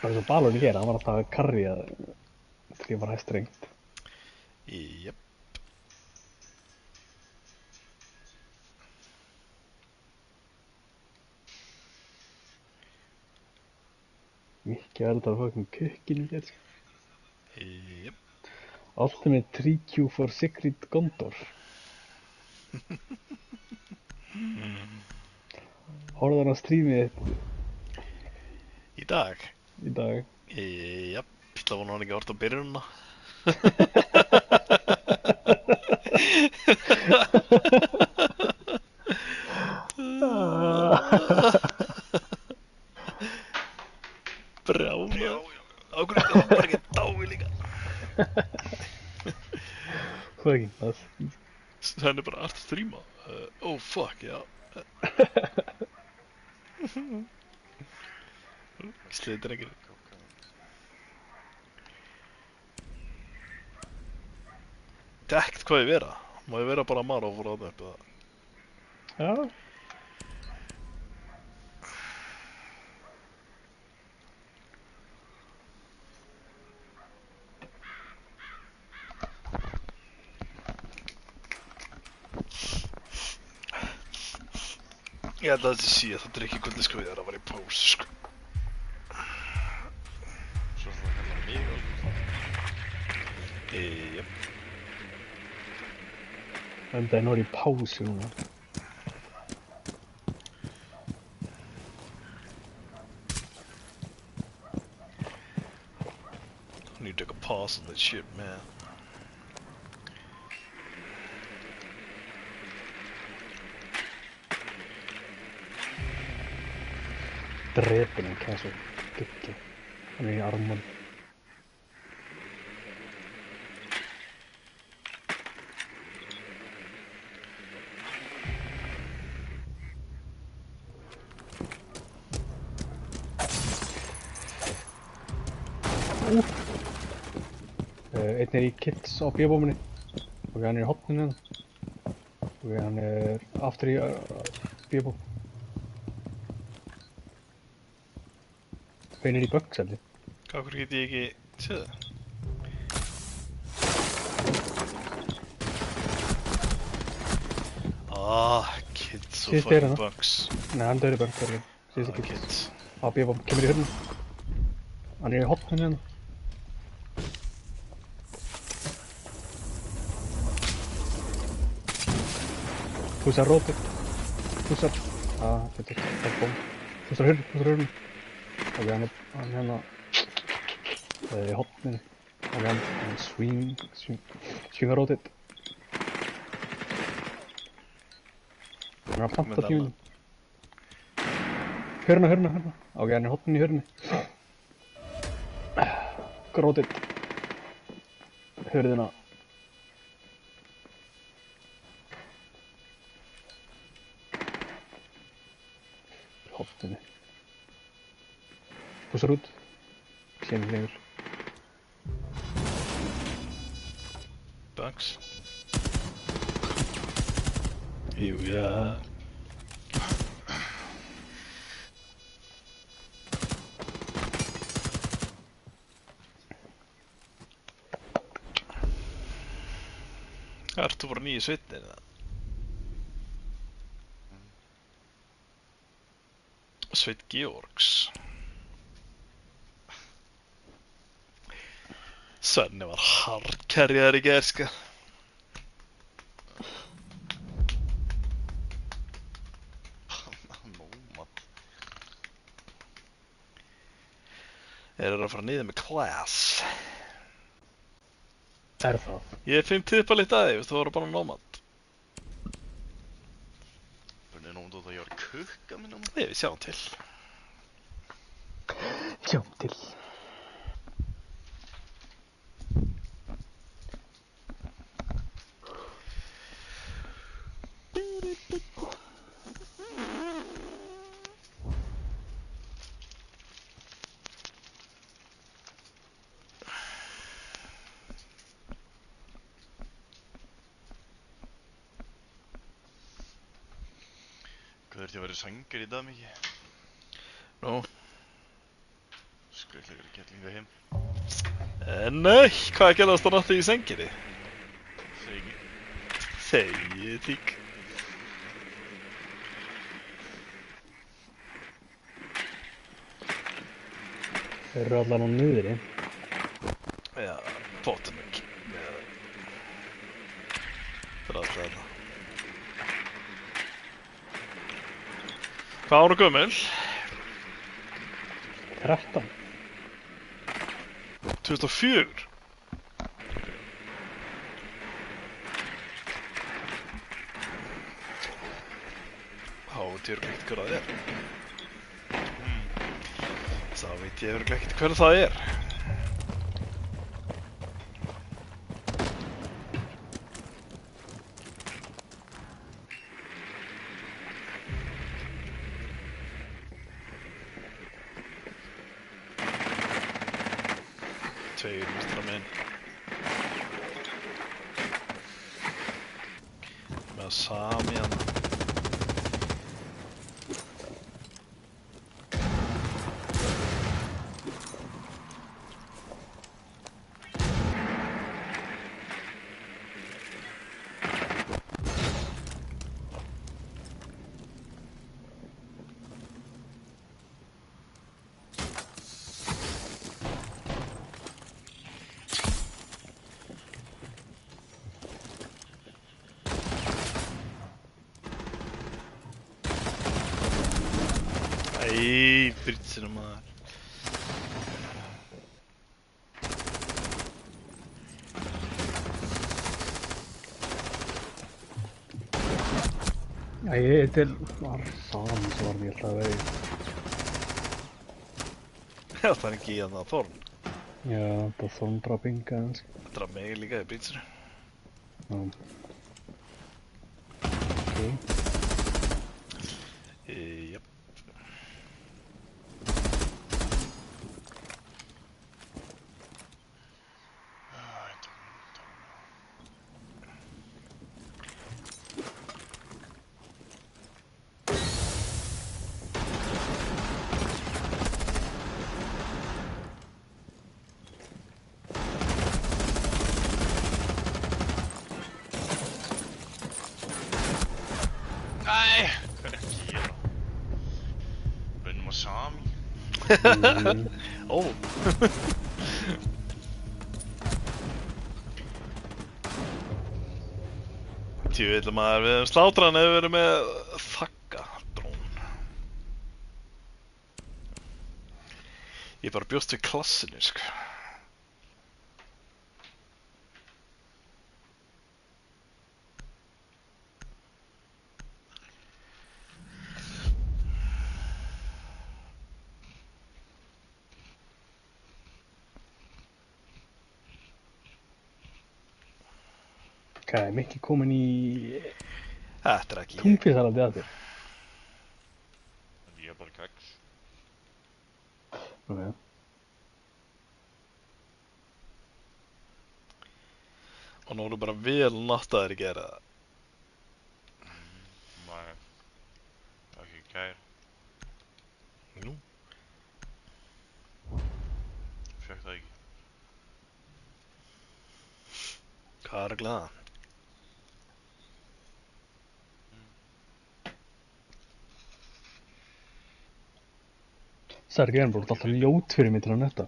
Bara eins og Balurinn hér, hann var alltaf að karrið þegar ég var hæstrengt. Jep. Mikið eldar fucking kukkinu hér. Jep. Ultimate 3Q for Sigrid Gondor. Horfðu hann á strímið Í dag. í dag. Jep. Ég ætla að vona hann ekki að horta á byrjunina. Brjála. Ákveður þetta bara ekki dái líka. Fucking það. Hann er bara að stríma. Oh fuck, já. Sliði drengir. Dekt hvað ég vera. Má ég vera bara Maró fyrir að upp eða? Já. Ég held að þetta sé að það drikki kvöldi sko þegar það var í pásu sko. Svo það kallar mig alveg. Jep. Enda er náður í pásu núna. I need to take a pause on that shit, man. Drepin hann kæða svo guggi. Hann er í armon. Einn er í kits á B-bóminni. Og hann er í hotninu hérna. Og hann er aftur í B-bóm. Hann er í bugs held ég. Hvað get ég ekki séð það? Kids og Síðust er fucking hérna. bugs. Nei, hann döður í bugs held ég. Síðustu kits. Kids. Á B-bóm, kemur í hörnum. Hann er í hotninu hérna. Púsar rótið. Púsar. Þetta er bóm. Púsar hörnum. Ok, hann er hérna í hotninu. Ok, hann svingar rótið. Hann er að planta tíminu. Hörna. Ok, hann er hotninu í hörnu. Rótið. Hörðina. Hotninu. Púsar út. Kemur lengur. Bugs. Jú, já. Ertu bara nýju sveitin eða? Sveit Georgs. Svenni var hardkerjaður í gær sko. Nómat. Þeir eru að fara niður með class. Er það? Ég er 5 tippa litt að þig, þú voru bara nómat. Börnir nómat út að ég var kukka minn nómat. Við sjáum til. Sjáum til. Hvað þurfti að vera sængur í dag mikið? Nú? Greiðlega kettlinga heim. Nei, hvað gerðast það náttúrulega í senginni? Þegi. Þegi, tík. Þeir eru allan á niðri. Já, pottum ekki. Það er alltaf þetta. Hvað ára gömul? 13. 2004. Þá veit ég örugglega ekkert hver það er. Þá veit ég örugglega ekkert hver það er. Tveir mistra minn. Með Sami hana. Æ, britsinu maður. Æ, þetta var Sami sem var mjög alltaf veginn. Já, það er ekki í hann að Þorn. Já, það var þorndrapinga hans. Það draf mig líka í britsinu. Já. Ok. Jöp. Nei! Hvað er ekki að gera? Bönnum að Sami. Ó. Tjóðlega maður, við hefum slátran hefur verið með þakka drón. Ég bara bjóst við klassinu, sko. Hvað er Mikki komin í Þetta er ekki ég. túnfisksalati að þér? Ég er bara keks. Ok. Og nú er bara vel náttaður í gera það. Nei. Ekki kær. Nú. Fekk það ekki. Hvað er að glæða? Sergei er bara alltaf ljót fyrir mig til að netta.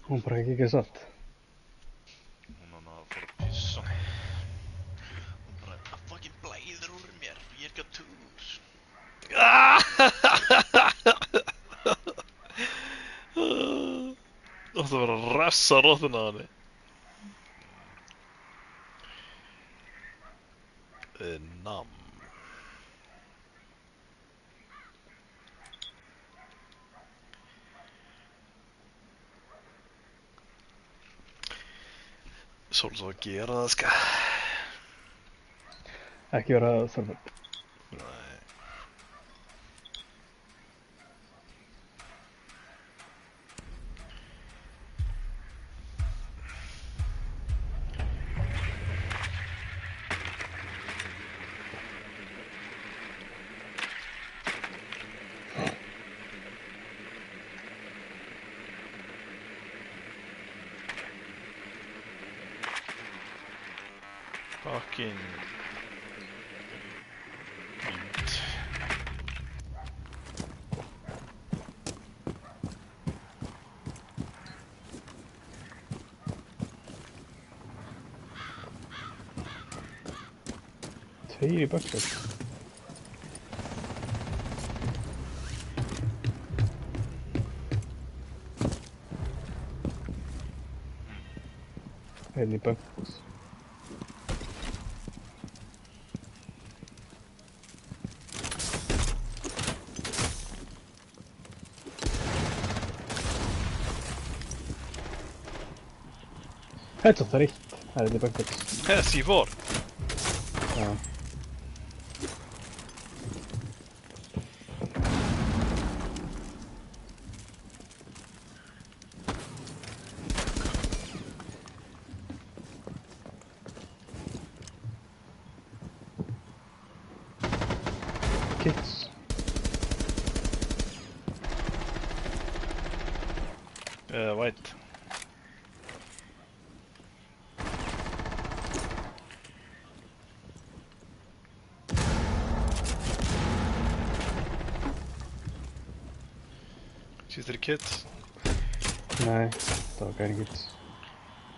Hún bara ekki satt. Hún hann að fór að pissa. Hún bara, það fucking blæðir úr mér. Ég er ekki að tús. Þú ætti að vera að ressa róttina á henni. Nam. Svolítið að gera það, ska. Ekki vera þörfur. Nei. Fucking Meat. Tveir í bucket. Einn í bucket. Headshot, það er eitt. Það er einn í bucket. C4. Já. Kits. White. Sýttir í kit? Nei, það var gæri kits.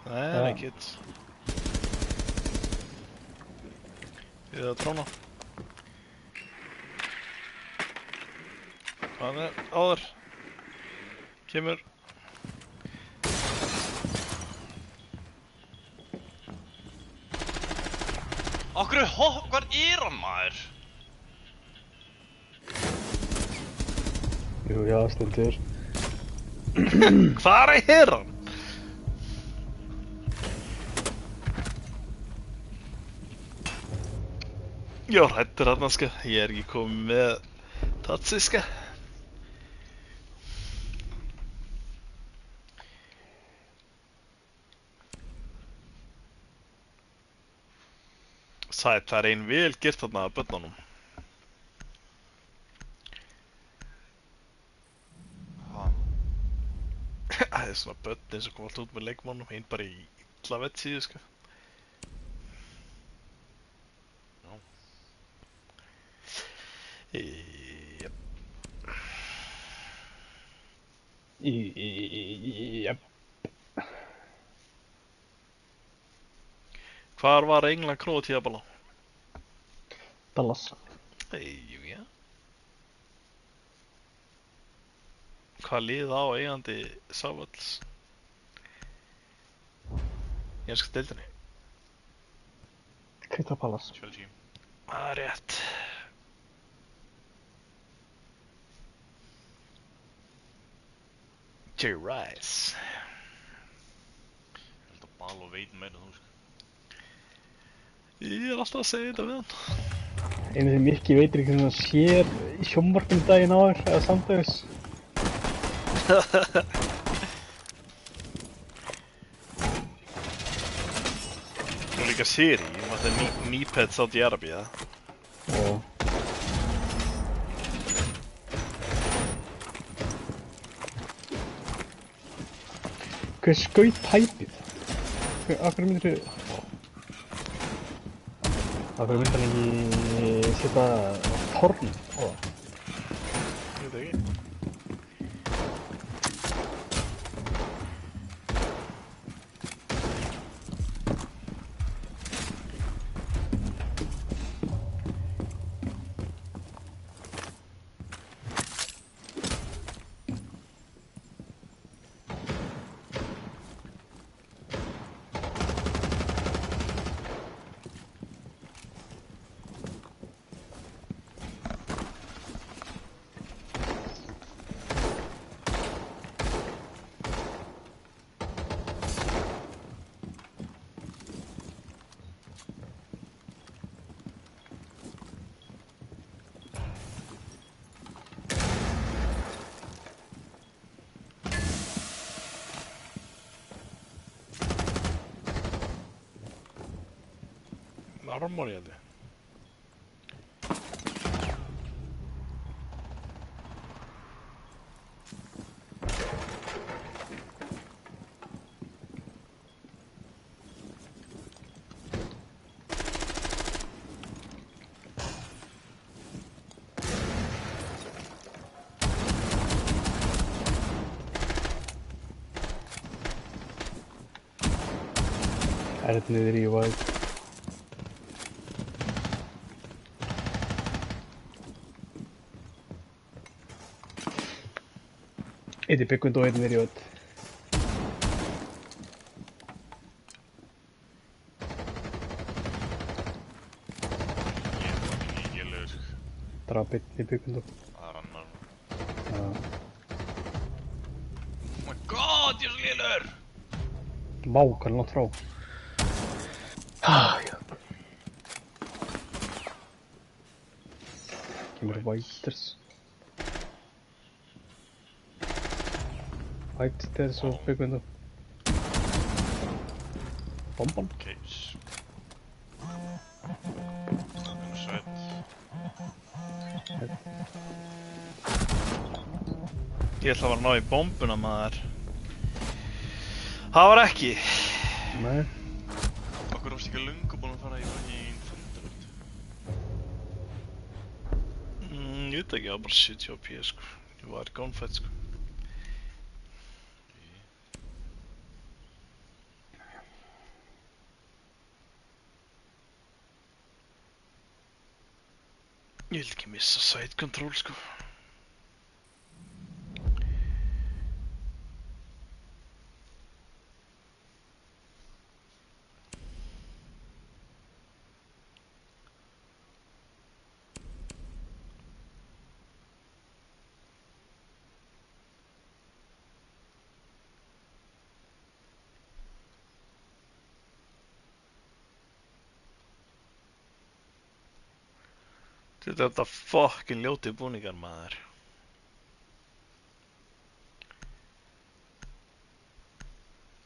Nei, það er kit. Við að tróna. Hvað er áður? Kemur. Akkur hvað er hann maður? Jú, já, stendur. Hvar er hann? Ég var hræddur þarna sko, ég er ekki kominn með tatsi sko. Sæt, það er ein vel gert þarna að börnunum. Það er svona börn eins og kom alltaf út með leikmannum, einn bara í illa vettsíðu sko. Jep. Jep. Hvar var England Króatía bala? Dallas. Jú, já. Hvað lið á eigandi Sávalls? Í enska deildinni. Crystal Palace. Chelsea. Það er rétt. Jerry Rice. Ég held að Balo veit meira en þú sko. Ég er alltaf að segja þetta við hann. Einu sem Mikki veitir ekki svona sér í sjónvarpinu daginn áður, eða samdægis. Nú líka Siri, það er Nýpet Saudi Arabia. Já. Hver skaut tæpið? Af hverju myndir hann ekki setja torn á það? Ég veit ekki. Armor held ég. Herð niður í White. Eitt í byggund og eitt niður í White. Ég er fucking ígjulegur, sko. Drap einn í byggund og. Það er annar. Já. Oh my god, ég er svo lélegur! Vá, hvað er langt frá. Já. Kemur Whiters. Whiters og byggund og. Bomban. Case. Þannig sveit. Ég ætla að fara að ná í bombuna, maður. Það var ekki. Nei. Okkur varst ekki löngu búin að fara í fucking Thunderbolt. Ég veit ekki, það var bara 70 OP, sko. Ég var í gunfight, sko. Ég vil ekki missa side control, sko. Þetta fucking ljóti búningar, maður.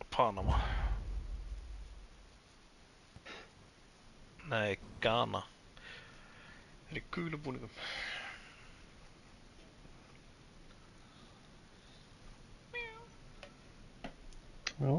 Panama. Nei, Ghana. Það er í gulu búningum. Já.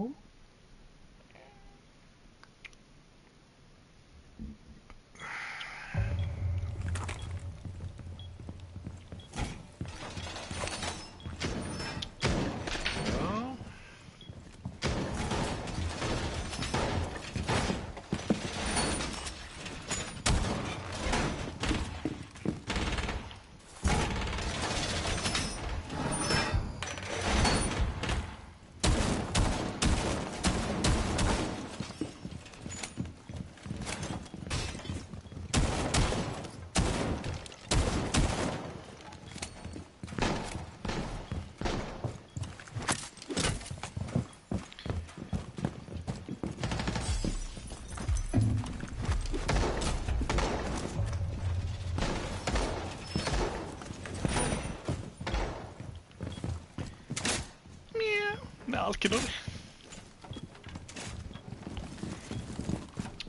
Með algjörnur.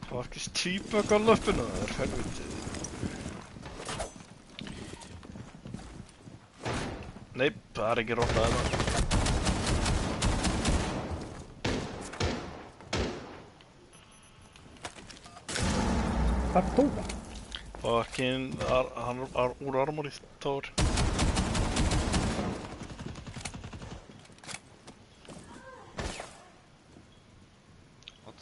Fuckist tvíbögg á löppuna, það er helvitið. Nei, það er ekki rótað þetta. Hvað er Tóra? Fucking, hann er úr armorið, Thor. What?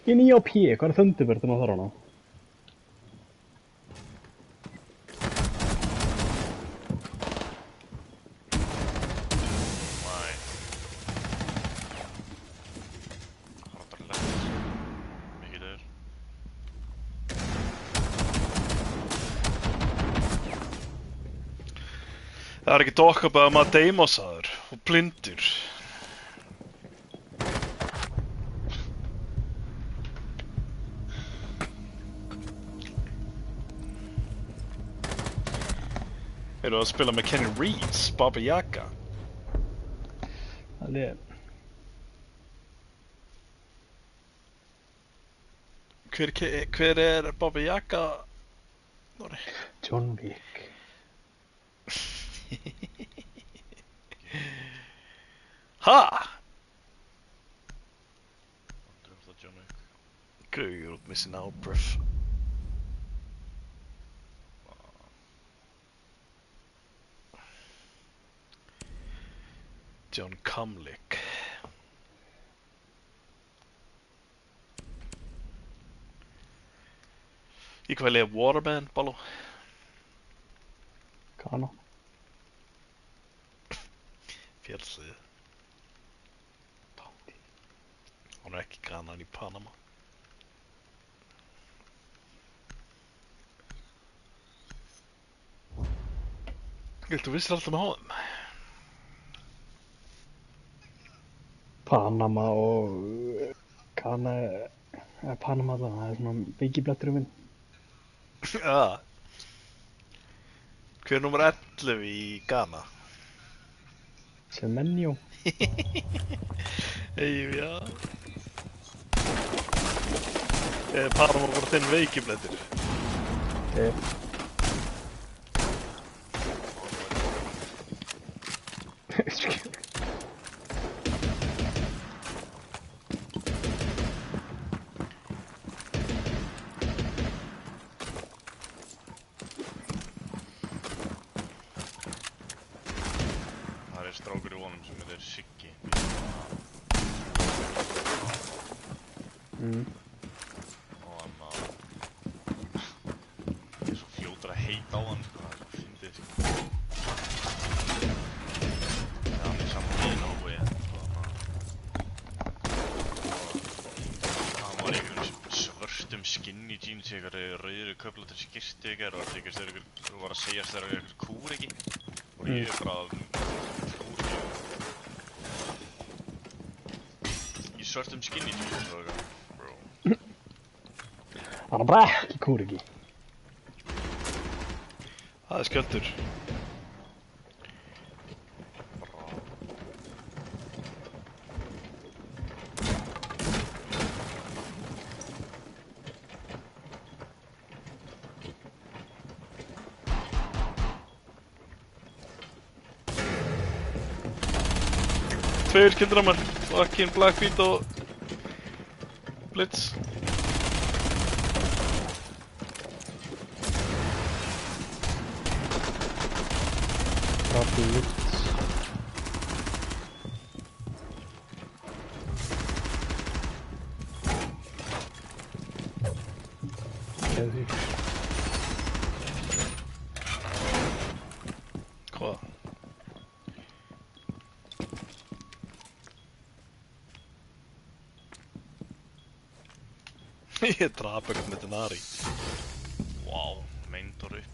Ég er 9 á P, hvað er Thunderbird á þar hana? Nei. Það er lett. Mikið döður. Það er ekki dokka bara maður deimosaður og blindur. Erum við að spila með Kenny Reeves, Baba Yaga? Það er... Hver er Baba Yaga? Norri? John Wick. Ha? Aldrei um það John Wick. Good, you're missing out, bruv. John Kamlik. Í hvað liða Waterman, Ballo? Kana. Fjallsið. Hún er ekki Ghana, hann í Panama. Þú vissir alltaf með háðum? Panama og Kana, Panama það er svona veikiblettur minn. Já. Hver er nummer 11 í Ghana? Semenyo. Já. Panama bara þinn veikiblettir. Það er strákur í honum sem heitir Siggi. Og hann er svo fljótur að heita á hann, sko, það er svo fyndið, sko. Þegar hann er saman í náhugi, sko, hann var í einhverjum svörtum skinny jeans í einhverju rauðri köflóttri skyrtu ykkar og þykist þeir var að segjast þeir eru einhver kúreki. Og ég er bara í svörtum skinny jeans og eitthvað, bro. Hann er bara ekki kúriki. Það er skjöldur. Tveir skildramar, fucking Blackbeat og Blitz. Blitz. Geðvík. Hvað? Ég drap eitthvað með Denari. Wow, meindur upp.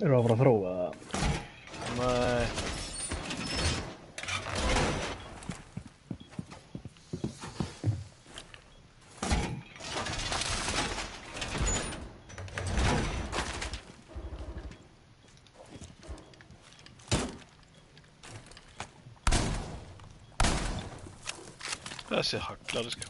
Erum við að fara að þróa það? Nei. Þessi haglari, sko.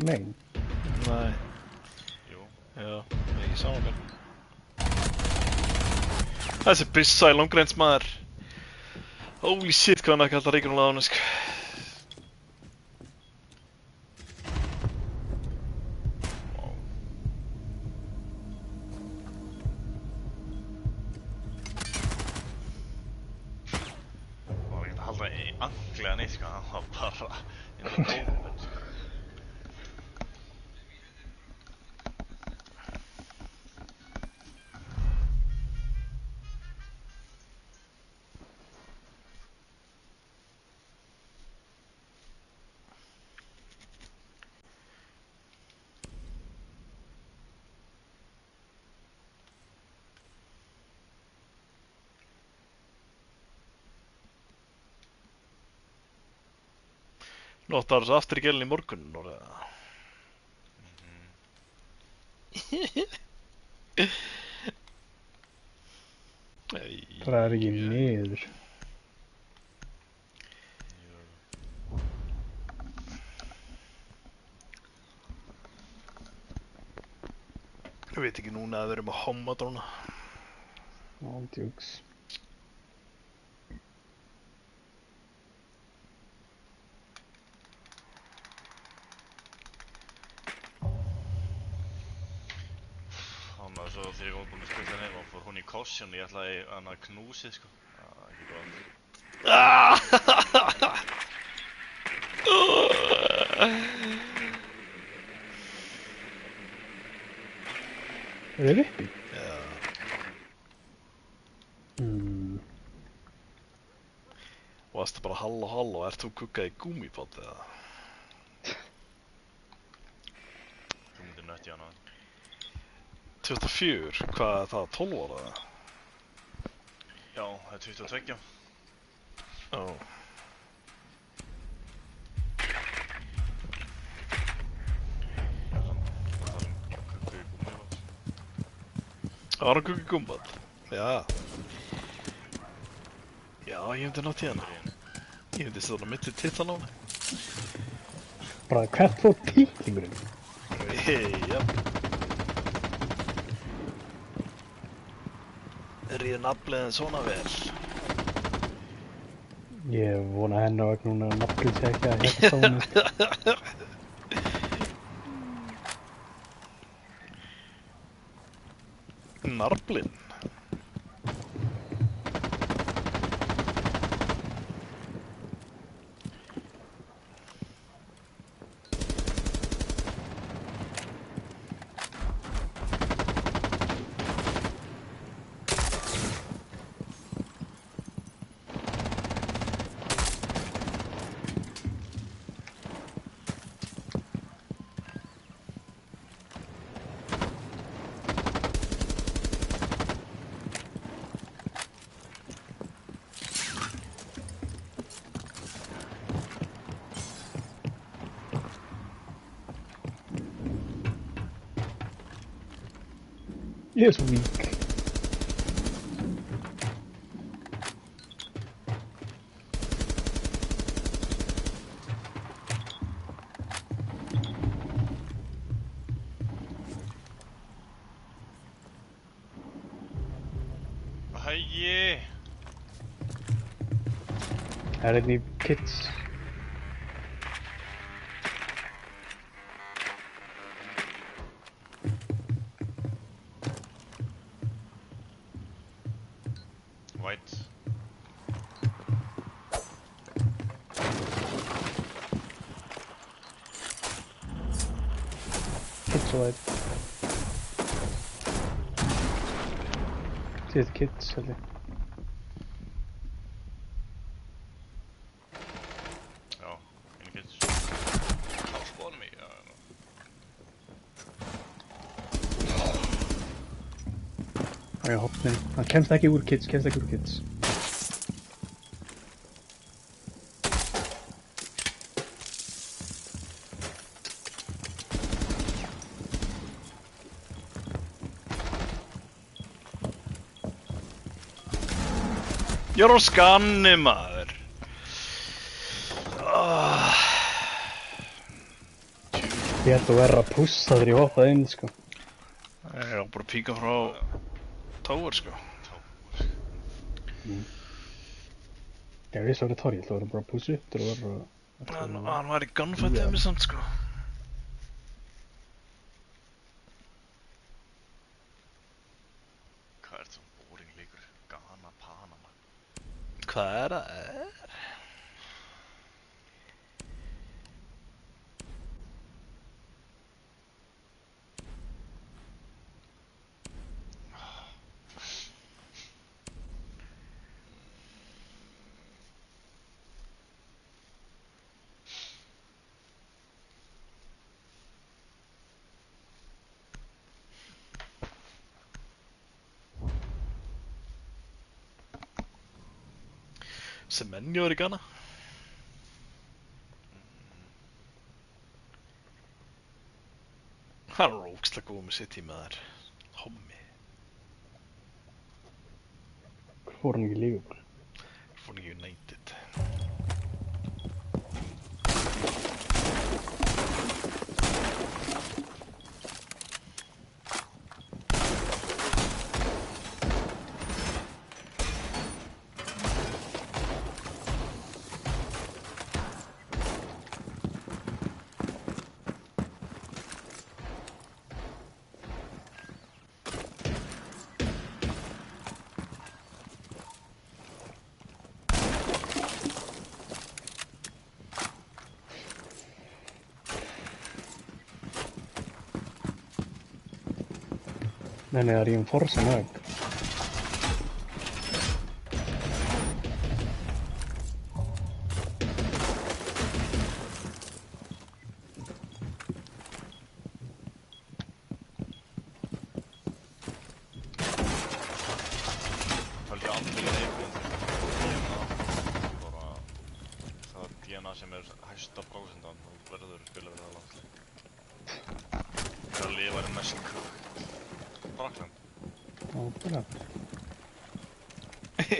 Nei. Nei. Jú. Já, ekki saman mér. Þessi byssa í longrens, maður. Holy shit, hvað hann ekki alltaf ríkur hún á hann, sko. Var ekki að halda í anglega neitt, sko, hann var bara eins og ópen, sko. Nottar þessu aftur í gælinn í morgun, orðið. Það er ekki niður. Ég veit ekki núna að við erum að homma dróna. Ándjúks. og svo þegar ég var búinn að spila heima fór hún í caution og ég ætlaði hana að knúsið sko. Það var ekki gott. Er þið uppi? Já. Varstu bara halló, ert þú kukkað í gúmmíbátt eða? Þú myndir nött í hana. 24, hvað er það, 12 ára eða? Já, það er 22. Ó. Var hann kukk í gúmmíbátt? Já. Já, ég myndi nátt í hana. Ég myndi svona mitt í titlan á hana. Bara hvert fór tíklingurinn? Já. Ríði nafnliðin svona vel. Ég vona henni á vegna núna að nafnlið sé ekki að hérna honum. Narblinn? Ég er svo vík. Hægi! Það er einn í kids. White. Kids og einn. Þetta er kids, held ég. Já, einu kids. Á spónum mig, já. Það er hopnin. Hann kemst ekki úr kids, Ég er á skanni, maður. Ég ætti að vera að pússa þegar ég hoppaði inn, sko. Ég var bara að píka frá Tower, sko. Ég vissi að það var torg, ég ætla að vera bara að pússa upp til að vera... Hann var í gunfight með samt, sko. Hvað er það boring leikur? Ghana, Panama. Hvað er það? Semenyo er í Ghana. Hann er ógeðslega góð með sitt í maður. Hommi. Hvor fór hann ekki í Liverpool? Fór hann ekki United. Nei, það er reinforce mög. Held ég allir leikmenn DNA. Bara það DNA sem hæsta prósentan og verður spila við það landsleik. Það lifar mest kökt. Frakland. Ótrúlega.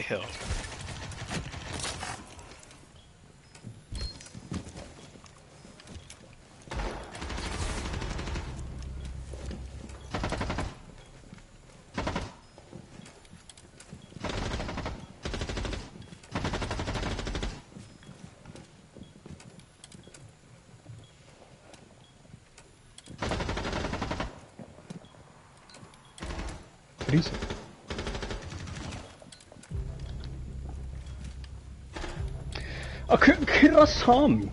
Já. Frísir. Kyrra Sami.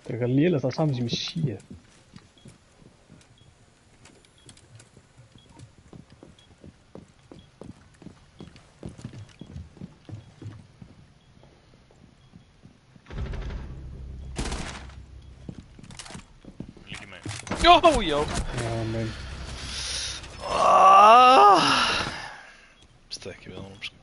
Það er eitthvað lélegt að Sami sem ég sé. Líki megin. Já. Já, nei. Veistu ekki við honum, sko.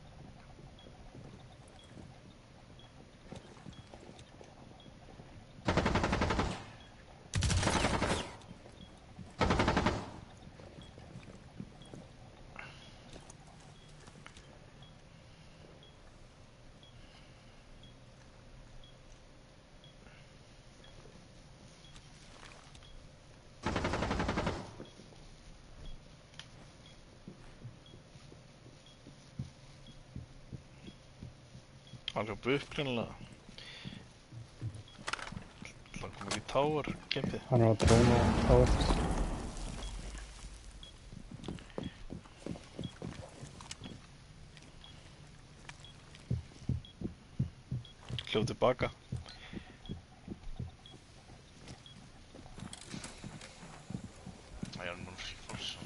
Hann hljóp upp greinilega. Það kom ekki tower kempið. Hann er að dróna á eftir. Hljóp tilbaka. Það er nú reinforce.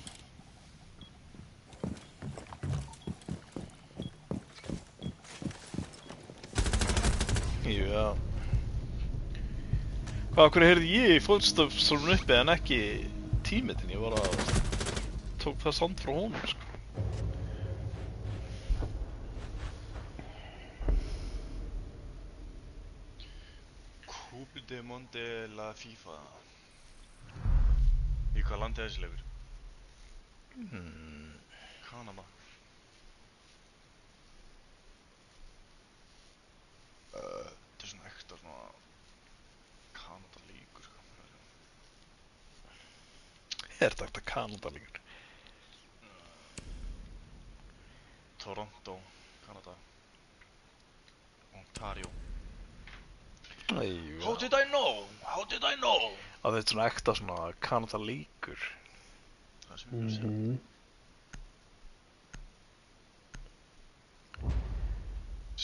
Já. Hvað, af hverju heyrði ég fótstafstormun uppi en ekki tímitin? Ég var að tók það samt frá honum, sko. Coupe du Monde la FIFA. Í hvað landi er þessi leikur? Kanada. Þetta er svona ekta svona Kanada líkur, sko. Er þetta ekta Kanada líkur? Toronto, Kanada. Ontario. Æjú. How did I know? How did I know? Að þetta er svona ekta svona Kanada líkur. Það sem ég vil segja.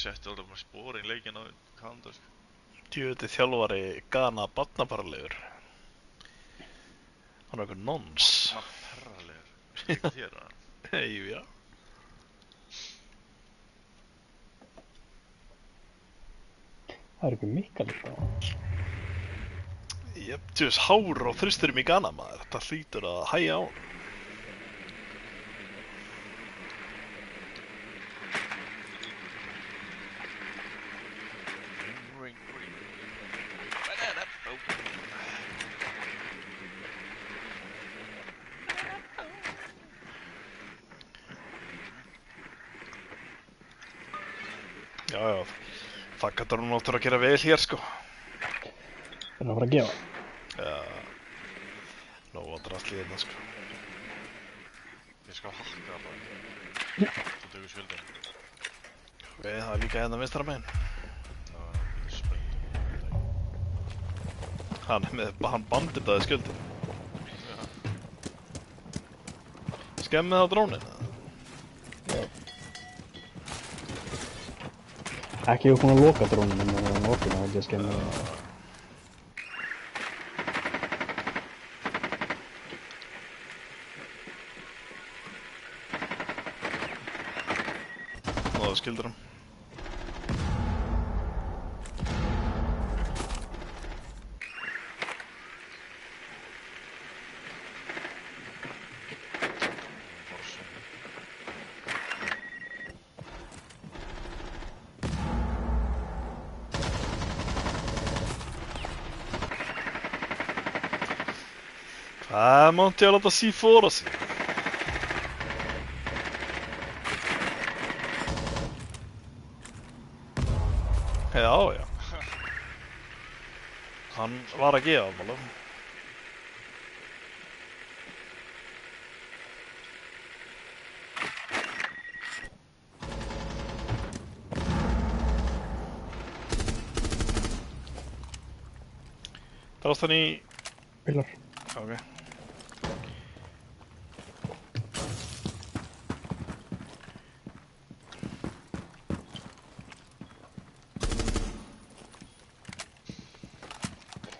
Setti alltaf bara spórin leikinn á Kanada, sko. Djöfull þjálfari Ghana barnabaralegur. Hann er eitthvað nons. Hann perralegur. Líka þér, að? Æjú, já. Það er eitthvað mikka líka á. Jep, djöfull hár á þristurum í Ghana, maður. Þetta hlýtur að hægja á. Ring, ring. Banana. Oh. Já, já. Það gætur hún áttur að gera vel hér, sko. Það er að fara að gefa. Já. Nó að drasli hérna, sko. Ég skal hakka það. Þú tegur skjöldin. Ok, það er líka hérna vinstra megin. Það er spennt. Hann banditaði skjöldin. Skemmið á drónin. Ekki ég búin að loka drónum en það var opið að ég skemmi það. skildur hann. Bara svo. Hvað mátti ég að láta C4 sig? Já, já. Hann var að gefa mála. Drást hann í... Pilar. Ok.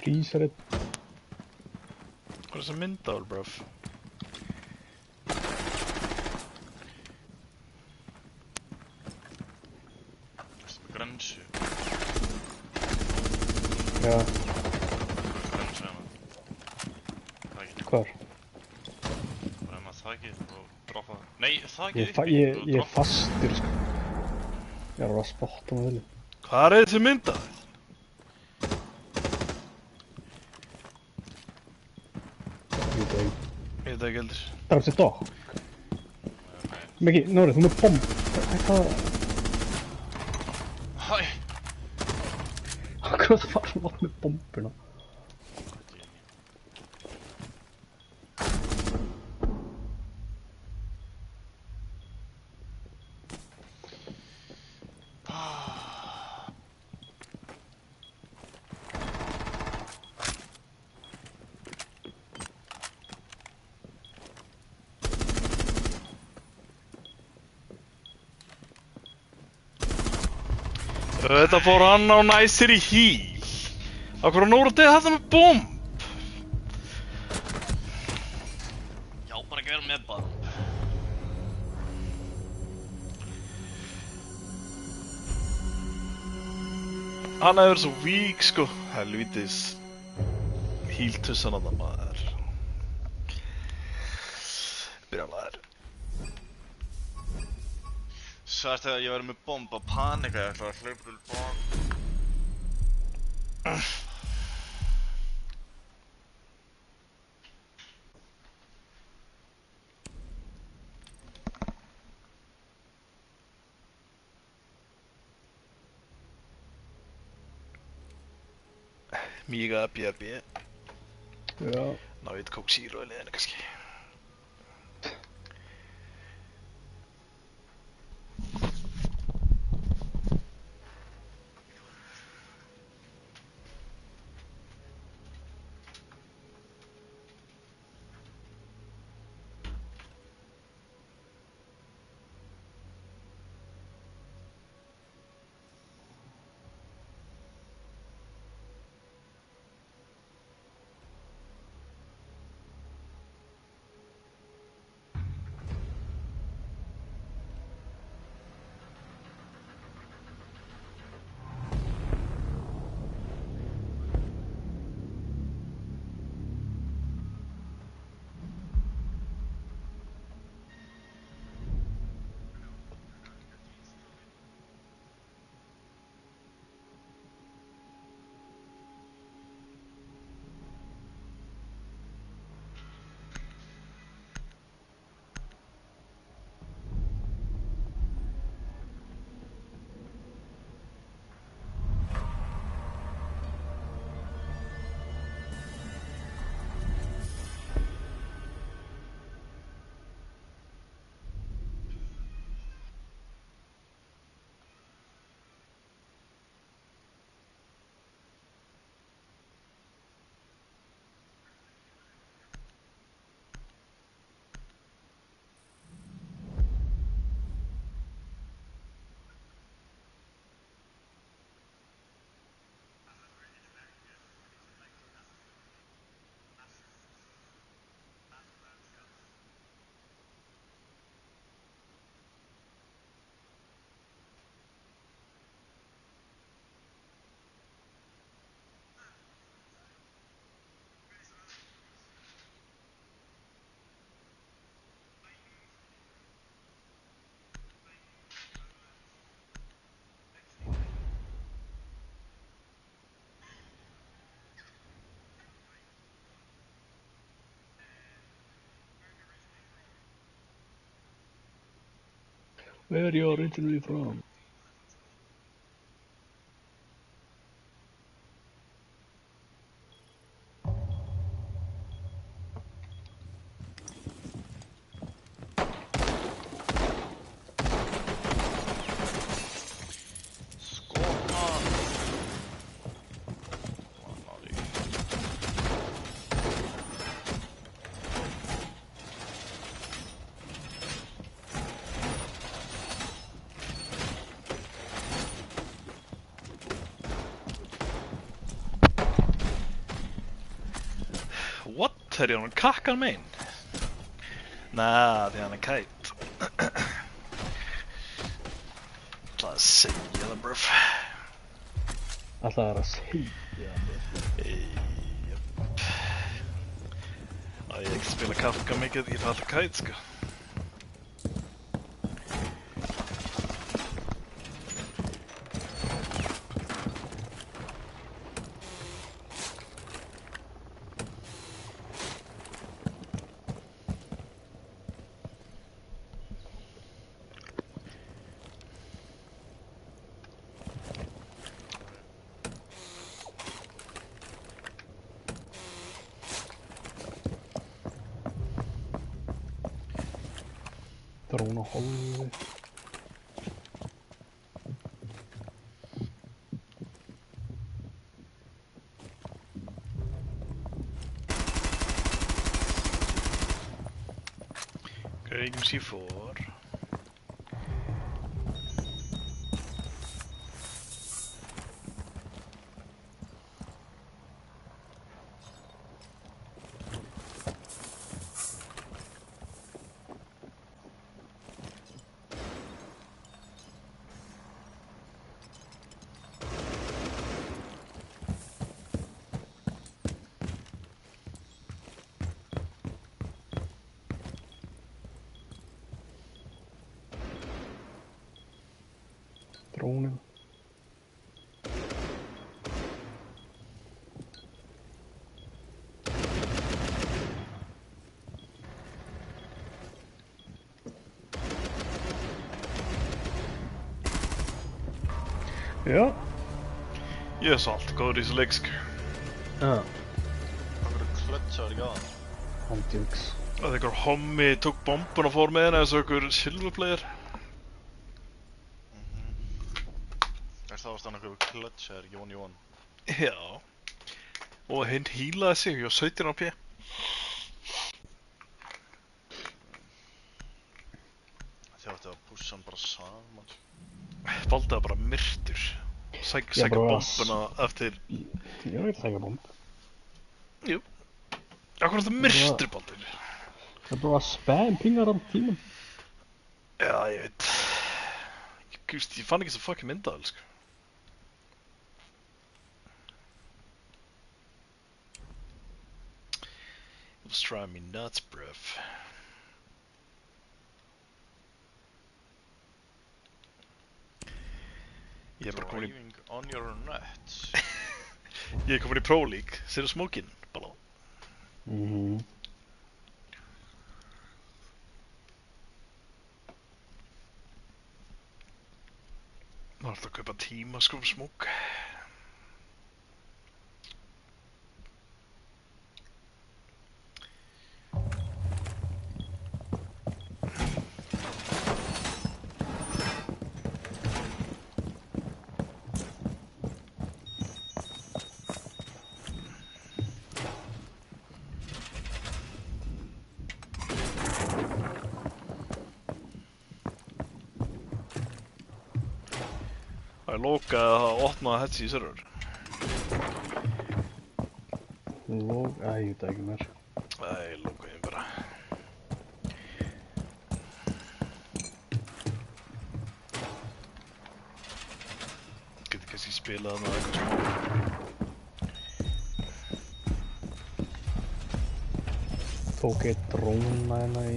Flýsar einn. Hvað er þessi myndál, bruv? Ertu með grensu? Já, Grensu hérna. Þakið. hvar? Bara ef maður þakið og droppa það. Nei, þakið Ég, upp í og ég er droppa. fastur, sko. Ég er alveg að spotta með vilja. Hvað er þessi myndál? Ég veit það ekki. Ég veit ekki heldur. Drafst þér dog? Nei. Miki, Nóri, þú með bomb. Hvað? Hæ! Hvað var hann með bombuna? Hvað er ég? Þetta fór hann á næsir í híl. Akkur á Nóri þetta með bomb. Já, bara ekki vera með bara. Hann hefur verið svo vík, sko. Helvítis híltussan að það maður. Byrjanlegar. Sært þegar ég verið með bomb að panika, ég ætla að hlaupa til bak. Míga, BRB. Já. Ná, ég veit Coke Zero í liðinu, kannski. Where you originally from? Skotman! Vanlig. What? Er ég hann kakkan megin? Nah, því hann er kæt. Það að segja það, bruv. Alltaf það að segja. Jöp. Á ég ekki spila Kafka mikið, ég er alltaf kæt, sko. Dróna hólfi. Going C4. Drónin. Já. Ég er svo allt góður í þessu leik, sko. Já. Hvað verður klötsaður í gáðan? Handjúks. Að einhver hommi tók bombun og fór með henni eins og einhver silverplayer. Er það ástæðan einhver klötsaður í 1v1? Já. Og hinn hílaði sig, ég var 17 á P. Þið áttu að pússa hann bara saman. Baldi var bara myrtur. Sækja bara bombuna eftir... Ég er ekki að segja bomb. Jú. Akkur er það myrtur, Baldi? Það er bara að spam pingar á tímum. Já, ég veit. Ég fann ekki svo fucking myndaðal, sko. It was driving me nuts, bruv. Ég er bara komin í... Driving on your nuts. Ég er komin í Pro League. Ser þú smókinn, Ballá? Það er alltaf að kaupa tíma, sko, fyrir smók. Það er lokað að opna hetsi í server. Log... Æ, ég veit það ekki mér. Æ, lokaði ég bara. Geti kannski spilað þarna eitthvað smá. Tók ég dróna hérna í...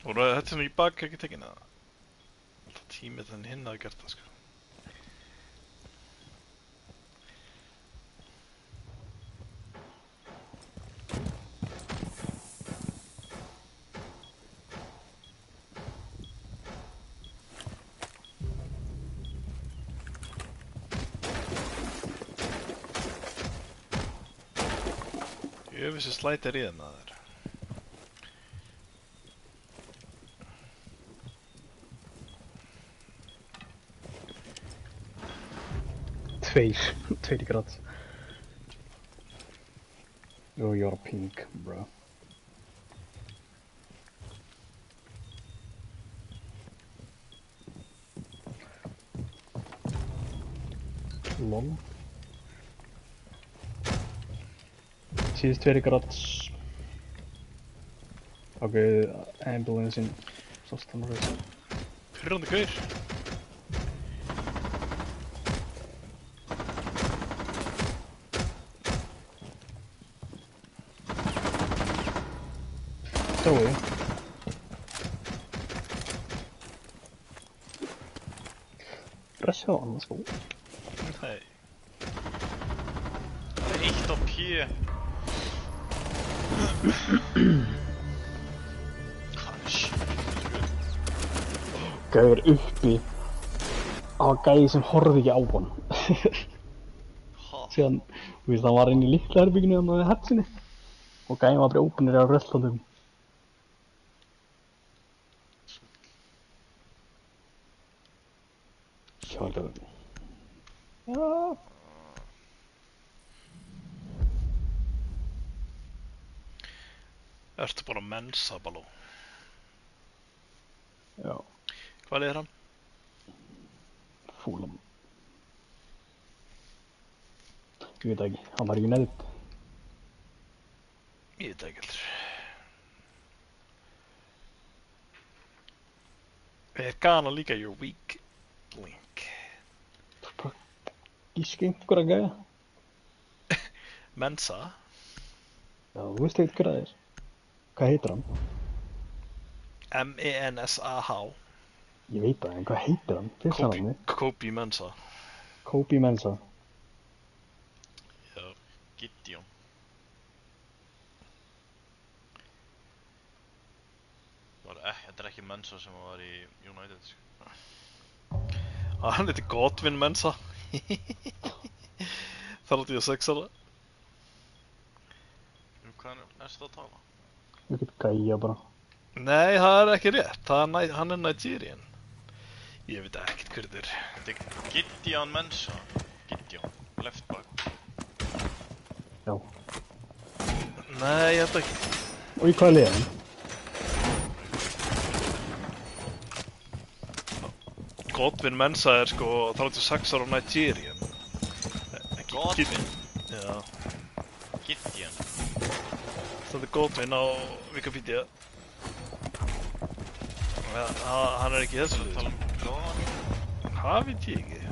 Og þetta er í bak ekki tekin eða? Alltaf tímið þannig hinn hafi gert það, sko. Jöfissi slætir í þeim að þér. Tveir í grad. Oh, you're pink, bro. Lol. Síðust 2 í grad. Ok, ambulancein sást hann og veist. Pyrrandi gaur. Strói. Pressa á hann, sko. Nei. Það er 1 á P. Hvað er shit? Gauður uppi. Það var gæði sem horfði ekki á hann. Síðan, þú veist, hann var inn í litla herbygginu hann með hetsinni. Og gæði var bara ópenir á röstlandum. Kjálfur. Já. Ertu bara mensa, Baló? Já. Hvað er hann? Fúlam. Ég veit ekki, hann var ekki neðut. Ég veit ekki heldur. Er gana líka your weak link? Þú er bara gíska einhverja gæja. Mensa? Já, þú veist ekkert hver það er. Hvað heitir hann? M-E-N-S-A-H. Ég veit það, en hvað heitir hann? Fyrsta nafni? Kobe Mensa. Kobe Mensa. Já. Gideon. Þetta er ekki Mensa sem var í United, sko. Hann heitir Godwin Mensa. Það er 86 ára. Hvað er þetta að tala? Ég get gæja bara. Nei, það er ekki rétt. Hann er Nigerian. Ég veit ekkert hver þetta er. Þetta er Gideon Mensa. Gideon. Left back. Já. Nei, ég held ekki. Og í hvað liði hann? Godwin Mensa er sko 36 ára Nigerian. Godwin? Já. Gideon. Það er Godwin á Wikipedia. Ja, hann er ekki í þessu liði. Tala Godwin? Það veit ég ekki.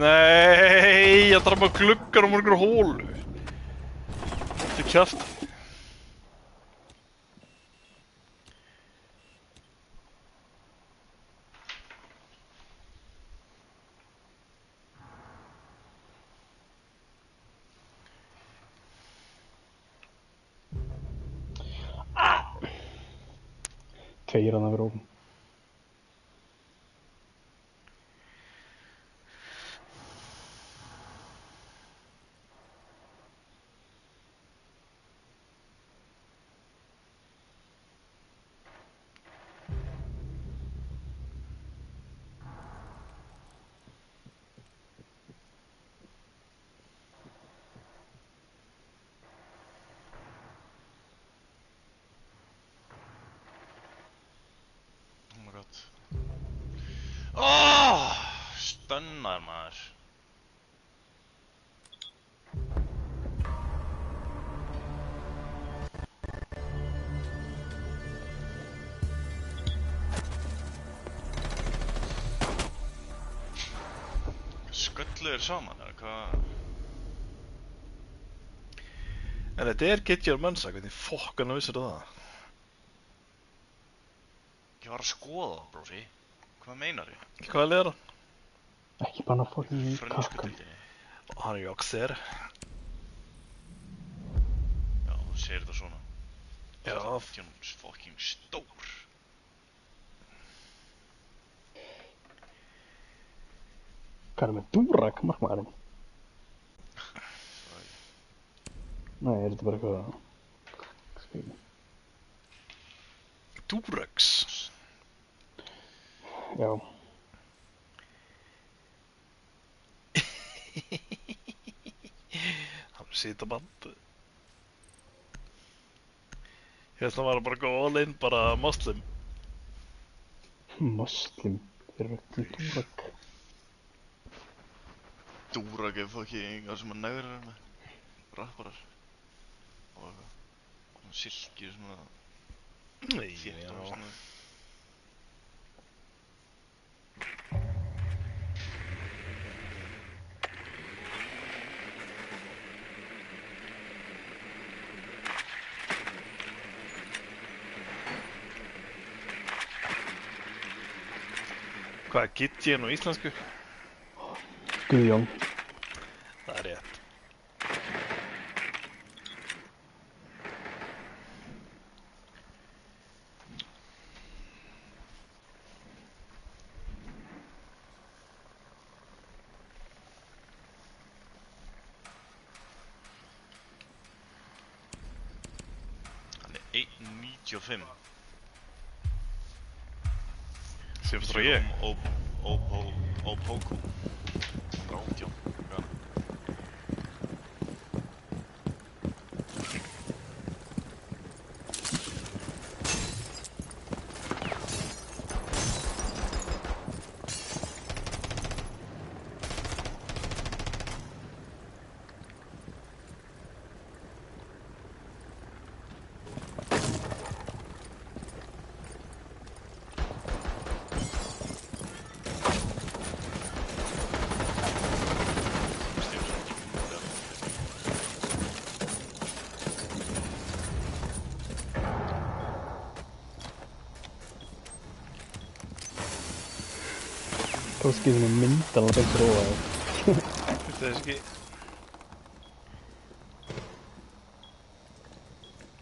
Nei, ég þarf að gluggar um einhverju hólu. Þetta er kjafta. Tveir hann að vera ofn. Oh my god. Oh, stönnar maður. allir saman, eða hvað? En þetta Get Your Mensa, hvernig fokkan vissir það? Ég var að skoða það, brósi. Hvað meinar ég? Hvað er það? Ekki bara fokkin Frönsku kakkan. deildinni. Hann er Joxer. Já, þú segir þetta svona. Já. Það er fucking stór. Hvað er með Dúrak, markmaðurinn? Nei, er þetta bara eitthvað... Skrifin. Durex. Já. Hann sýta band. Hérna var hann bara góð all in, bara muslim. Muslim. Þeir eru ekki Dúrak. Dúrak er fucking það sem að negrar er með. Rapparar. Og eitthvað. Svona silki, svona... Nei, þétt og svona. Hvað er Gideon á íslensku? Guðjón. Það er rétt. Hann er 1.95. Sem frá ég. Opoku. 18. Hvað? Tókst ekki svona mynd alveg beint fyrir ofan þig. Þetta er ekki...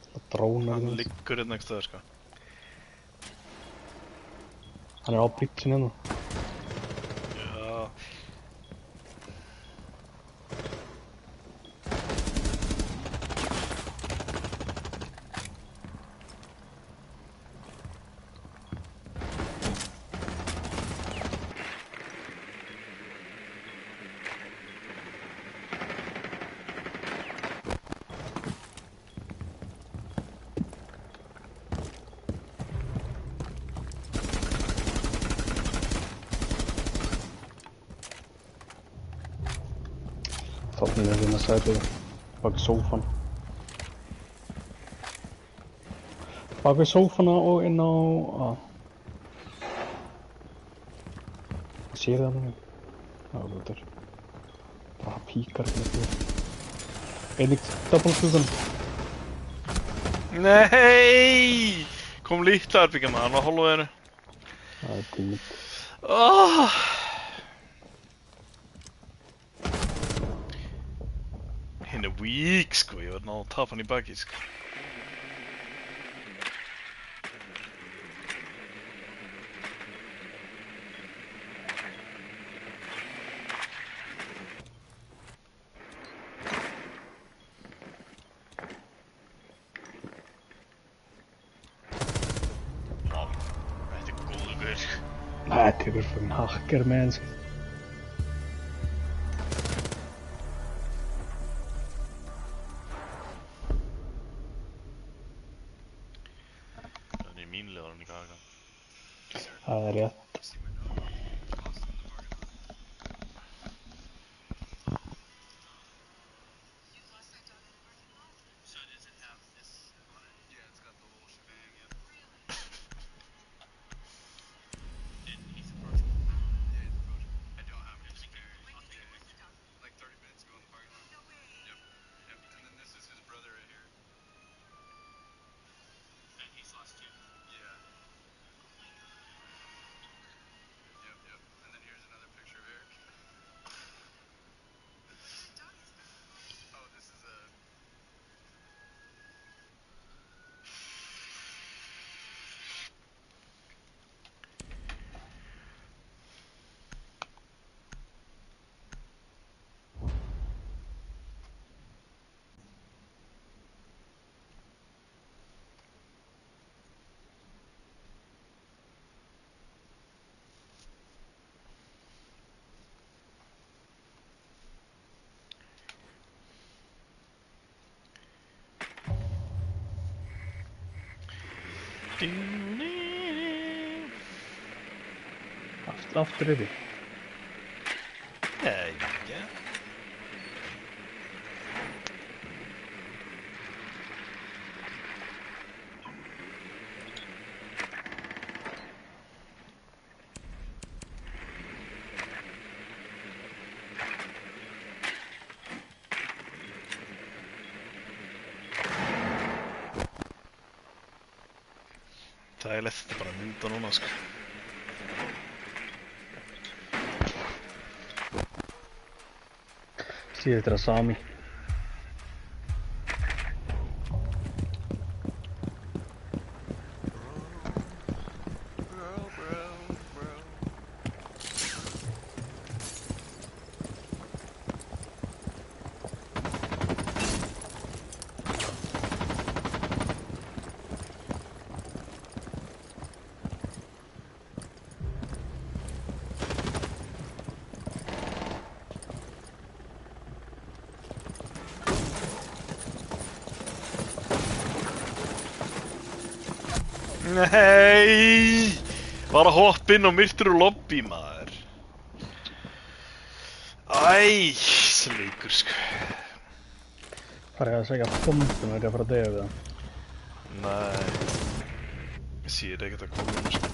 Það drónar Hann þig. liggur hérna einhvers staðar, sko. Hann er á bridgeinu hérna. Já. Þarna er hérna sætið. Bak við sófan. Bak við sófana og inn á... Sér það nú? Já, þetta er... Það píkar ekki eftir. Einnig double-klugan. Nei! Kom litla herbyggja maður, hann var hálfveginu. Það er tímið. Hinn er weak, sko, ég verð ná að tapa hann í baki, sko. Vá, þetta er góður gaur. Þetta er fyrir hacker man, sko. Það er mín leðar hann í kaka. Það er rétt. Aftur uppi. Nei, ekki. Það er lett bara að mynda núna, sko. Síðan þetta er að Sami. Nei, var að hoppa inn og myrtur úr lobby, maður. Æ, sleikur, sko. Farið að segja bombum er ég að fara að deyja við það. Nei, ég sé þetta ekkert að koma, sko.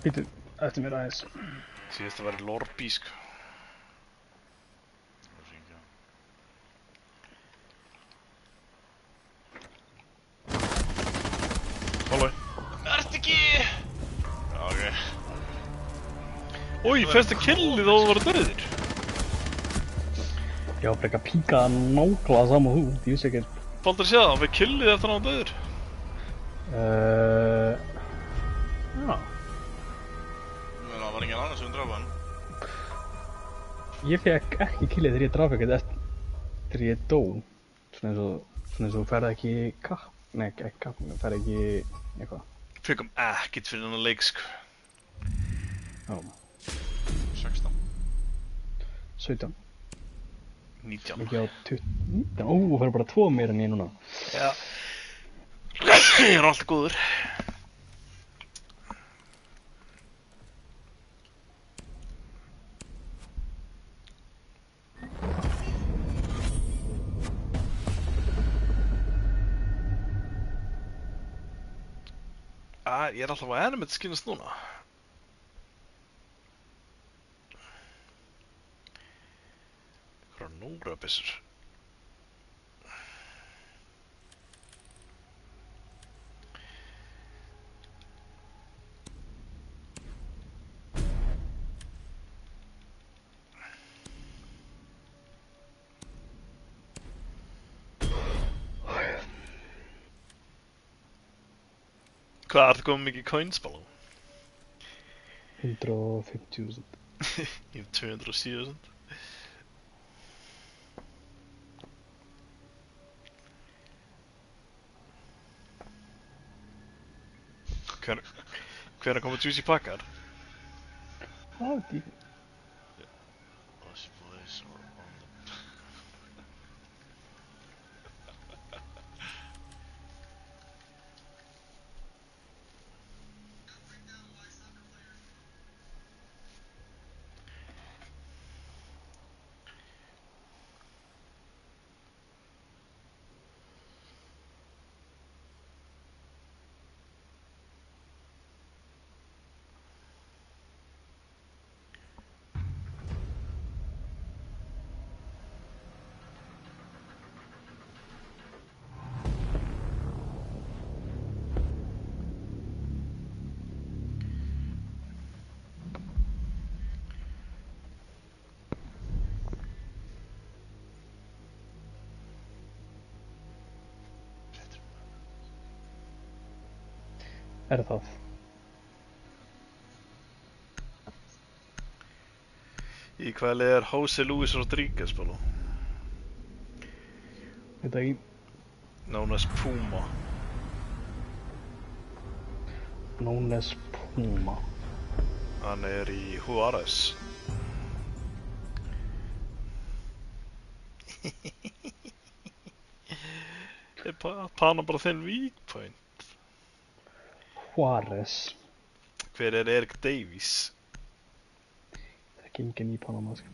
Býtu, eftir mér aðeins. Síðast að vera lorbi, sko. Það hringja. Hallói. Ertu ekki? Já, ok. Új, fyrsta killið þá þú var að dörðir. Ég var frekar píkað að nákvæmlega sama og þú, ég vissi ekkert. Baldur sé það, hann fyrir killið eftir hann á döður. Já. Men það var ingen annan sem draf hann. Ég fekk ekki killið þegar ég draf ekkert eftir ég dó. Svona eins og þú ferð ekki í kapp. Nei, ekki kapp, þú ferð ekki í eitthvað. Fekkum ekkert fyrir hennar leik, sko. Já, 16. 17. 19. Ekki á 20. Ó, þú ferð bara 2 meira en ég núna. Já. Ég er alltaf góður. Ég er alltaf að animate skynast núna. Hvað nógra byssur? Hvað er það komið mikið coins, Balló? 150.000. Ég hef 207.000. Hvenær koma juicy pakkar? Það veit ég. Us boys are on the... Er það? Í hvaða leið er Jose Luis Rodríguez, Balló? Veit það ekki. Known as Puma. Known as Puma. Hann er í Juarez. Er Panama bara þinn weak point? Juarez. Hver er Eric Davies? Það er ekki enginn í Panama, sko.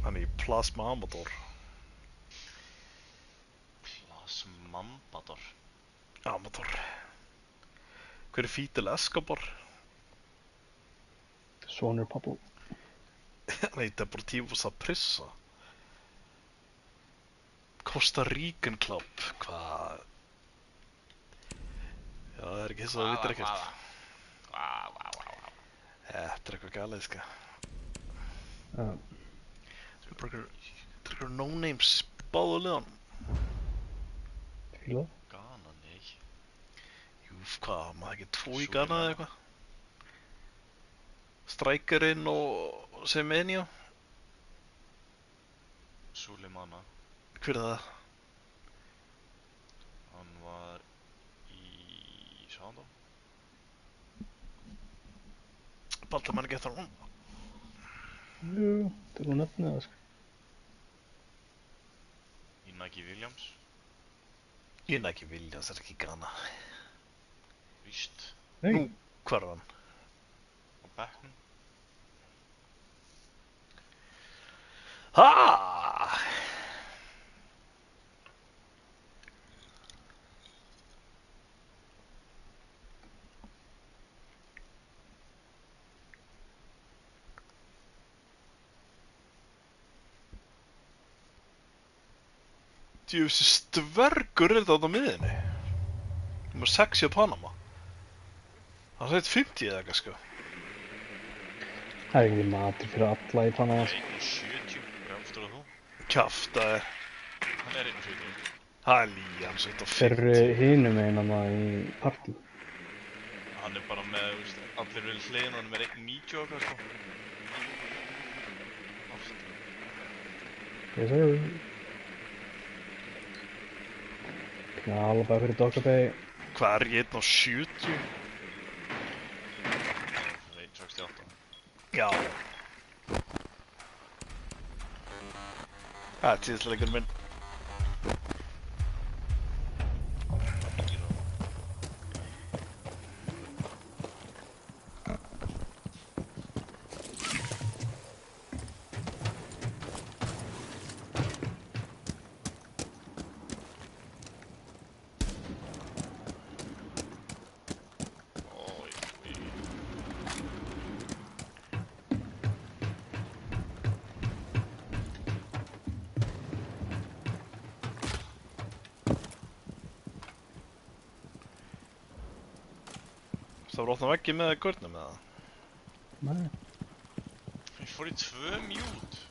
Hann er í Plasma Amador. Plasmambador. Amador. Hver er Fidel Escobar? Sonur Pablo. Hann er í Deportivo Saprissa. Costa Rican Club. Hvað? Já, það er ekki þess að það vitir ekkert. Þetta er eitthvað galið, sko. Þetta er eitthvað no-names báðu liðan. Fíla. Ghana, nei. Jú, hvað, maður ekki tvo í Ghana eða eitthvað? Strikerinn og Semenyo. Sulemana. Hver er það? Hann var í Sándó. Baldur mann ekki eftir hann. Jú, þetta er nú nefnið það, sko. Inaki Williams. Ég er ekki Williams, það er ekki Ghana. Víst. Nei. Nú, hvar er hann? Á bekknum. Ha! Djöfissi stvergur er þetta á miðinni. Númer 6 í Panama. Það er 50 eða eitthvað, sko. Það er ekki matur fyrir alla í Panama, Hann sko. er 1.70. Hvað stóð þú? Kjaftaði. Hann er 1.70. Það er líjans, þetta er Þeir 50. eru hinum einn að það í partí. Hann er bara með, þú veist, allir vil hliðin og hann er með 1.90 og eitthvað, sko. Yes, sir. Knala bara fyrir Dogger Bay. Hvað er ég 1.70? Það er 1.68. Já. Það er tíðsleikur minn. Það var opnað veggi með görnum eða? Nei. Ég fór í 2 mjút.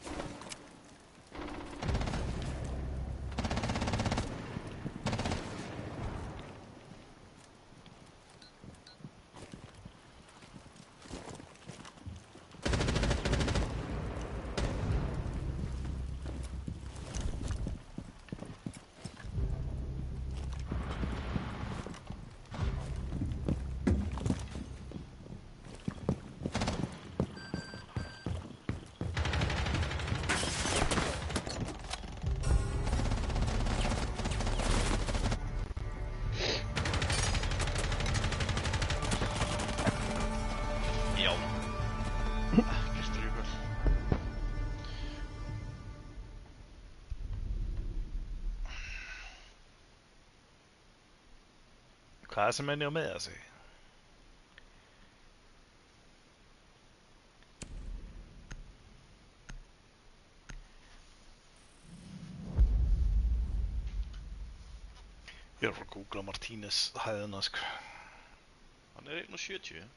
Já. Ekkert rjúkul. Hvað er sem enn ég á með þessi? Ég er að fara að googla Martínez hæðina, sko. Hann er 1.70.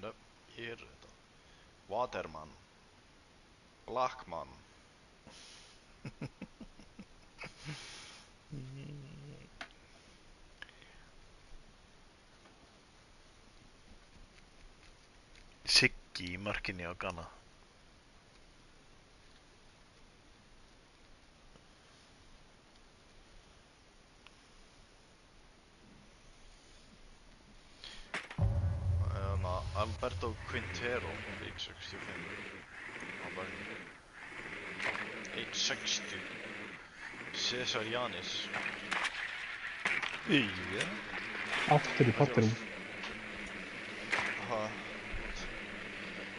nöfn eru þetta? Waterman. Blackman. Siggi í markinni á Ghana. Alberto Quintero, leik 65. Á bænum. 1.60. Cesar Janis. Já. Aftur í pottinum. Það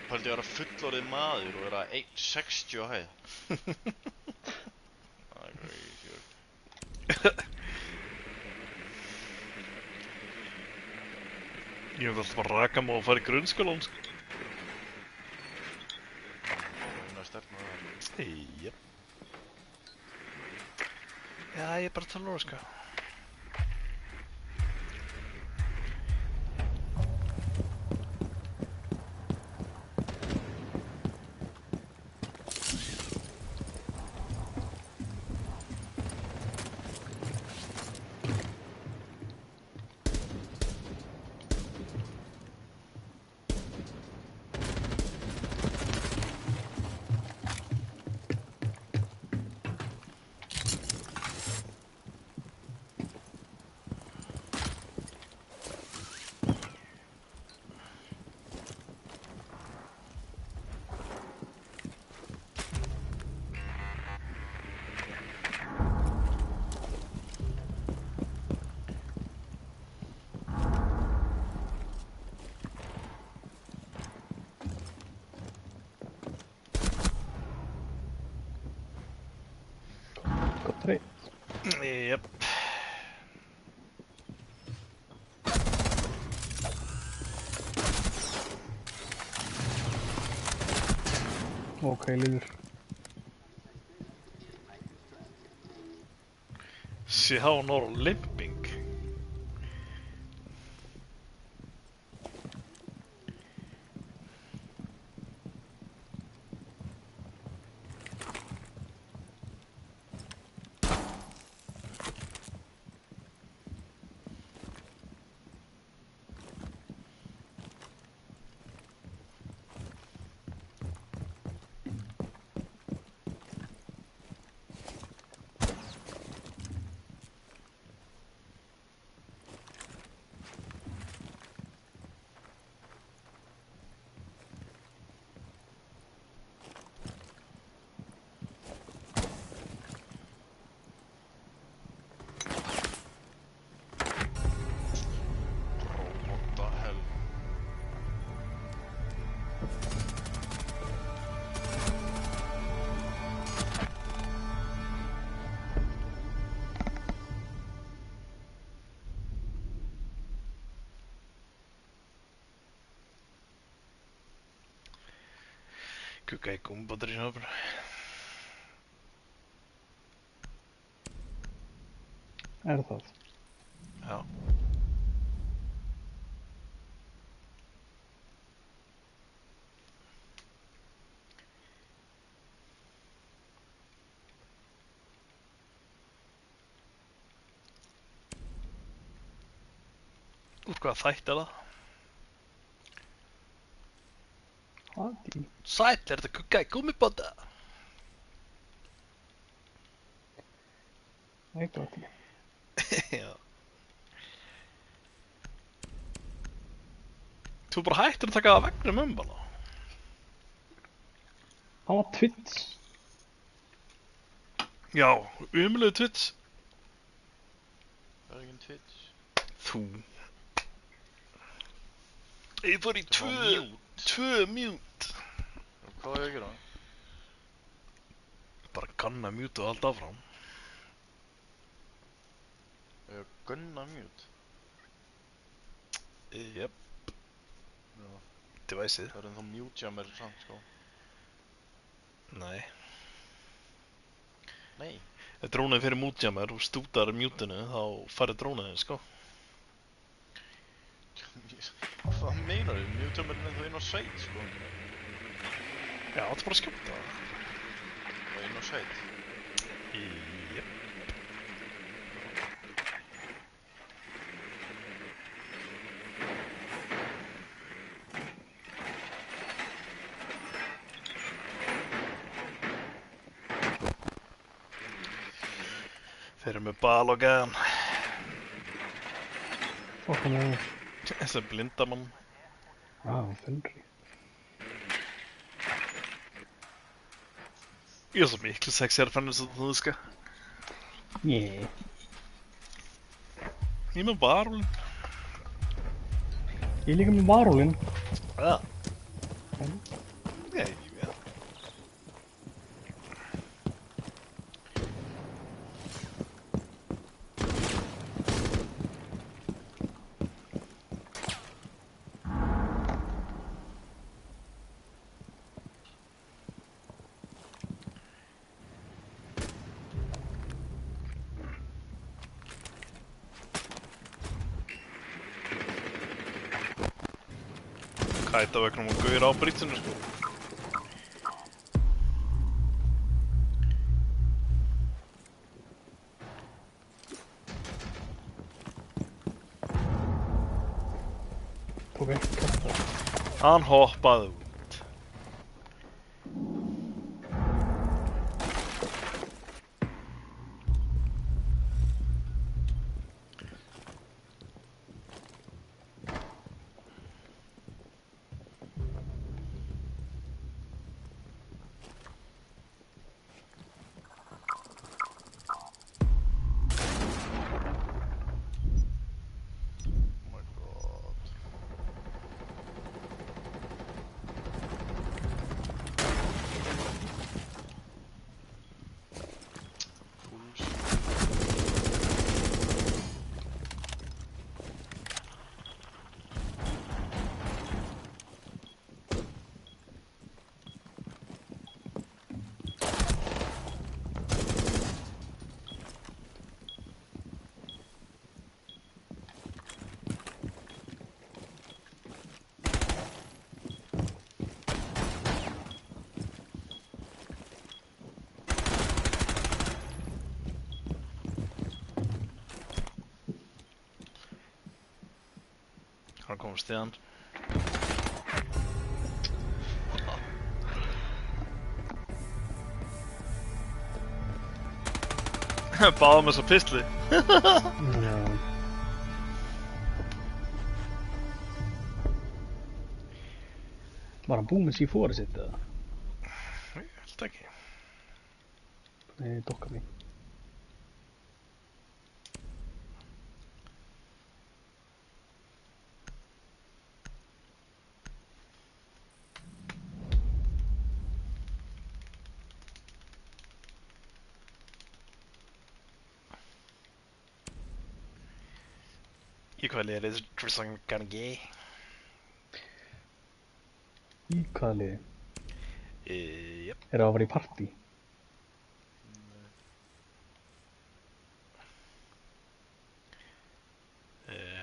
Pældi að vera fullorðið maður og vera 1.60 á hæð. Það er crazy. Ég hef alltaf bara raka mig og fara í grunnskólan, sko. Það er sterkt með það. Jep. Já, ég er bara 12 ára, sko. Gott reyð. Jep. Ok, líður. Sjá Nóra limping. What the hell? Kukka í gúmbátur í snöfur. Er það? Já. Úr hvaða þætt er það? Hadi. Sæll, er þetta kukka í gúmmibáta? Nei, gott. Já. Þú bara hættir að taka það vegnum bara. Hann var Twitch. Já, umlöðu Twitch. Það er enginn Twitch. Þú. Ég fór í Það var tvö mute. Hvað er ég að gera? Bara kanna mute og allt áfram. Ég er að gunna mute. Jep, Já. deviceið. Það er ennþá mute jammer samt, sko. Nei. Nei. Ef drónið fyrir mute jammer og stútar mutinu, þá farið drónið, sko. Hvað meinar þið? Newtonmerinn er þá inn á sveit, sko. Já, þetta er bara að skjóta það. Og inn á sveit. Jep. Þeir eru með bal og gæðan. Fokkan er Þessi blindamann. Fenri. Ég er svo miklu sexigare fann þess að þú ska. Yeah. Ég er með barúlinn. Ég er líka með varólinn. Já. Nei, já. Kæta vegna hún gauðir á brýtsinu, sko. Tók ekki kasta. Hann hoppaði út. Oh my god. Fools. Hann komst í hann. Báðum þess að pistli. Já. Var hann búinn með C4 sitt eða? Ég held ekki. Nei, dokka mín. Í hvað liðið er Tristan Gangi? Í hvaða liði? Jep. Er það að vera í partí?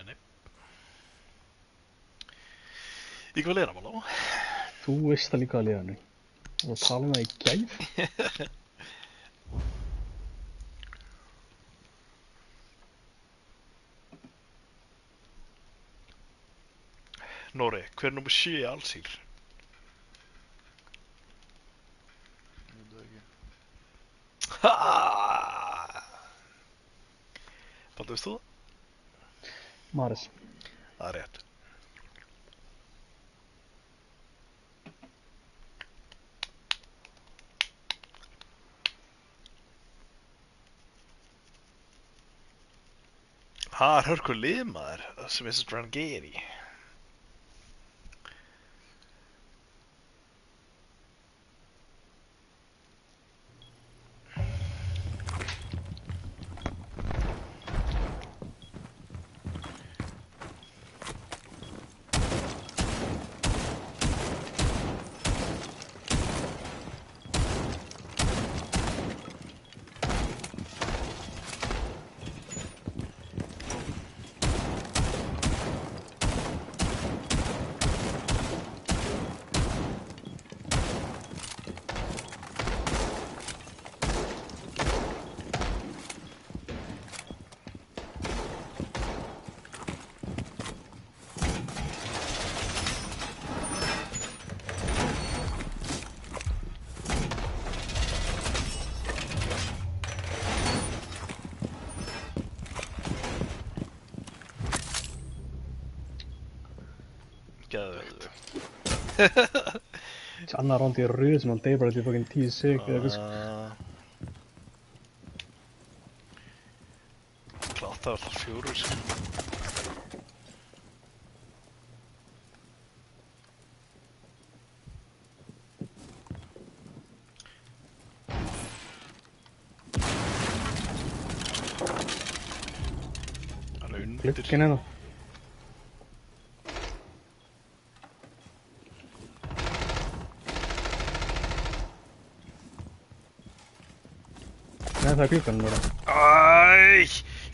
Nei. Í hvað liðið er hann alveg? Þú veist það líka að liðanu. Og tala um það í gæð? Nóri, hver er nummer 7 í Allsýr? Ég veit það ekki. Baldur, veist þú það? Maris. Það er rétt. Það er hörkur lið maður sem er svo Drangeri. Þessi annar rándi í rauð sem hann deyr bara til fucking 10 sig eða eitthvað sko. Klátt það var alltaf 4 sko. Hann er undir. Glugginn hérna. Nei, það er gluggan núna. Æ,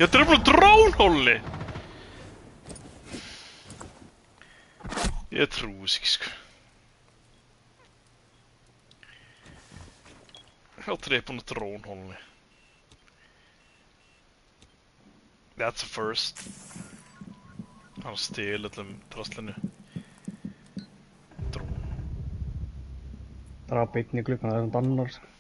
ég dröfla drónhóli. Ég trúi sig sko. Jag dröfla drónhóli. That's a first. Hann stel öllum drastlinu. Drón. Drap einn í gluggan, það er svona annar sko.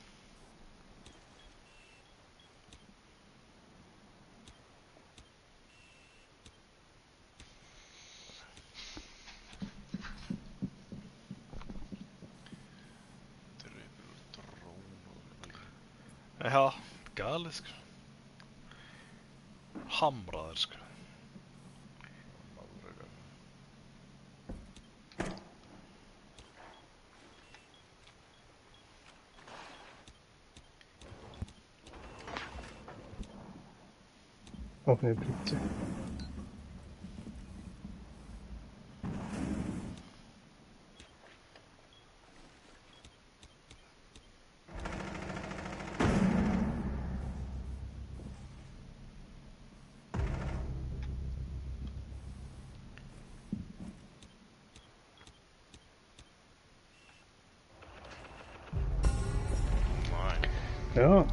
Já, galið sko. Hamraður sko. Opnaði bryggju. Ja.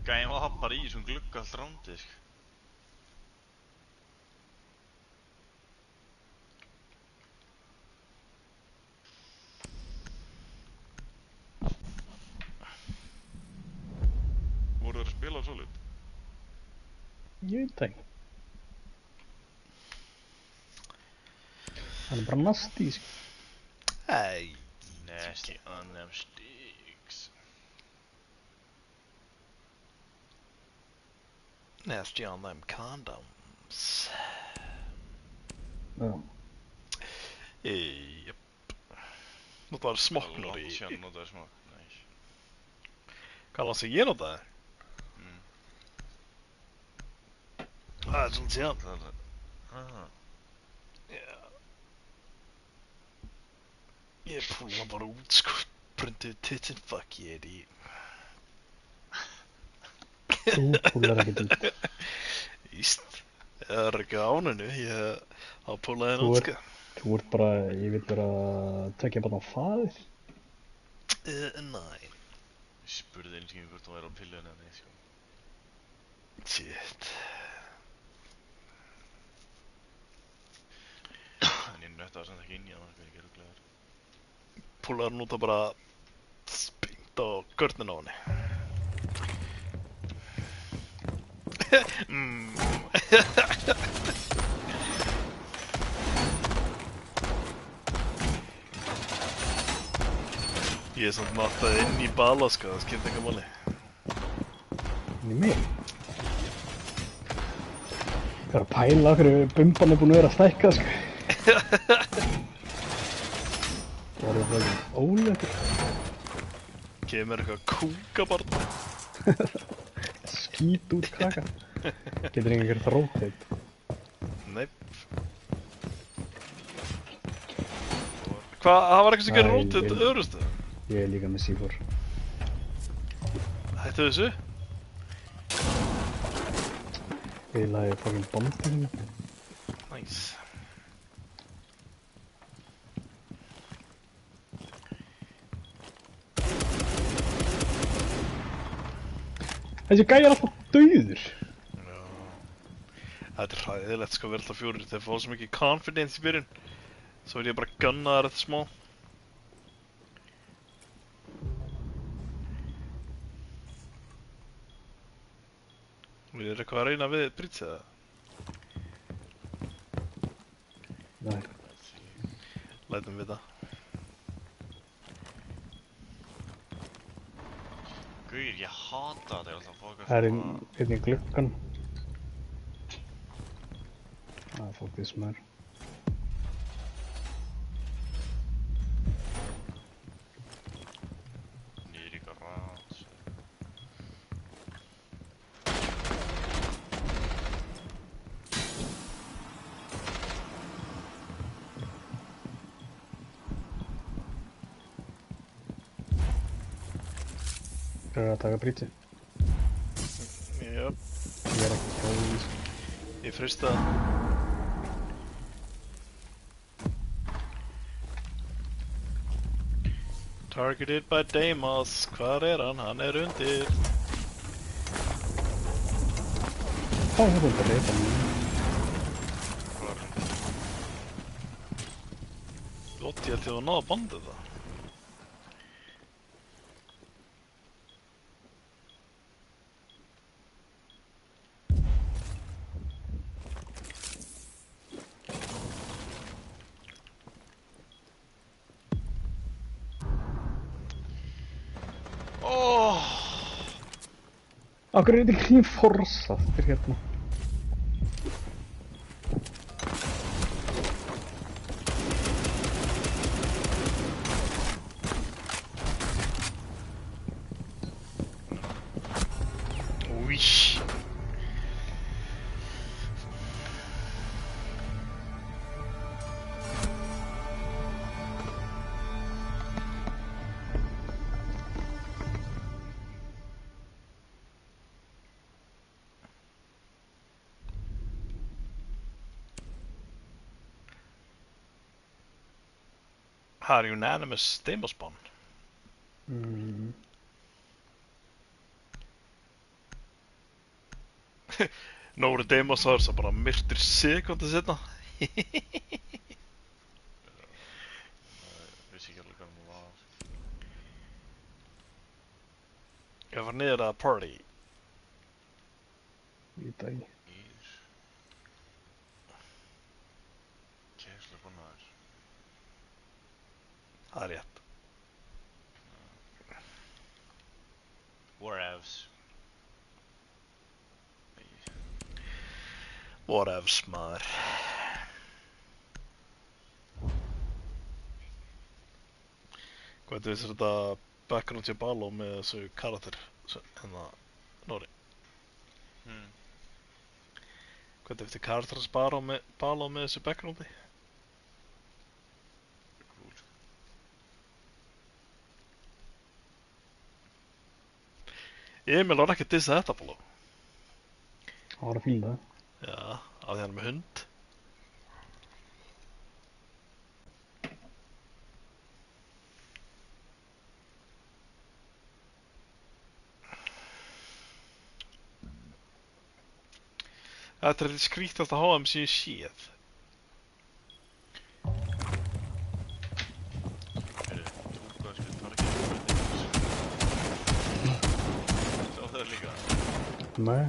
Gæinn var bara í þessum glugga allt rándið, sko. Voru þeir að spila á svolít? Ég veit það ekki. Það er bara nasty sko. Æ, Nasty on them sticks. nasty on them condoms. Já. Japp. Notaður smokknur í... Langt síðan notaði smokk, næs. Hvað hann sem ég notaði? Það er svolítið síðan. Já. Ég púla bara út sko. Brunduð tittin, fuck yeah dude. Þú púlar ekkert út. Íst. Ég er ekki á áninu, ég á púlaði henn Þú út ert- sko. Þú ert bara, ég vil vera að tekja bara á faðir. Næ. Ég spurði eins og hvort hún væri á pillunni eða nei, sko. Shit. En ég nöttaði samt ekki inn í hann, sko, ég er ruglaður. Púlaði hann út að bara spynnt á görnin á henni. Ég er samt náttúrulega inn í bala sko, það skiptir ekki máli. Inn í mig. Ég er að pæla hverju bumban er búin að vera að stækka sko. Það var eitthvað ólegur. Kemur eitthvað kúkabarn. Skít út krakka. Getur einhver gert rotate. Nei. Hvað, það var eitthvað sem gerir Æ, rótið ég- öðru stöðu? Ég er líka með C4. Hættu þessu? Ég lagði fucking bombinu. Nice. Þessi gæi er alltaf dauður. Já. Þetta er hræðilegt sko að vera alltaf 4. Þeir fá svo mikið confidence í byrjun. Svo er ég bara að gunna þær eftir smá. Við erum eitthvað að reyna við brýtsið það. Nei. Lætum við það. Guður, ég hata þetta, ég ætla að fá eitthvað Það er inn í gluggan. Það er fólkið sem er. Niður í garage. Það er að taka brítið. Jöp, Ég er ekki hjá því. ég frista það. Targeted by Deimos. Hvar er hann? Hann er undir. Það er þetta leita mér. Hvað er þetta? Lótt, ég held ég að náða bandið það. Akkur er þetta ekki forsað fyrir hérna? Új. Það er unanimous Deimos ban. Nóri Deimos var svo bara myrtur sekundu setna. Vissi ekki alveg hvað það var. Ég var niður að party. Í dag. Ír. Kæslega búin að þér. Það er rétt. Whatevs. Whatevs, maður. Hvað er þetta background hjá Baló með þessu karakter hérna, Nóri? Hvað er þetta karakter hans Baló með þessu backgroundi? Cool. Emil var ekki að dissa þetta, Baló. Það var að fíla það. Já, af því hann er með hund. Þetta er skrítast að HM sem ég séð. Heyrðu, túka skal target. Sjá það líka. Nei.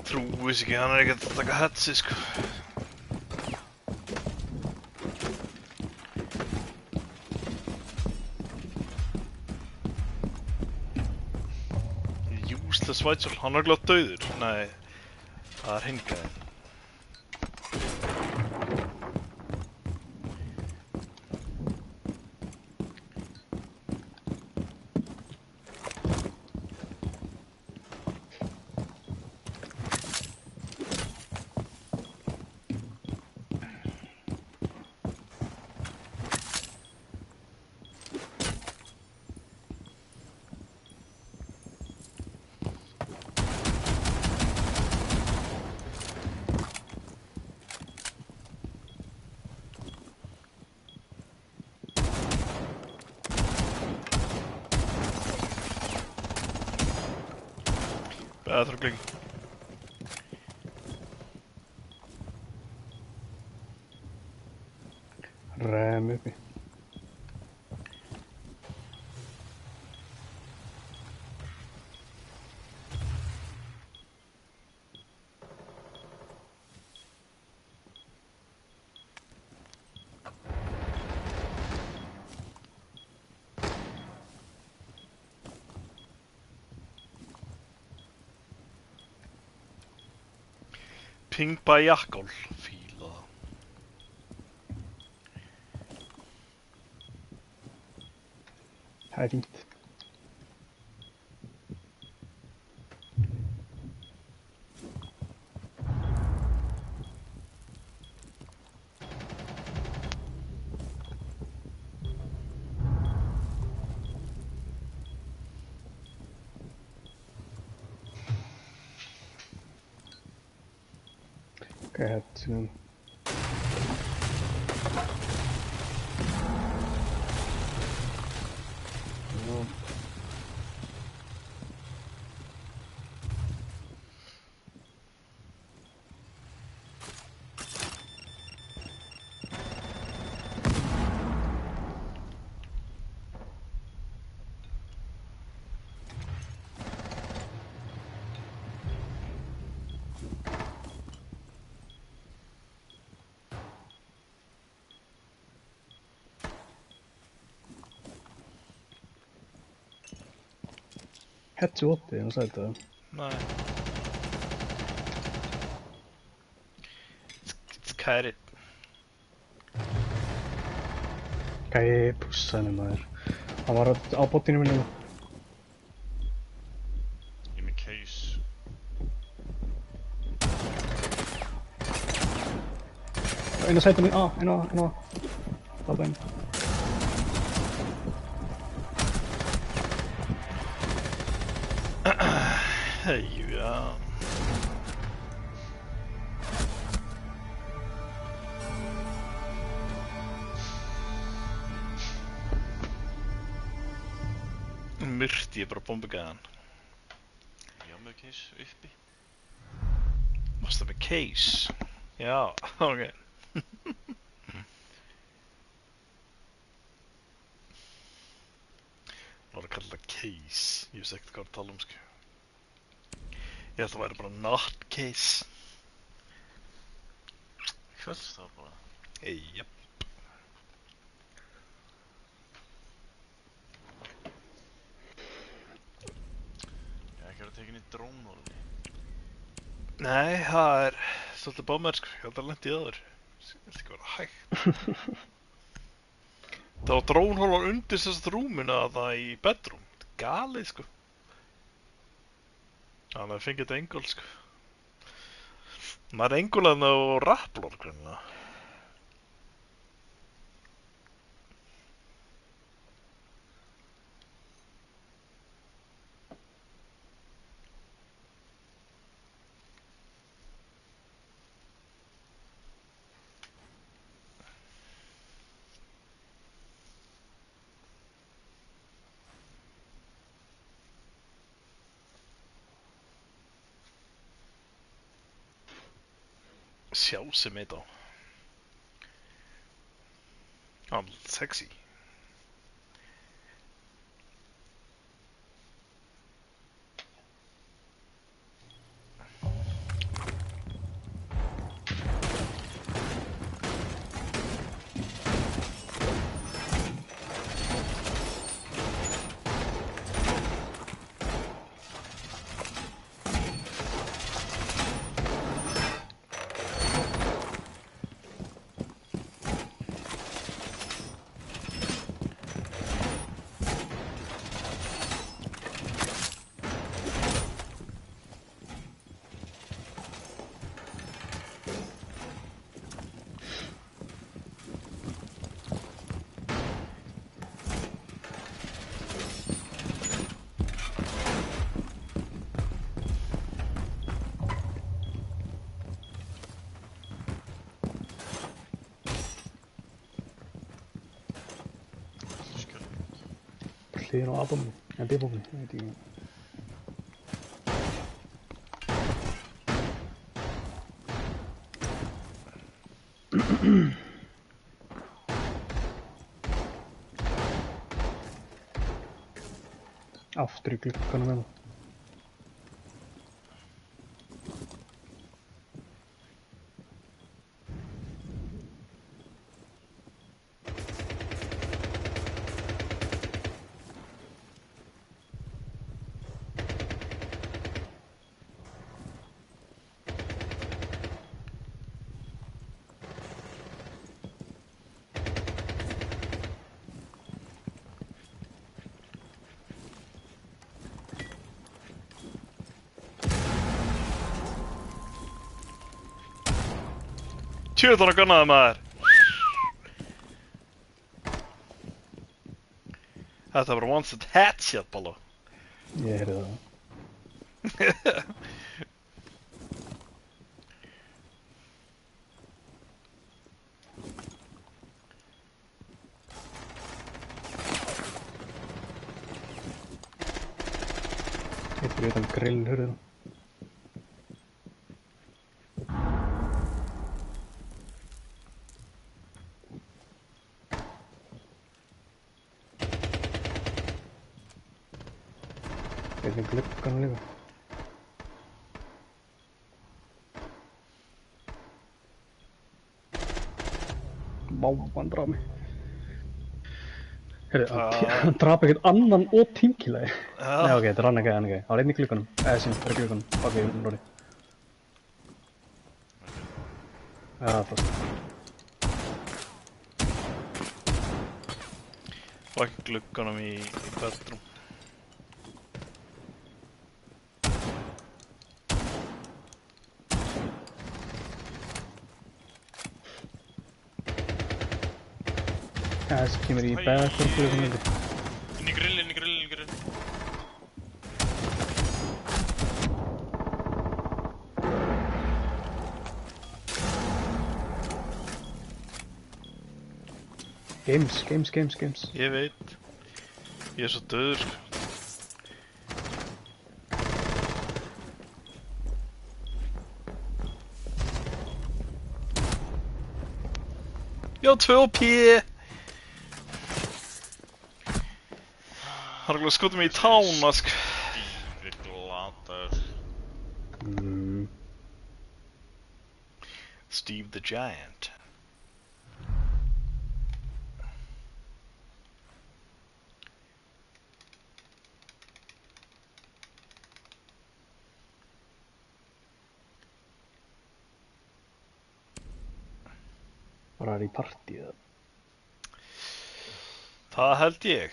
Trúis ekki, hann er ekkert að taka hetsi, sko. Useless White Soul, hann er glátt dauður. Nei, það er hingaði. eða þrugling. Rem uppi. Ping by Jackal, fíla það. Það er fínt. Okay, head to... No. Head to 80, hann sagði það. Nei. It's carried. Gæi pussa henni maður. Hann var á botninu minni. Ég er með case. Einn að sæta mig, einn á. Labba inn. Já. Myrti ég bara bombugæðan. Ég á með case uppi. Varstu með case? Já, ok. Það var að kalla það case. Ég vissi ekkert hvað að tala sko. Ég held að það væri bara not case. Það var bara... Jep. Ég hef ekki verið tekin í drónhólunni. Nei, það er svolítið bámær sko. Ég held að lendi í öður. Ég held ekki vera hægt. Það var drónhólan undir sérst rúmina það í bedroom. Þetta er galið sko. Þannig að fengið þetta engul sko. Maður er engulaðna og rapplor grunna. Sjá sem eitt á. Hann sexy. Hliðin á A-bombi, eða B-bombi, ég veit ekki. Aftur í glugganum með það. Tjöðan að gunnaði maður! Þetta var once a headshot, Ballo. Ég heyrði það. Eitt fyrir utan grillhurðina. Eitt í glugganum líka. Vá, hann draf mig. Heyrðu, hann draf ekkert annan og tímkílaði. Nei, ok, þetta er hann ekki, Það var einn í glugganum. Sem, það er glugganum. Bak við Lóri. Já, það er Bak í glugganum í bedroom. Þessi kemur í bathroom fyrir þessum myndi. Inn í grill. Games. Ég veit. Ég er svo döður, sko. Já, 2p! Hann er skotið mig í tána, sko. Dýri glataður. Steve the Giant. Var það í partí eða? Það held ég.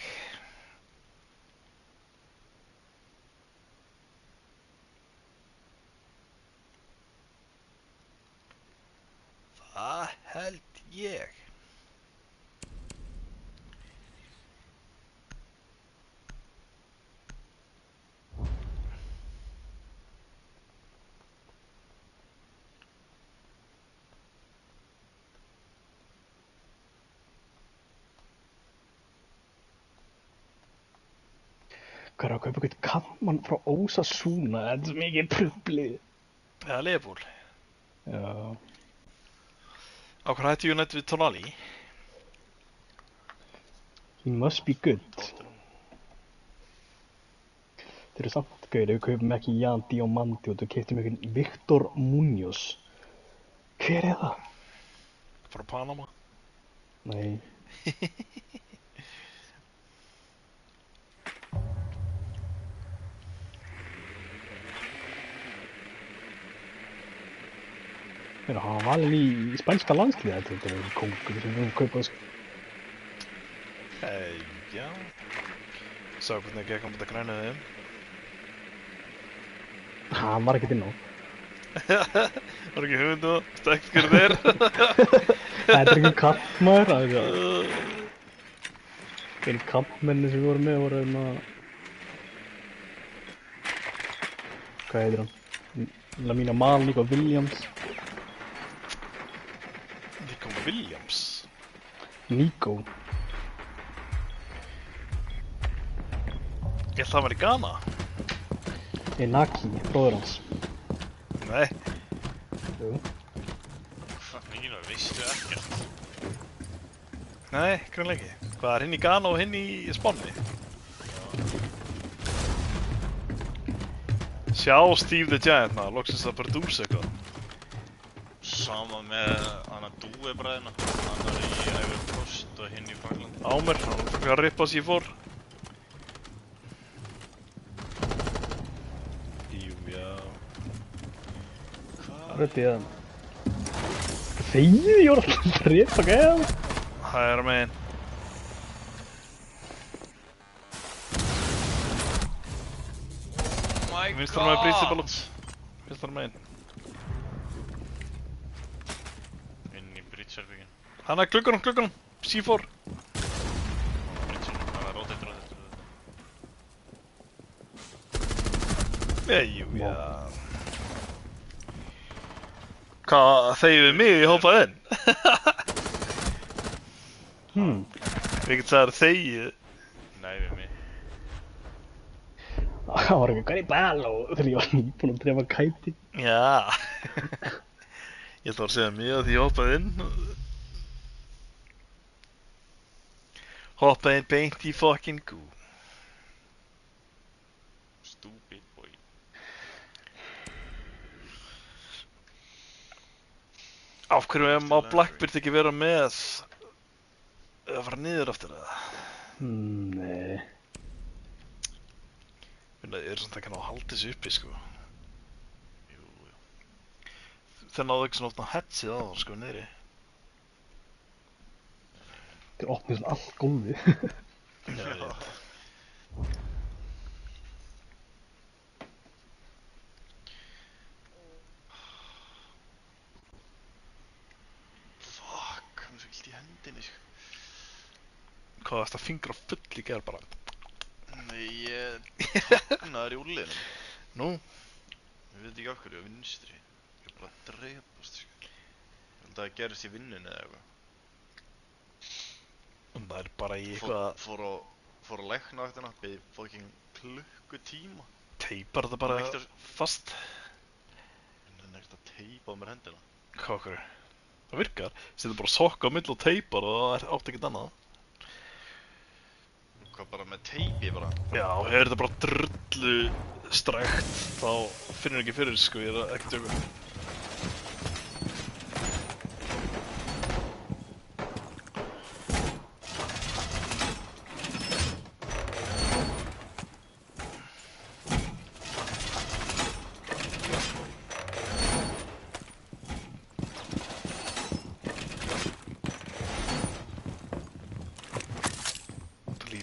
Það held ég. Hvað er að kaupa eitthvað kampmann frá Osasuna? Þetta er svo mikið prublið. Eða Liverpool. Já. Á hvað hætti United við Tonali? He must be good. Þeir eru samt gauðir, við kaupum ekki Jan Diomandi og þú keyptum einhvern Victor Munoz. Hver er það? Frá Panama? Nei. Hann var valinn í spænska landsliðið, þetta er kongur sem við kaupa þessu. Já. Sá hvernig gekk hann búin að græna þeim. Hann var ekkert inn á. Var ekki hugmynd og stekt hvernig þeir? Þetta er ekki kampmaður, það er einu kampmenni sem við vorum með voru hvað heitir hann? Lamina Malik og Williams. Williams? Nico. Ég held að það var í Ghana. Enaki, bróður hans. Nei. Jú. Fuck me, veistu ekkert. Nei, greinlega ekki. Hvað er hinn í Ghana og hinn í Spáni? Sjá Steve the Giant maður, loksins að prodúsa eitthvað. Sama með hana Dúi-bræðina. Hann er í Ivory Coast og hinn í Fraklandi. Ámer, hann fyrir að rippa sér fór. Jú, já. Hvað? Röddið að Þegið, ég voru alltaf að drepa gæðan. Hægra megin. Oh my Vinstra megin principal. Vinstra megin. Inn í Bridge-herbyggin. Hann er klukkanum, C4. Bridge-herbyggin, það er rotate. Jú, já. Hvað þegið við mig í hoppað inn? Við getum sagðið þegið. Nei, við mig. Það var ekki hvernig bæl og þegar ég var nýbúinn að drepa kæti. Já. Ég ætla að segja mig að því ég hoppaði inn. Hoppaði inn beint í fucking gú. Stupid boy. Af hverju má Blackbeard ekki vera með að fara niður aftur það? Nei. Ég er samt ekki að halda þessu uppi, sko. Jú. Þeir náðu ekki svona oft á headsið á það, sko, niðri. Þeir opnið svona allt gólfið. Já, ég veit. Fuck, hann er svo illt í hendinni, sko. Hvað varst að fingra full í gerð bara? Nei, ég tognaður í úrliðinum. Nú? Ég veit ekki af hverju, á vinstri. Ég er bara að drepast, sko. Ég held að það gerist í vinnunni eða eitthvað. Það er bara í eitthvað... Fór á læknavaktina, beðið fucking klukkutíma. Teipar þetta bara fast? En það er ekkert að teipa á mér hendina. Hvað okkur? Það virkar. Setur bara sokka á mill og teipar og það átt ekkert annað. Hvað bara með teipi bara? Já, ef þetta bara drullu strækt, þá finnur ekki fyrir, sko, ég er ekki dögur.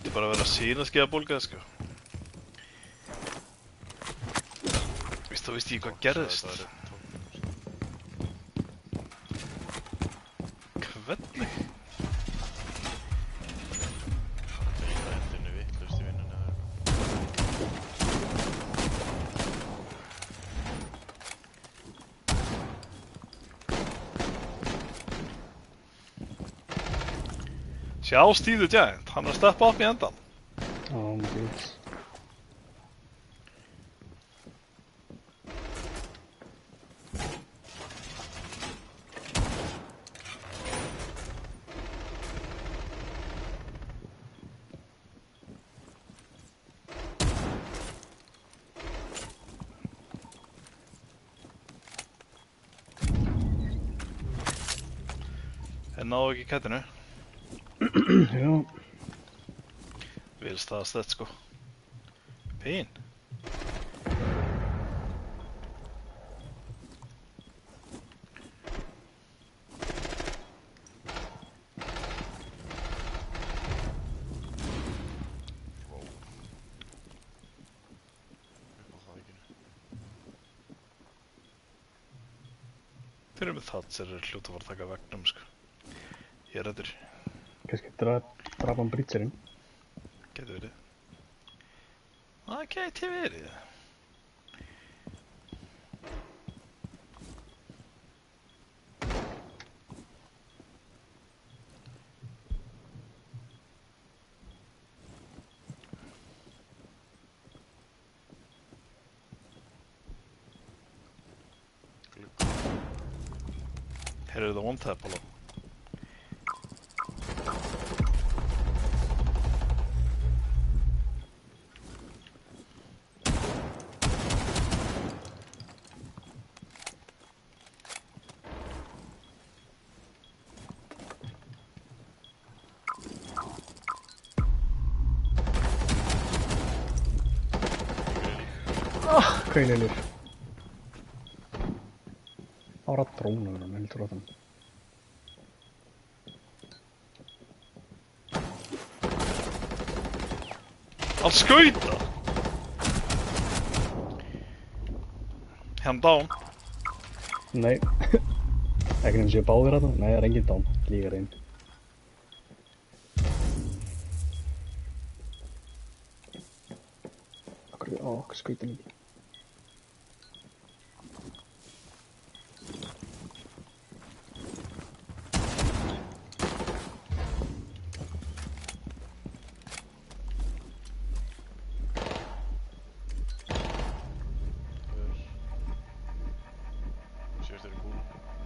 Bara að vera sínaskeiðabólga, sko. Þá veist ég hvað gerðist. Hvernig? Það er hendinu vitlaust í vinnunni eða Sjá Steve the Giant, hann er að steppa upp í endan. Oh my god. En náðu ekki kættinu. Já. Vel staðstætt, sko. Pín. Þeir eru með það sem eru hljóta að fara að taka vegnum, sko. Ég er rættur. Kannski drapa hann brýtserinn. Gæti verið. Það gæti verið. Heyrðu það one tap, halló. Hvað er liður? Það var að dróna mér, með heldur á þann. Hann skauta! Hann down. Nei. Ekki nefnir séu báðir að það? Nei, það er enginn dán. Líka reyn. Okkur skautin ekki.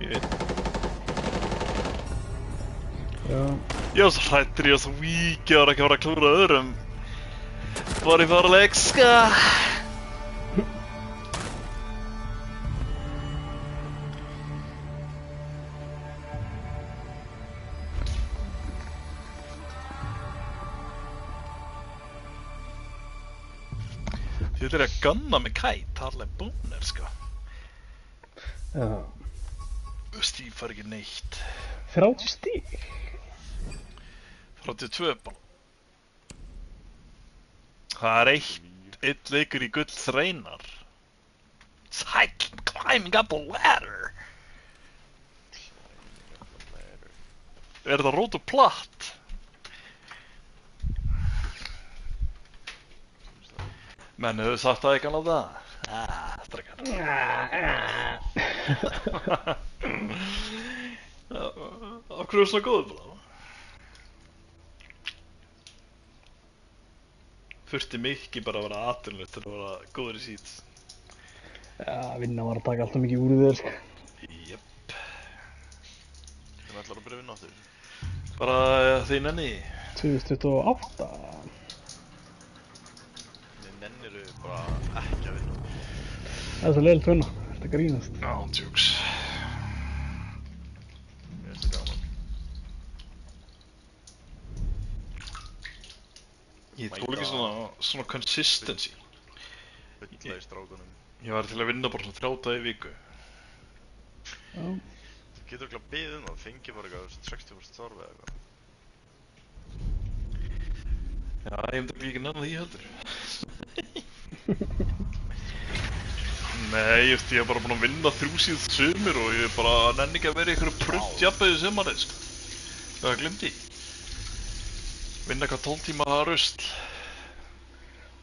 Ég veit. Já. Ég var svo hrættur, ég var svo vík, ég var ekki að fara að klúra öðrum. Bara í fara að leikska. Þið er að gunna með kæt, það er alveg búnir, sko. Já. Steve fær ekki neitt. 30 stíg. 32 bara. Það er eitt leikur í gull þreinar. Sæll, climbing up a ladder. Er þetta rót og platt? Menn hefur sagt það ekki alveg það. Strækkar. Af hverju er svona góður bara? Þurfti mikið bara að vera atvinnulegt til að vera góður í sít. Já, vinna var að taka alltaf mikið úr þér, sko. Jöpp. Hvernig ætlar að byrja að vinna áttur? Bara því nenni. 2028. Þið nenniru bara ekki að vinna. Það er svo leiðilegt vinna. Þetta grínast. Já, tjúks. Mér finnst það gaman. Ég þól ekki svona consistency. Fulla í strákunum. Ég var til að vinna bara svona 3 daga í viku. Já. Þú getur ekki að beðið það, fengi bara eitthvað 60% þorfi eða eitthvað. Já, ég myndi ekki nennan því heldur. Nei, ég er bara búinn að vinna 3 síðust sumur og ég bara nenni ekki að vera í einhverju pruttjabbiði sumarið, sko. Það glimti. Vinna eitthvað 12 tíma að rusl.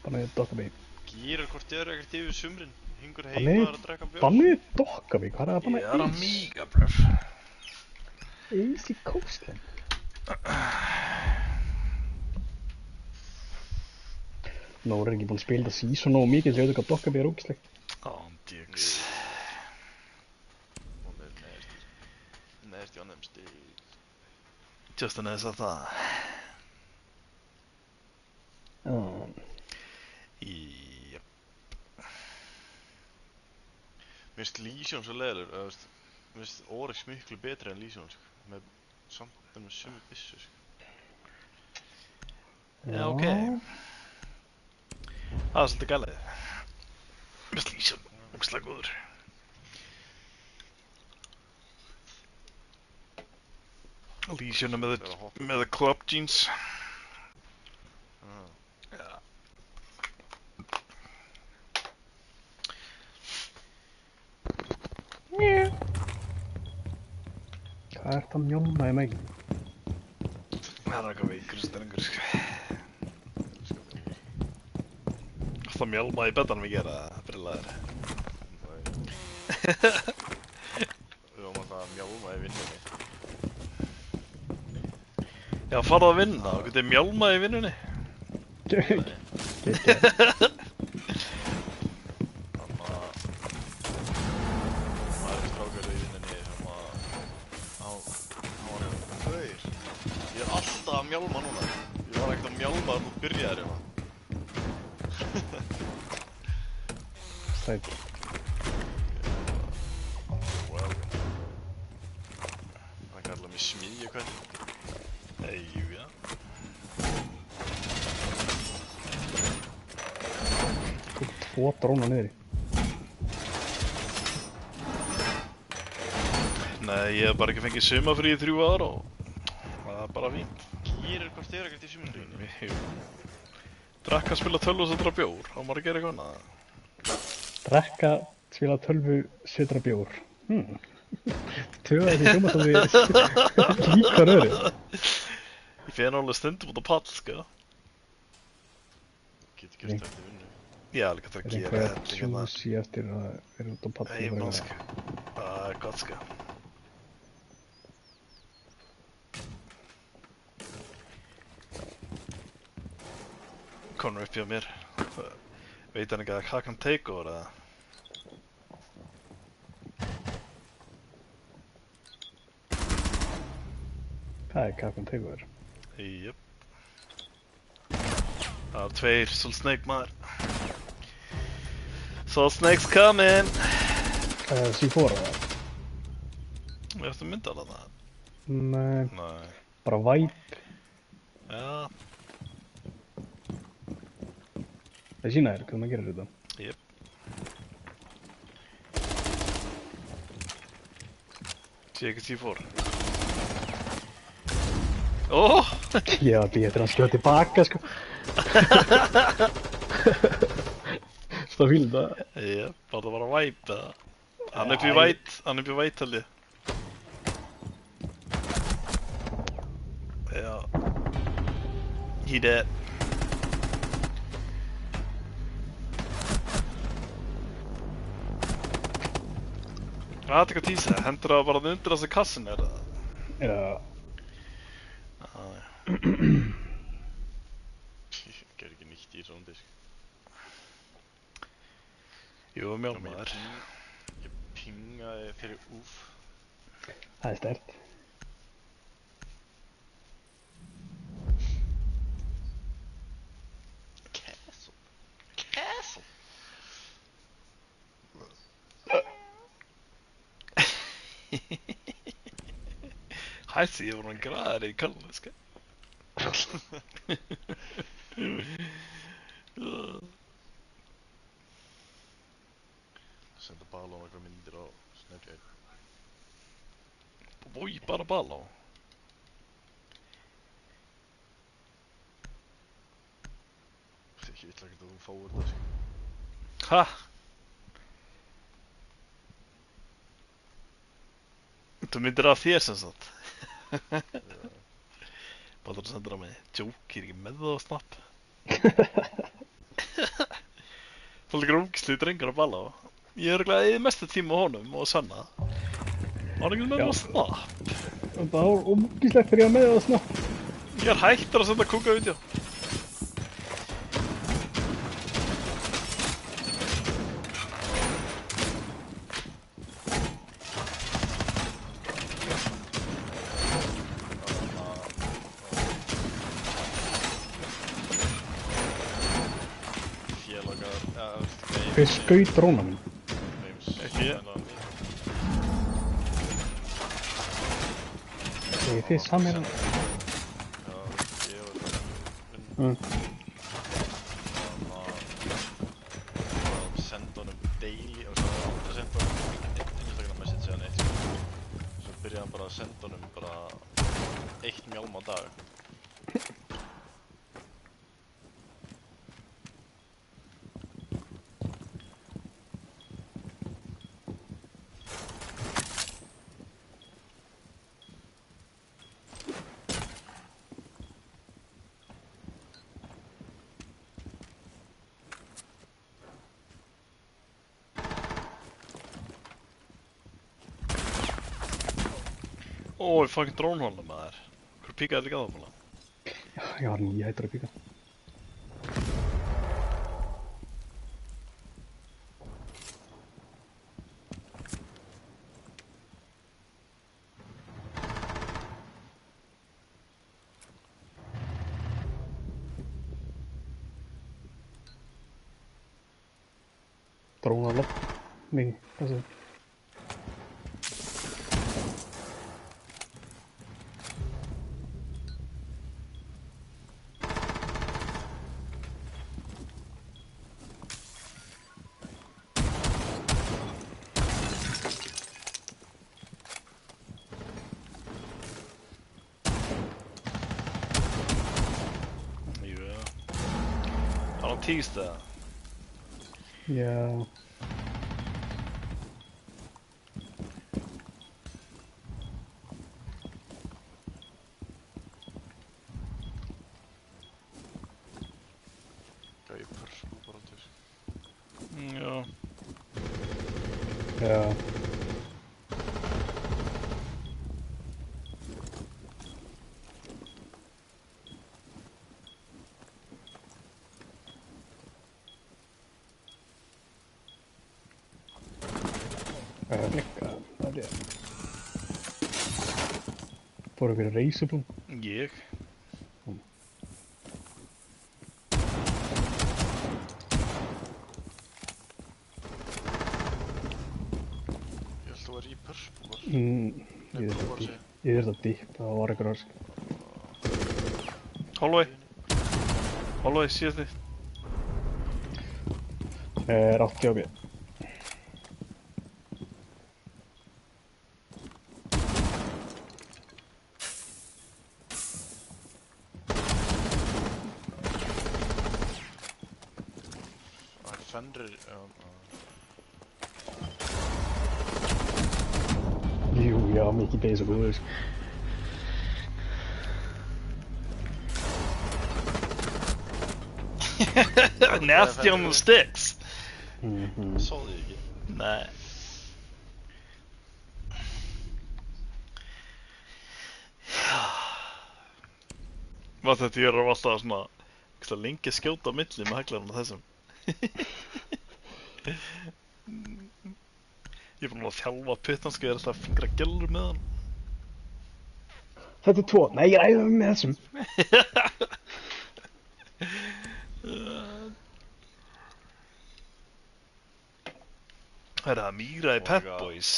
Bannið Dokkavík. Gýrar hvort þið eru ekkert yfir sumrin. Hingur Bannið- heima að drekka bjór. Bannið Dokkavík, hvað er það Ég er bannið? amiga, bref. Easy Coastline. Nóri er ekki búinn að spila þetta season nógu mikið, þau veitu hvað Dokkavík er ógislegt. Ándjöks. Hún er neðst í annum stíl. Just að neðs að það. Jöp. Mér finnst Legion svo leiðilegur, eða veist, mér finnst Oryx miklu betri en Legion, sko. Samt með sömu byssu, sko. Já, ok. Það er svolítið galið. Mér finnst Legion ógeðslega góður. Legion er með the club jeans. Já. Hvað er það mjálmaði mig? Það er eitthvað veikur strengur, sko. Það mjálmaði í betanum ég gera það, brillaður. Við varum alltaf að mjálma í vinnunni. Já, farðu að vinna, þú getur mjálmaði í vinnunni. Gekk. Þannig að maður er strákur í vinnunni sem að hann var eitthvað Hauir, ég er alltaf að mjálma núna. Ég var ekkert að mjálma að þú byrjaðir hérna. Sæt. Well, hann kallar mig smíði hvernig. Jú, já. Tvo dróna niður í. Nei, ég hef bara ekki fengið sumafrí í 3 ár og það er bara fínt. Gerir hvort þið ekkert í sumarfríinu? Drakka, spila tölvu og setra bjór. Á maður að gera eitthvað annað? Drekka, spila tölvu, setra bjór. Töða þessi hljóma svo við líka rörið. Ég fyrir alveg stundum út á pall, sko. Getur gert þetta í vinnu. Ég er alveg að Er gera einhver þetta hérna. juicy eftir að vera út á palli? Nei, mann, sko. Það er gott, sko. Konur upp hjá mér. Veit hann ekki að Hakan Takeover, eða? Það er Captain Takeover. Jöp. Það er 2 Soul Snake, maður. Soul Snake's coming! C4 eða? Við ættum mynda alveg það. Nei, Nei. bara Vibe. Já, Það sína þér, hvernig maður gerir þetta. jöp. Sé ekki C4. Óh! Ég var að býja eftir að hann skjóða tilbaka, sko. Svo fíl þetta. Jöp, bara það var að væpa það. Hann upp í væt, hann upp í væt held ég. Já. He dead. Hvað er þetta að tísa? Hendur það bara undir þessi kassin, er það? Já, Gerir ekki nýtt í svona disk. Jú, mjálm maður. Ég pingaði fyrir úf. það er stert. Castle. Castle. Hætti, ég var hann græðar í kallinu, sko. Senda Baló nokkra myndir á Snapchat. Vói, bara bala á. Ég vil ekkert að þú fáir það, sko. Ha? Þú myndir af þér sem sagt. Baldur sendur á mig. Jók, ég er ekki með það á Snap. Það er líka ógislega drengur að bala á. Ég er örugglega eða mestu tíma á honum og sanna. Hann er ekki með það á Snap. Það var ógíslegt fyrir að með það snart. Ég er hættur að senda kúkavídeó. Félagar, Hver skaut drónanum? Ekki ég. Segir þið samir hann? Já, ég var Mm. senda honum daily og svo var hann aldrei senda honum Instagram message eða neitt, sko. Svo byrjaði hann bara að senda honum bara 1 mjálm á dag. Ó, ég fucking drónhólum maður. Hver píkaði líka á það búinlega? Ég var nýja hættur að píka. Drónar loft. Nei, hvað sé? Var han tisdag? Já. Gauper, skúparandur. Já. Já. Hvað er eitthvað? Það er fór okkur reysubúm. Ég. Ég held þú er í purple. Ég þurfti að dippa, það var eitthvað orsk. Holloway. Holloway, síðast þið. Er 80 á B. Það er Fenrir, Jú, já, mikið beis og góður, sko. Nasty on the sticks. sá því ekki. Nei. Hvað þetta ég er alltaf svona eitthvað lengi að skjóta á milli með haglarinn og þessum. Ég er búinn að þjálfa pittansk, ég er alltaf að fingra gellur með hann. Þetta er 2. Nei, ég ræði með þessum. Það er það Míra í Pep Boys.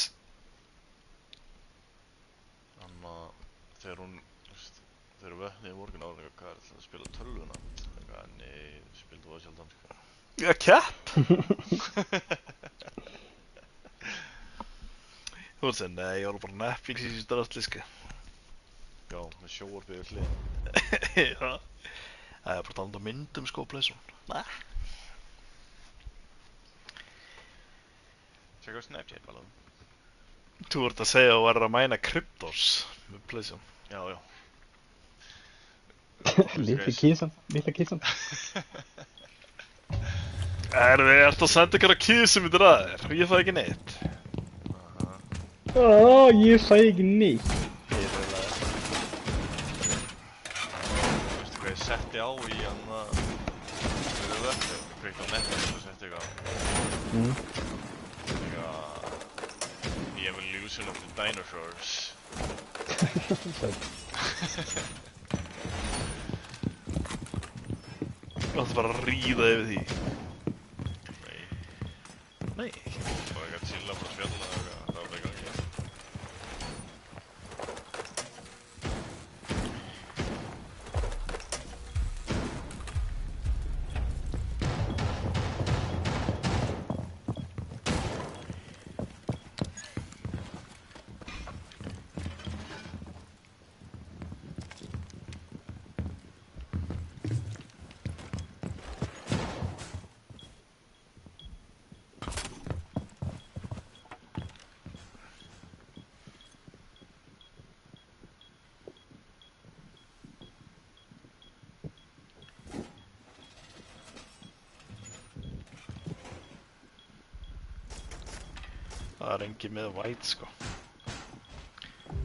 Þannig að þegar hún, þegar vötnið í morgun ára, hvað er það að spila tölvuna? Nei, spildu það sjaldan, sko. Já, Cap? Þú veist það, nei, ég var bara Netflix í síðan drastli, sko. Já, með sjóarbygg við hlið. Já. Það er bara talað um myndum, sko, blessun. Nei. Tjekka á Snapchat, alveg. Þú ert að segja að þú verður að mæna kryptos með blessun. Já, já. Litla kísan. Ertu að senda ykkur að kísum í draðir og ég fæ ekki neitt? Ég fæ ekki neitt. Veistu hvað ég setti á í hann að... Þegar þú vötnið, kveikt á Netflix og setti eitthvað... The evolution of the dinosaurs. Þú ætti bara að ríða yfir því. Nei, Nei. bara eitthvað chilla, bara spjalla og eitthvað, það var bara í gangi. Það er engin með white, sko.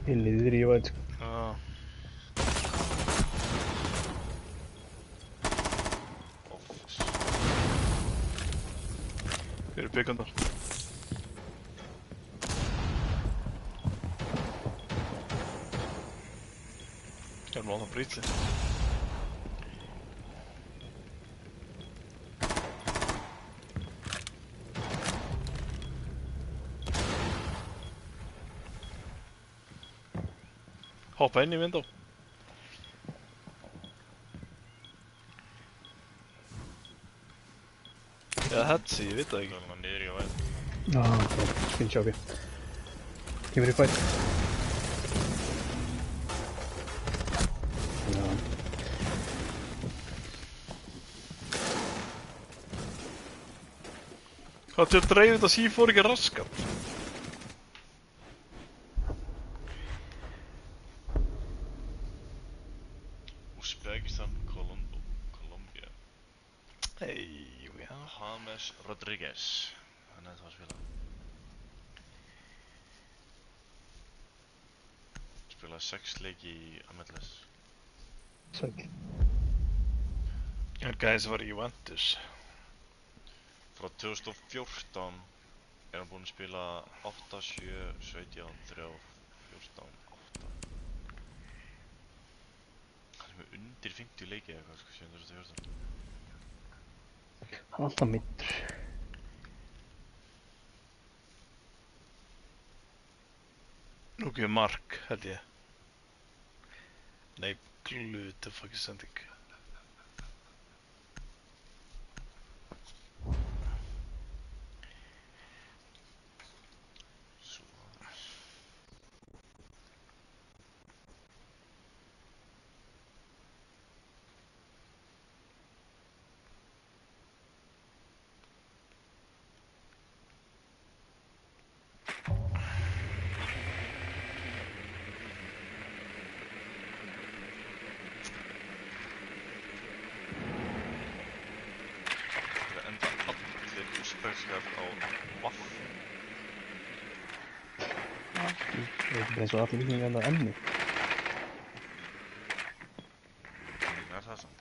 Ég liður í væt, sko. Já. Office. Hver er byggandar? Erum við á það brýtli? Hoppa inn í window. Eða hetsi, ég veit það ekki. Það er hann niður í að væð. Ok, finn sjá okkur. Kemur í fætt. Já. Hvað til að dreifja þetta C4 ekki raskat? Uzbekistan, Kolumbía. Jú, já. James Rodríguez. Hann er það að spila. Spilaði 6 leiki í MLS. Sæll. Er gæði sem var í Juventus. Frá 2014 er hann búinn að spila 8, 7, 17, 3, 14, 8. Hann er með undir 50 leiki eða eitthvað, sko, 714. Hann er alltaf middur. Nú gefur mark, held ég. Nei, glutu fucking sending. Það enda allir úsbekskar á vaff. Ég veit bara eins og allir vikingar enda á enni. Er það samt?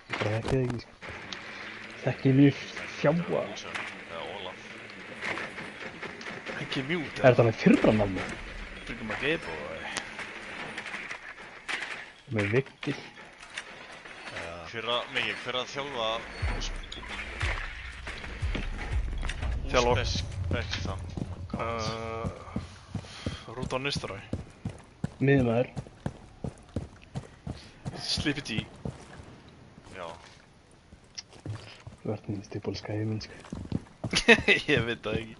Ég bara þekki það ekki, sko. Þekki mjög fjáa. Olsen, eða Olaf. Ekki mjút, Er þetta með fyrra nafni? Bryggum að geipa og... Með Vigdil. Hver að þjálfa Þjálfar. Uzbekistan? Rúdolf Nistelrooy. Miðmaður. Sleepy G. Já. Þú ert minnst í bólska heiminn, sko. Ég veit það ekki.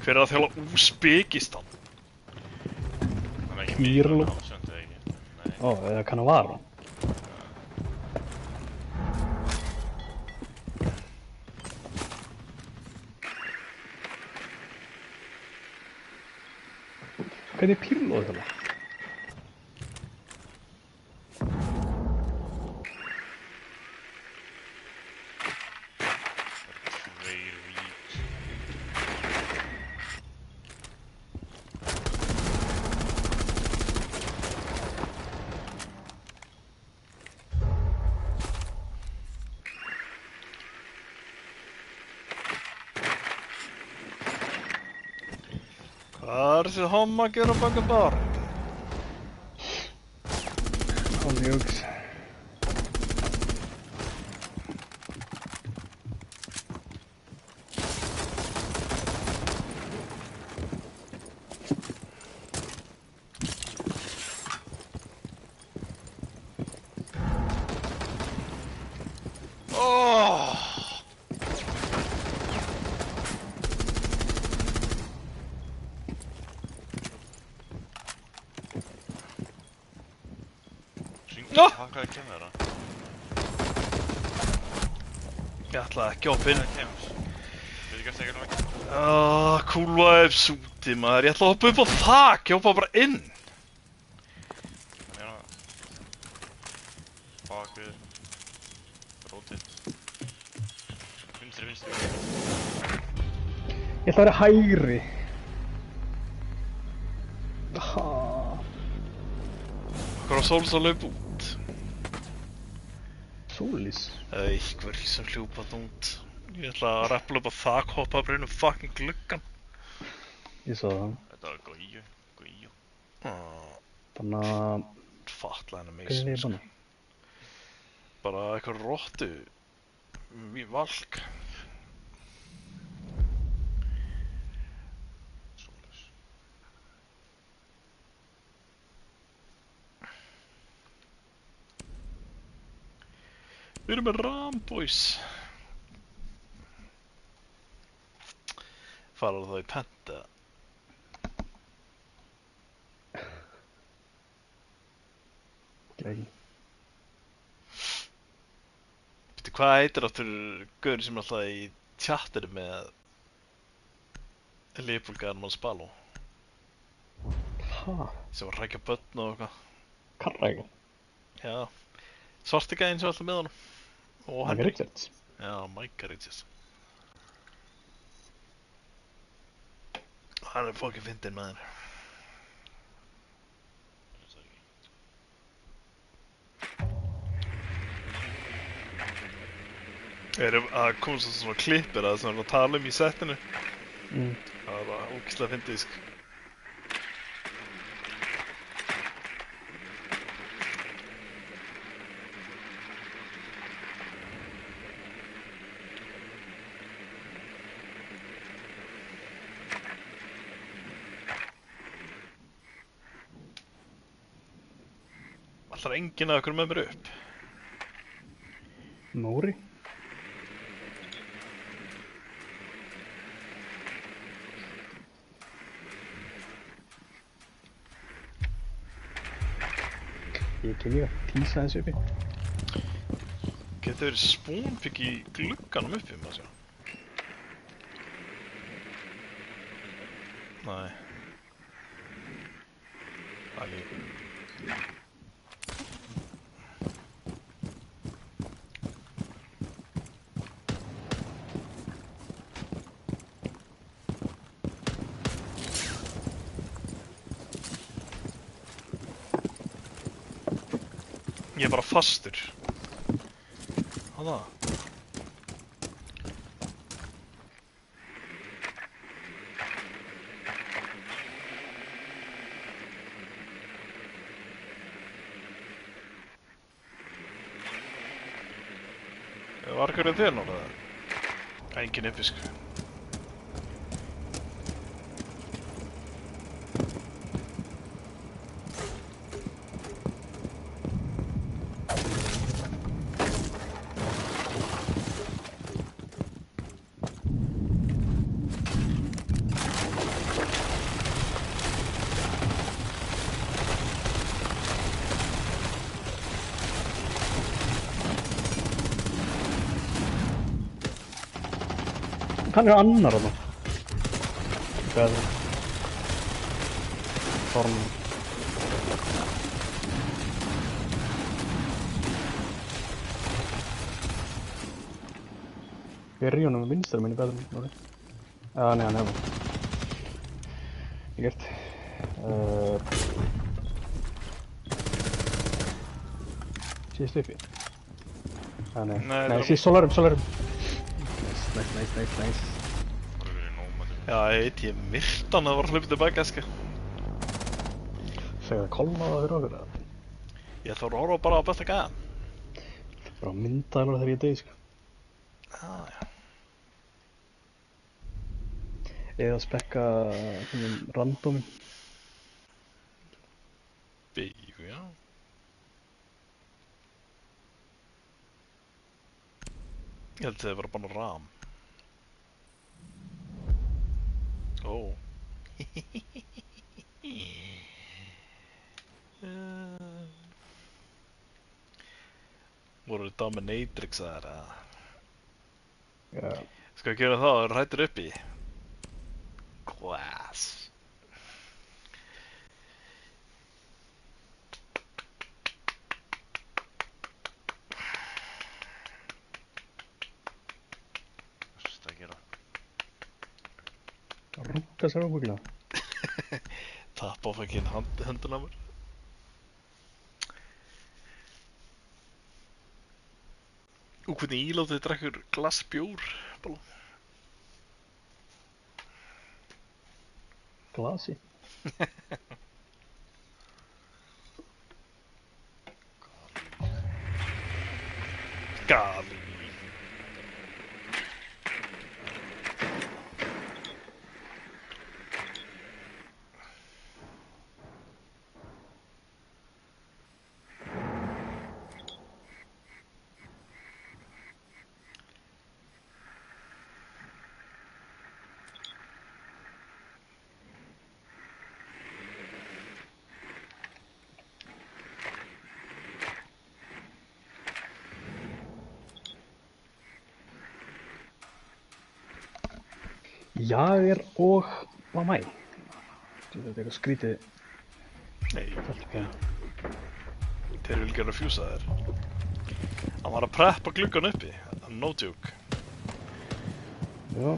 Hver er að þjálfa Uzbekistan? Hann er ekki Pirlo. mikið á söndu ekki. Nei. Ó, eða kann að vara. Hvernig er Pirlo þetta lag? Tveir vík. Hvað er þessi homma að gera baka bar? Alveg hugs. Nó! Hvað kemur það? Ég ætlaði ekki að hoppa inn. Hvað kemur? Veit ekki eftir ekki ekki? Cool vibes úti maður. Ég ætla að hoppa upp á þak. Ég hoppa bara inn. Hann er að bakvið rótið. Vinstri. Ég ætla að vera hægri. Hvað er Souls að laupa út? Sólís. Eða einhver sem hljópa út. Ég ætla að rappla upp á þak, hoppa bara inn fucking gluggan. Ég sá það. Þetta var Goiu. Þannig að... Fatla hennar mig. Hvernig er ég banna? Bara eitthvað rottu. Í valk. Svoleiðis. Við erum með Ramboys. Farar þá í penta. Ekki. hvað heitir áttur gaurinn sem er alltaf í tjattinu með Liverpool-gæðanum hans Spalo? Ha? Sem var að hrækja börn og eitthvað. Karrækja? Já. Svarti gæðin sem var alltaf með honum. Og Mike Henry. Richards? Já, Mike Richards. Hann er fokkin fyndinn maður. Erum að koma svona klippir að sem við tala um í settinu. Það var bara ógeðslega fyndið, sko. Ætlar enginn að okkur með mér upp? Nóri? Ég kem ég að tísa þessu uppi. Getur verið spúnpík í glugganum uppi, maður sjá. Nei. Það er líka. Ég er bara fastur. Hanna. Var hverju þér núna? Engin episk. Hann er annar þarna. Hvað er það? Þorn. Ég er í honum vinstra minn í beðrum, Nóri. Nei, hann hefur. Ég gert. Síðast uppi. Nei, Nei, síðast solarum. Nice. Það voru verið nómandi. Já, ég myrtan að var hlupið tilbaka, sko. Segðu það kolmaða fyrir okkur, eða? Ég ætla að horfa bara á besta gæðan. Bara myndaðalur þegar ég degi, sko. Já. Eða spekka randomin. Bíu, já. Ég held að þið var bara ram. Ó. Voru dominatrix þar, eða? Já. Skal við gera það, það eru hættir upp í? Glass. Hvað er þetta að gera? Rúka sér ábyggla. Tappa á fækinn höndun á mér. Hvernig ílátið drekkur glass bjór, bara. Glasi. Gali. Jager og Lamai. Þetta er eitthvað skrítið. Nei, Þetta er ekki. þeir vil gera fjúsa þér. Hann var að preppa gluggan uppi. No joke. Já.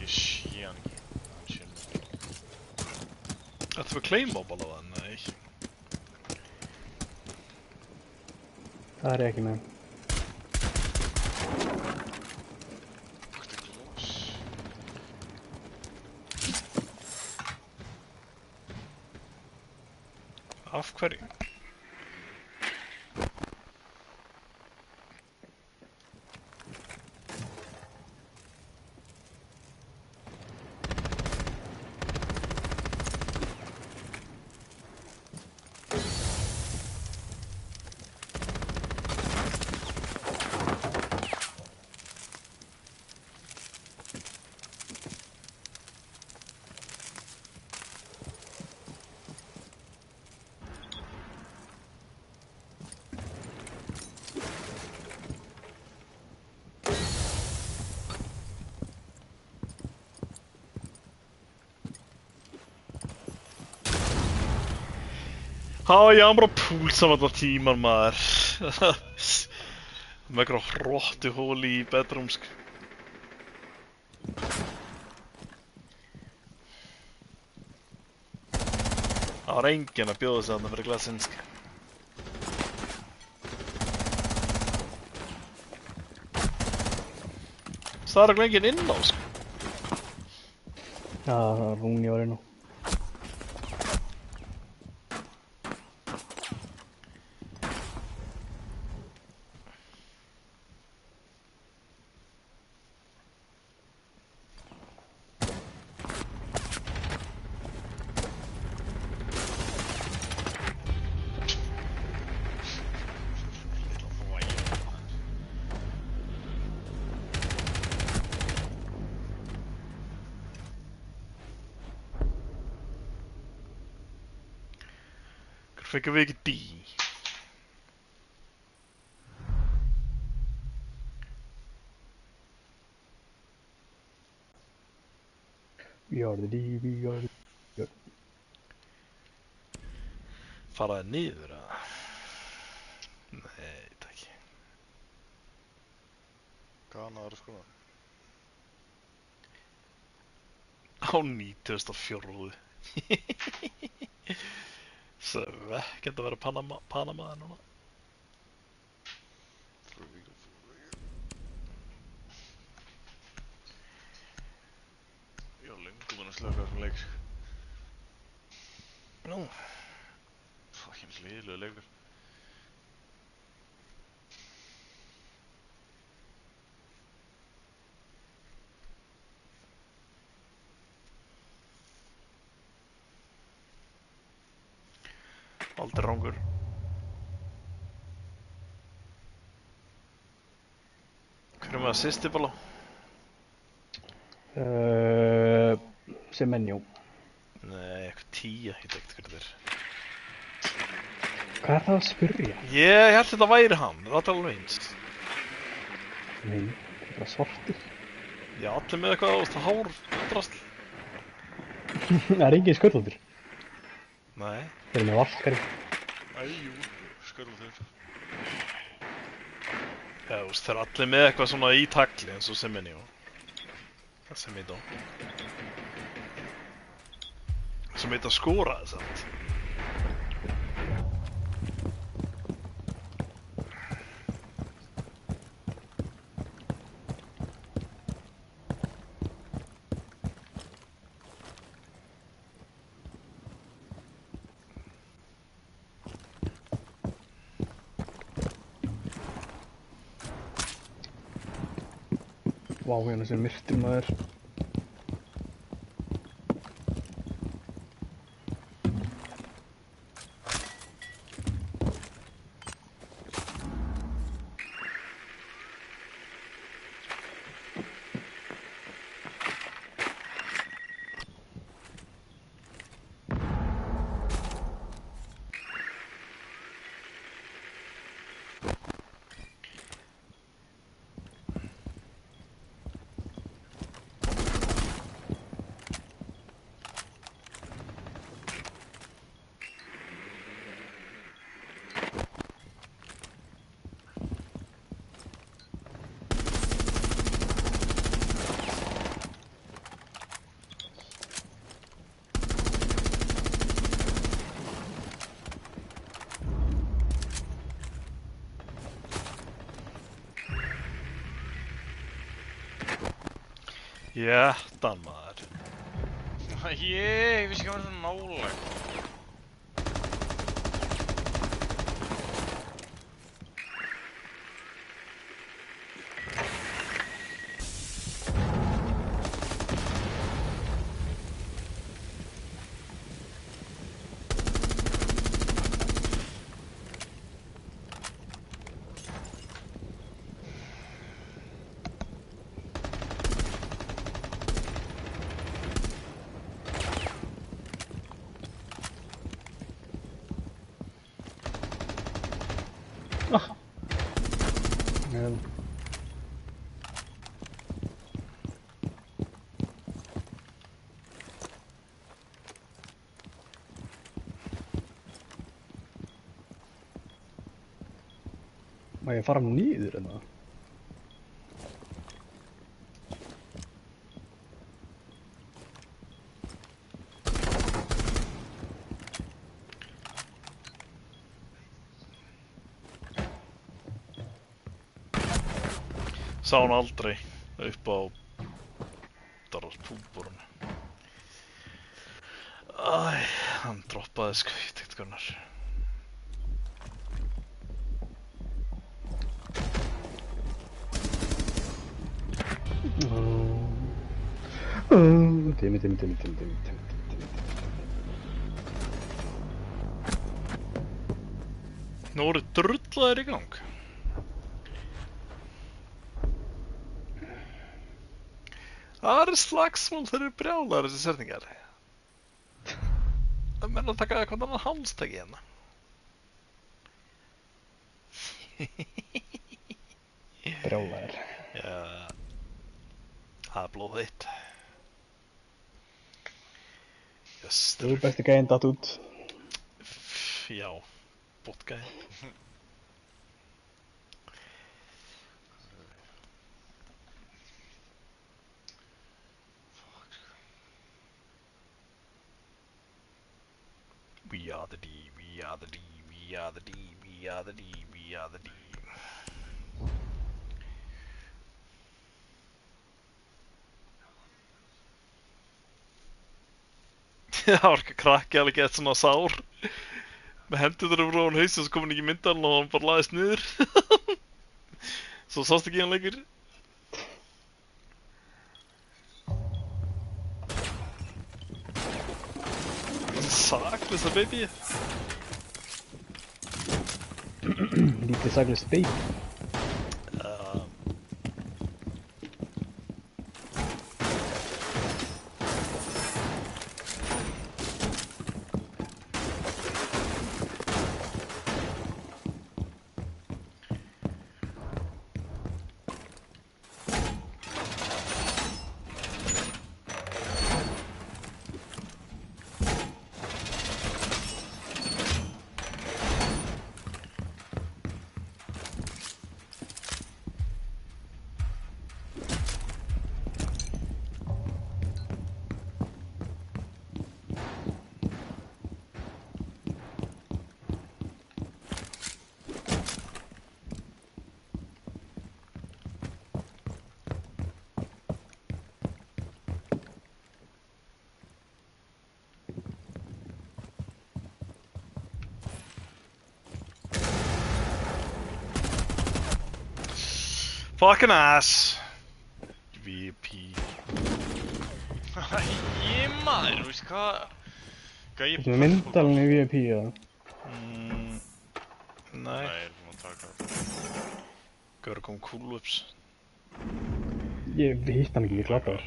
Ég sé hann ekki. Hann sé nú. Þetta var claymop alveg, nei. Það er ég ekki með. Hvort er glas? Af hverju? Ég var bara að púlsa með þetta tíman maður. Með eitthvað hrottuhóli í bedroomsk. Það var enginn að bjóða sig þarna fyrir glasinsk. Það er ekki enginn inn á sko. Já, það var Rúni var inn á. Litla þvægja. Hver fekk við ekki D? We are the D, we are the... Faraði niður að... Nei, takk ekki. Hvaðan aðra skoða? Á 94. Svekkjandi að vera Panamaður núna. Ég var löngu búinn að slöka þessum leik. Nú, Fucking hliðilegu leikur. aldrei rangur. Hvernig með assisti bara? Semenyo. Nei, eitthvað 10, ég veit ekkert hvernig þetta er. Hvað er það að spyrja? Ég held þetta væri hann, það er alveg eins. Nei, það er svartur. Já, allir með eitthvað hár drasl. Það er engin sköllaldur. Nei. Þeir eru með valkari. Æjú, skörfum þeir. Já, þú veist, þeir eru allir með eitthvað svona í tagli eins og Semenyo. Sem heit á. Sem heit að skora þess að. Vá, hérna sem myrtur maður. Jættan maður. Ég vissi ekki að vera svona nálægt. Má ég fara niður en það? Sá hann aldrei upp á Darrarpúborun. Æ, hann droppaði sko, ég tekt hvernar. Timmy. Nú voru drullaðir í gang. Það er slagsmál, þeir eru brjálaðir þessi serningar. Það menn að taka eitthvað annan hálstæki hérna. Brjálaðir. Já, það er blóð þitt. Þú er besti gæinn datt út. Já, botgæði. We are the D, we are the D, we are the D, we are the D, we are the D. Það var ekki krakki alveg gett svona sár með hendur frá hann haus og svo kom hann ekki í myndan og hann bara laðist niður. Svo sást ekki hann lengur. Saklösa baby. Lítið saklöst baby. Fucking ass. VP. Ég maður, þú veist hvað ég Þetta með myndalinn í VIP eða? Nei. Nei, ég er búinn að taka það. Gaur kom cool-ups. Ég hitt hann ekki, ég glataður.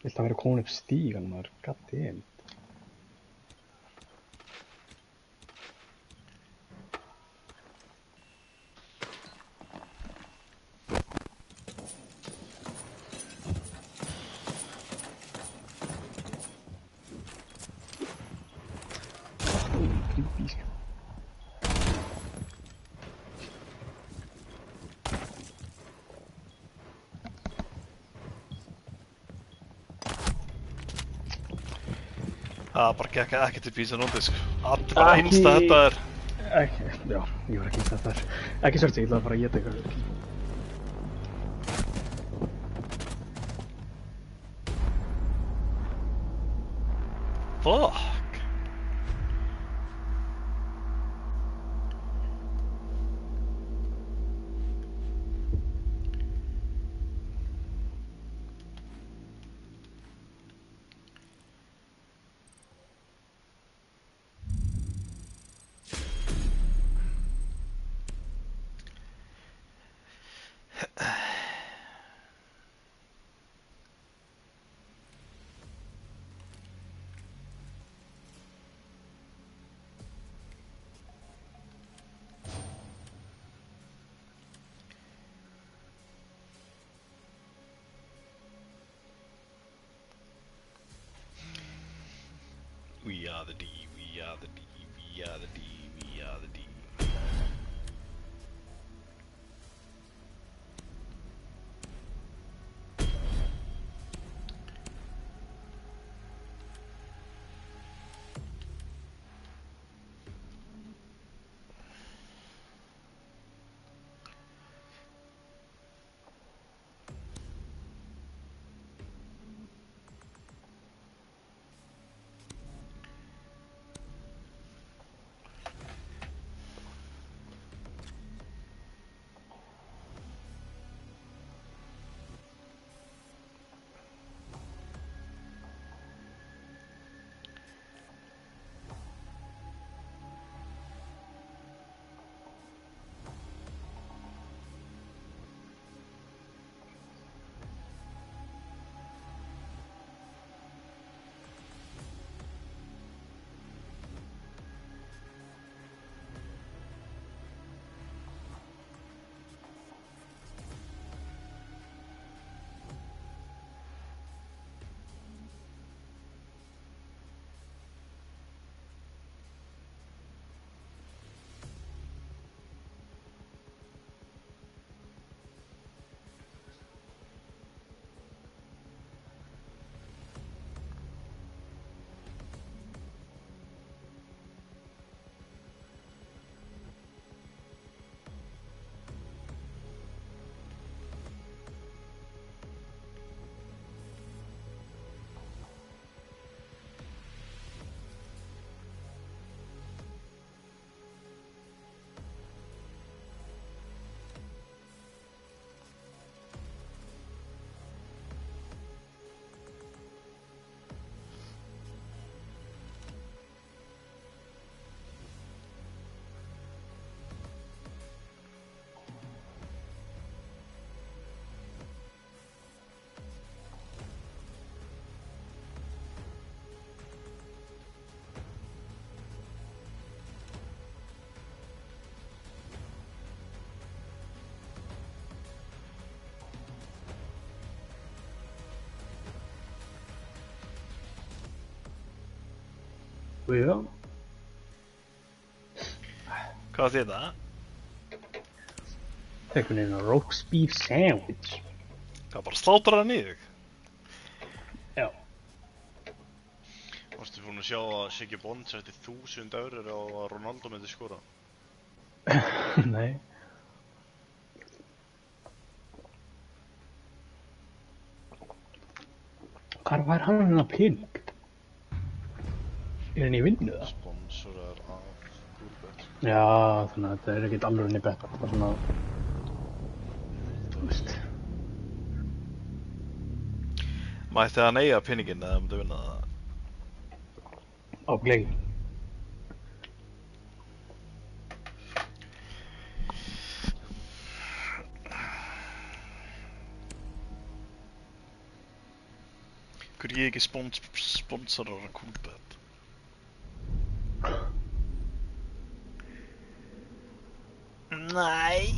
Vilt hann vera komin upp stígan maður, goddammit. Creepy sko. Það bara gekk ekki til písa núndi sko. Allir bara einsta þetta er. Já, ég var ekki einsta þetta er. Ekki svolítið, ég ætlaði bara að geta eitthvað. Fuck. We are the D, we are the D, we are the D, we are the D. Já. Hvað þýð það? Tekur neina roast beef sandwich. Það bara slátur hann í þig. Já. Varstu búinn að sjá að Siggi Bond setti 1000 eurur á að Ronaldo myndi skora? Nei. Hvar var hann hennar pening? Er hann í vinnu það? Sponsorar af Kúrbett. Já, þannig að þetta er ekkert alveg henni betta. Bara svona... Þú veist. Mætti hann eiga peninginn eða myndi vinna það? Á gleið. Hver ég ekki sponsorar af Kúrbett? Nei.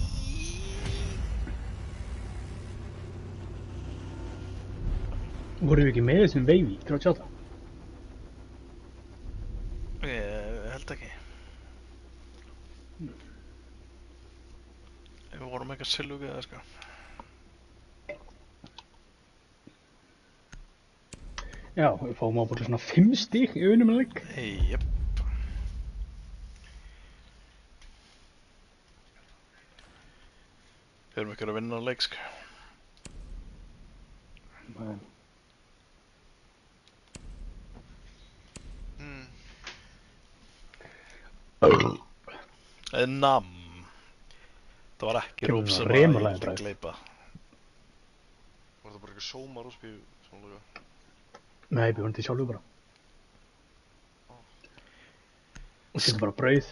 Vorum við ekki með þessum veifi, 38? Ég held ekki. Við vorum eitthvað silugið eða sko. Já, við fáum á bara svona 5 stig í unum leik. Jep. Við erum ekki að vinna leik sko. Nei. Nam. Það var ekki Kemur róp svona sem að ég remulega vildi bragð. gleypa. Var það bara eitthvað sóma rósbíu samlega? Nei, bjóðum til sjálfu bara. Og setjum bara brauð,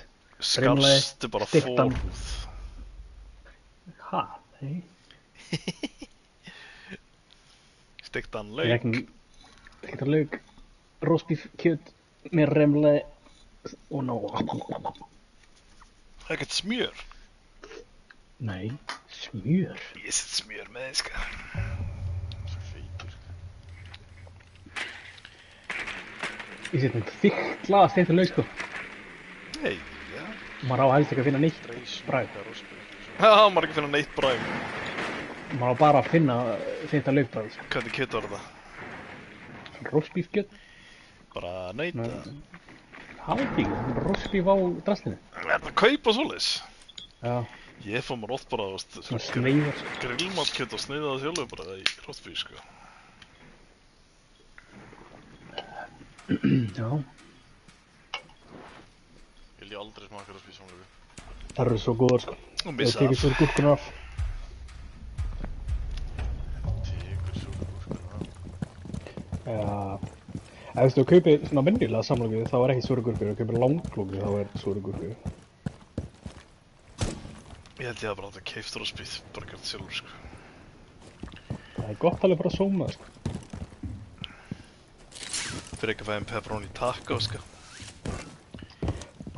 remulega, Skarstu bara steiktan. fórhúð. Ha? Nei. Steiktan Ég lauk. Steiktan lauk, roastbeef kjöt með remulega og ná. Ekkert smjör. Nei, smjör. Ég set smjör með þið, sko. Svo feitur. Ég setjum þykkt lag steiktan lauk sko. Nei, já. Maður á helst ekki að finna neitt bragð. Rósbíu. Já, maður ekki finna neitt bræm. Maður á bara að finna steiktan lauk bragð. Sko. Hvernig kjöt var það? Roastbeef kjöt. Bara neyta. Halding, roastbeef á drastinu. Er það að kaupa svoleiðis? Já, Ég fór mér oft bara, svona sneiðar sko. grillmatkjöt og sneiða það sjálfur bara í hróttfíð, sko. Já, Ég held ég aldrei smaka rósbíu samlega. það eru svo góðar sko. Og Það missa tekið af. svo gúrkunar af. Tekur svo gúrkuna af. Já, ef þú kaupir svona venjulega samloku þá er ekki súru gúrkur. Ef þú kaupir langklóku þá er súru gúrkur. Ég held ég að bara átt að keypt rósbíð, bara gert sjálfur, sko. Það er gott alveg bara að sóma það sko. Fyrir ekki að fæða pepperoni taco, sko.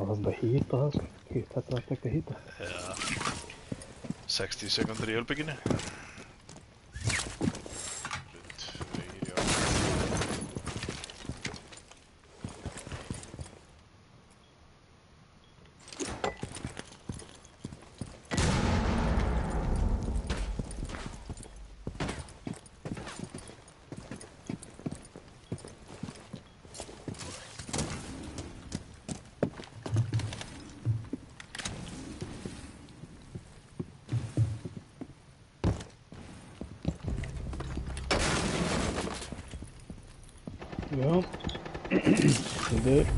Það er svona að hýta það sko. Þetta er alltaf ekki að hýta. Já. 60 sekundur í ölbygginu. Tveir, já. Já. Þetta er...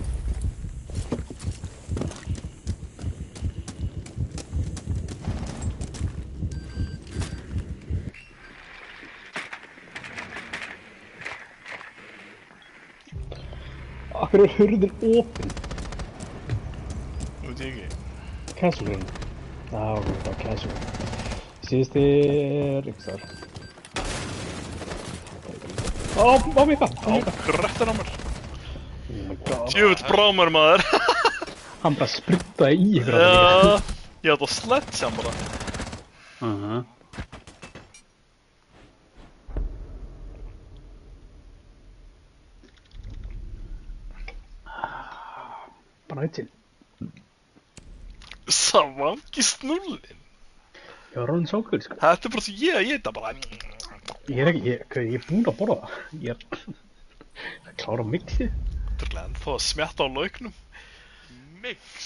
Akkur er hurðin opin? Nú veit ég ekki. Castle Run. Já, ok, það var Castle Run. Síðust er... ykkur þar. Á mig það! Á, grættan á mér. Oh my god. Djöfull brámar, maður. Hann bara spruttaði í ykkur að það líka. Já, ég átt að sledge hann bara. Bara eitt til. Savangi snullin. Ég var ráðin sákur, sko. Þetta er bara svo ég þetta bara. Ég er ekki, ég er búinn að borða það. Ég er að klára mixið. Þetta er ennþá að smjatta á lauknum. Mix.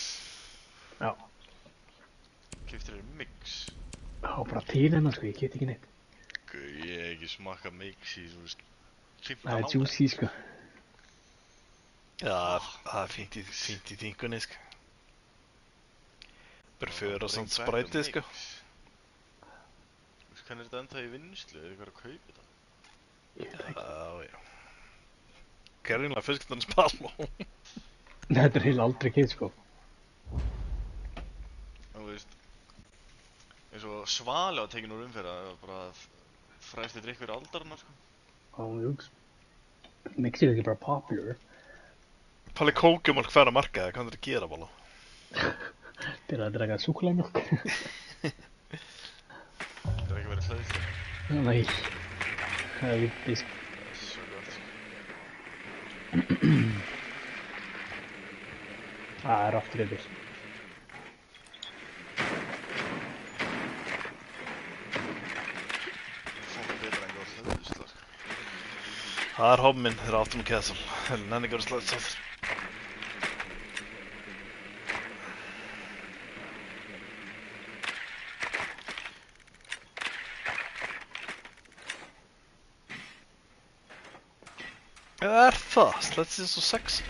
Já. Keftir þér mix. Já, bara til hennar, sko, ég get ekki neitt. Ég hef ekki smakað mix í svona 15 Það er juicy, sko. Já, það er fínt í þingunni, sko. Bara fyrir að samt sprætið, sko. Þú veist hvernig er þetta enda í vinnslu, eða eitthvað að kaupa þetta? Ég veit ekki. Já, já. Gerðinlega fisktarnins palló. Þetta er heila aldrei keitt, sko. Þú veist, eins og Svali var tekin úr umferð, það var bara fræsti drikkur aldarinnar, sko. Já, júks. Mixið er ekki bara popular. Palli kókjumálk færa markaði, hvað er þetta að gera, Bála? Byrjaði að drega súkulæmjólk. Það er ekki verið hlæðislega. Nei. Það er vitið, sko. Svo gott. Það er aftur yfir. Fónum betra en góð hlæðislega, sko. Það er hopp minn þegar áttum Castle. Henni nenni ekki að slæðist á þér. Er það? Slæðist þið svo sexy?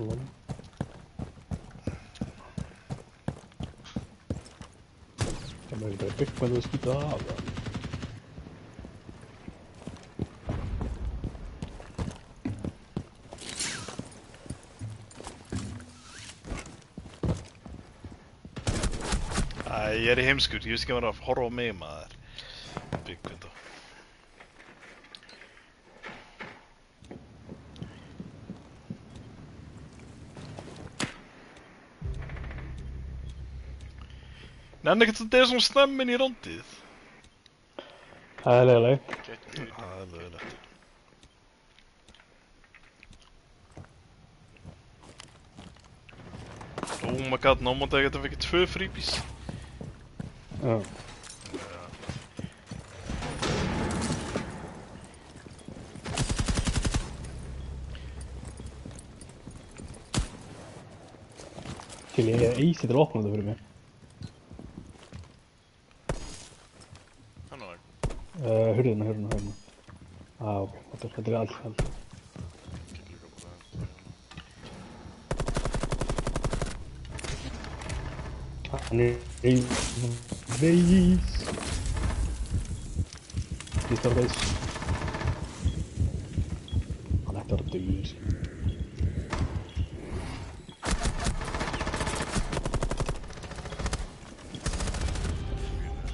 Lol. Það er ekki að byggja hvað þú skýta af það. Æ, ég er í heimskur, ég veist ekki að vera að horfa á mig maður. Byggvindu. Nenni ekkert að þetta er svona snemmin í rondið. Það er leiðilegt. Getur Það er lögulegt. Oh my god, námandi að geta fekið 2 freebies. Já. Til ég er easy til að opna þetta fyrir mig. Hann var Hurðina. Ok, þetta er allt. getur líka bara Hann er veis. Lítið á veis. Hann ætti að vera duglegur.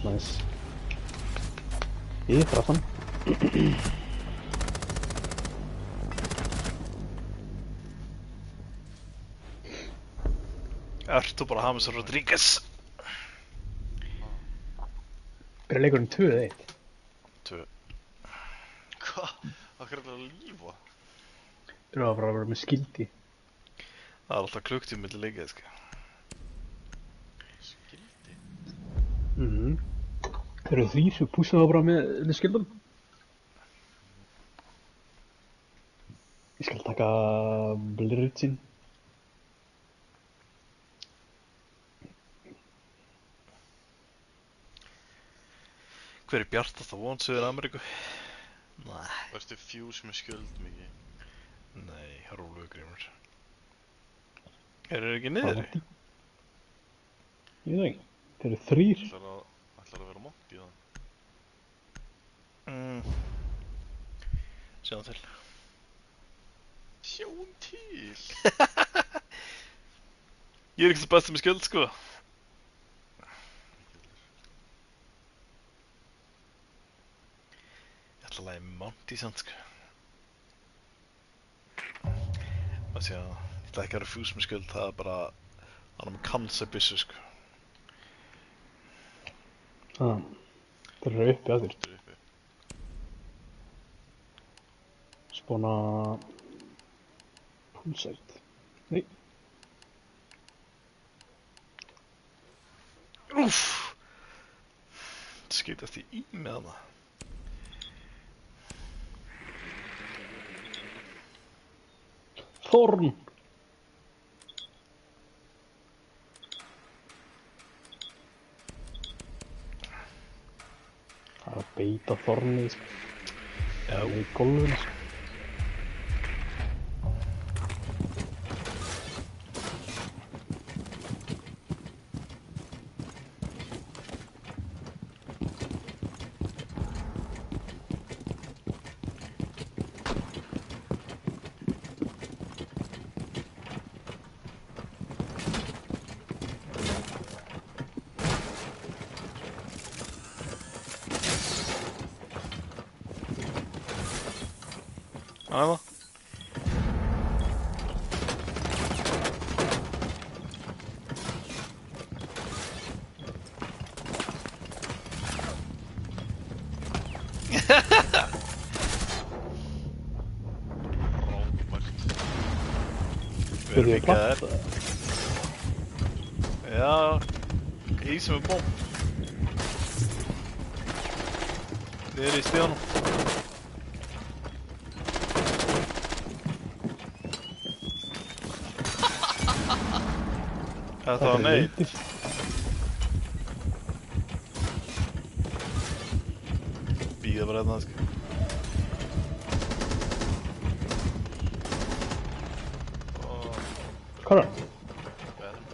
Nice. Ég þarf hann. Ertu bara James Rodríguez? Hver er leikurinn 2 eða 1? 2. Hvað? Það er að lífa? Þú erum bara að vera með skildi. Það er alltaf klukktími milli leikið, sko. Skildi? Þeir eru 3 sem pússaðu bara með skildum. Ég skal taka Blirritsin. Hver er bjartasta von Suður Ameríku? Nei. Varstu Fuse með skjöld mikið? Nei, róluðu grímur. Eru þeir ekki niður? Ég veit ekki. Þeir eru 3. Ætlar að vera monk í það? Sjáum til. Sjáum til! Ég er ekki það besta með skjöld, sko. Ég ætla að lagja Monty samt, sko. Maður sé að ég ætla ekki að vera Fuse með skjöld, það er bara hann er með kansabissu, sko. Þeir eru uppi að þér. Þetta er uppi. Spóna... Pulsært. Nei. Úff! Skýtast í með hana. Þorn! Það er að beita þornið, sko. Já. Það er í gólfinu, sko. Aða. Byrjuðu að Verifikaðar. planta það. Já, ís með bóm. Þið eru í stíðanum. Þetta var nei. lítið. Bíða bara hérna, sko. Hvað er það? Beðum.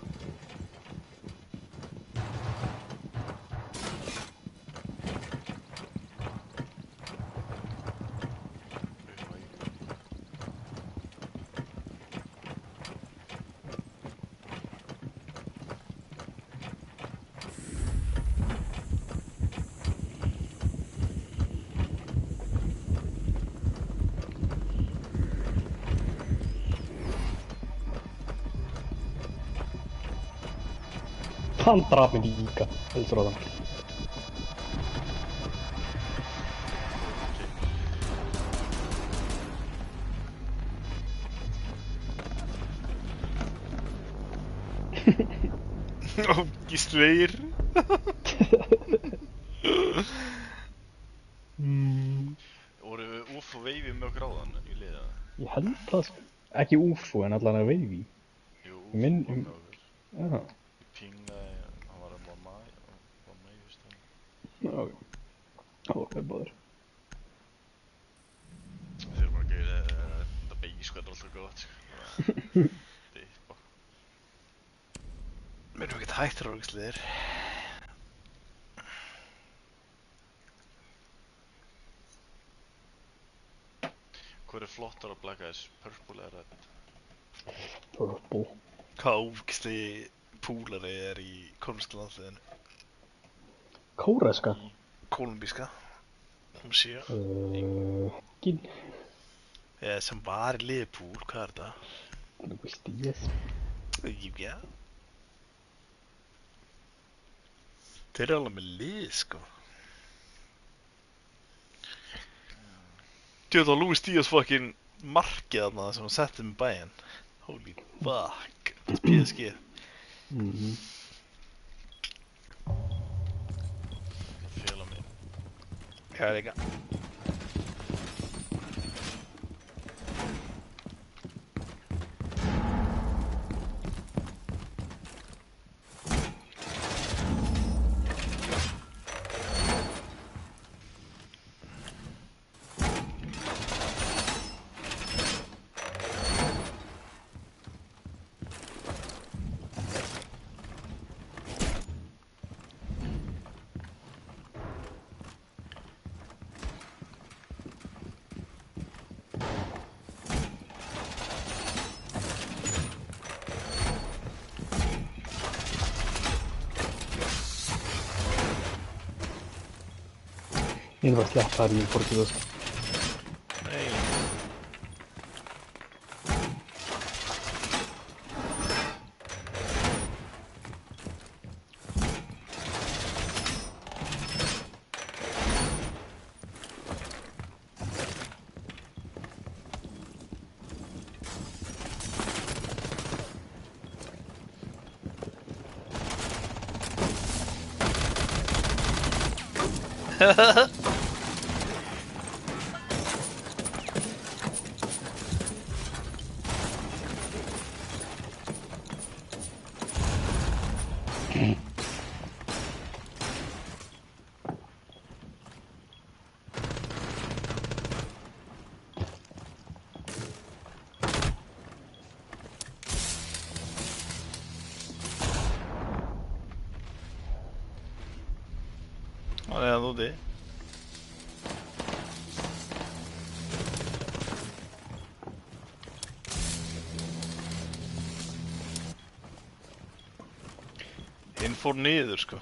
Hann draf mig líka, heldur á þann. Ógisleir. Voru úf og veifi með okkur áðan í liða? Ég held það sko. Ekki UFO en allan að veifi. Jú, úf Minn- var með okkur. Já, Ég pingaði, hann var að var mæ, just það. ok. Það var báður. Þeir eru bara að gera þetta beigi sko, þetta er alltaf gott sko. Dippa. Mér erum ekkert hættir ógisleir. Hvað er flottar að Black Eyes? Purple eða red? Purple. Hvað ógisli púlari er í kólumbíska landsliðinu? Kóreska. Kólumbíska. Hún sé. Ginn. Sem var í Liverpool, hvað er þetta? Luis Díaz. Já. Þeir eru alveg með lið, sko. Djóð á Luis Díaz fucking markið þarna sem hann setti með bæinn. Holy fuck. Þetta er PSG. Það fela mig. Já, líka. Ég er bara að sleppa þar í Portugal. Nei. Han är ändå det. Hinn fór niður, sko.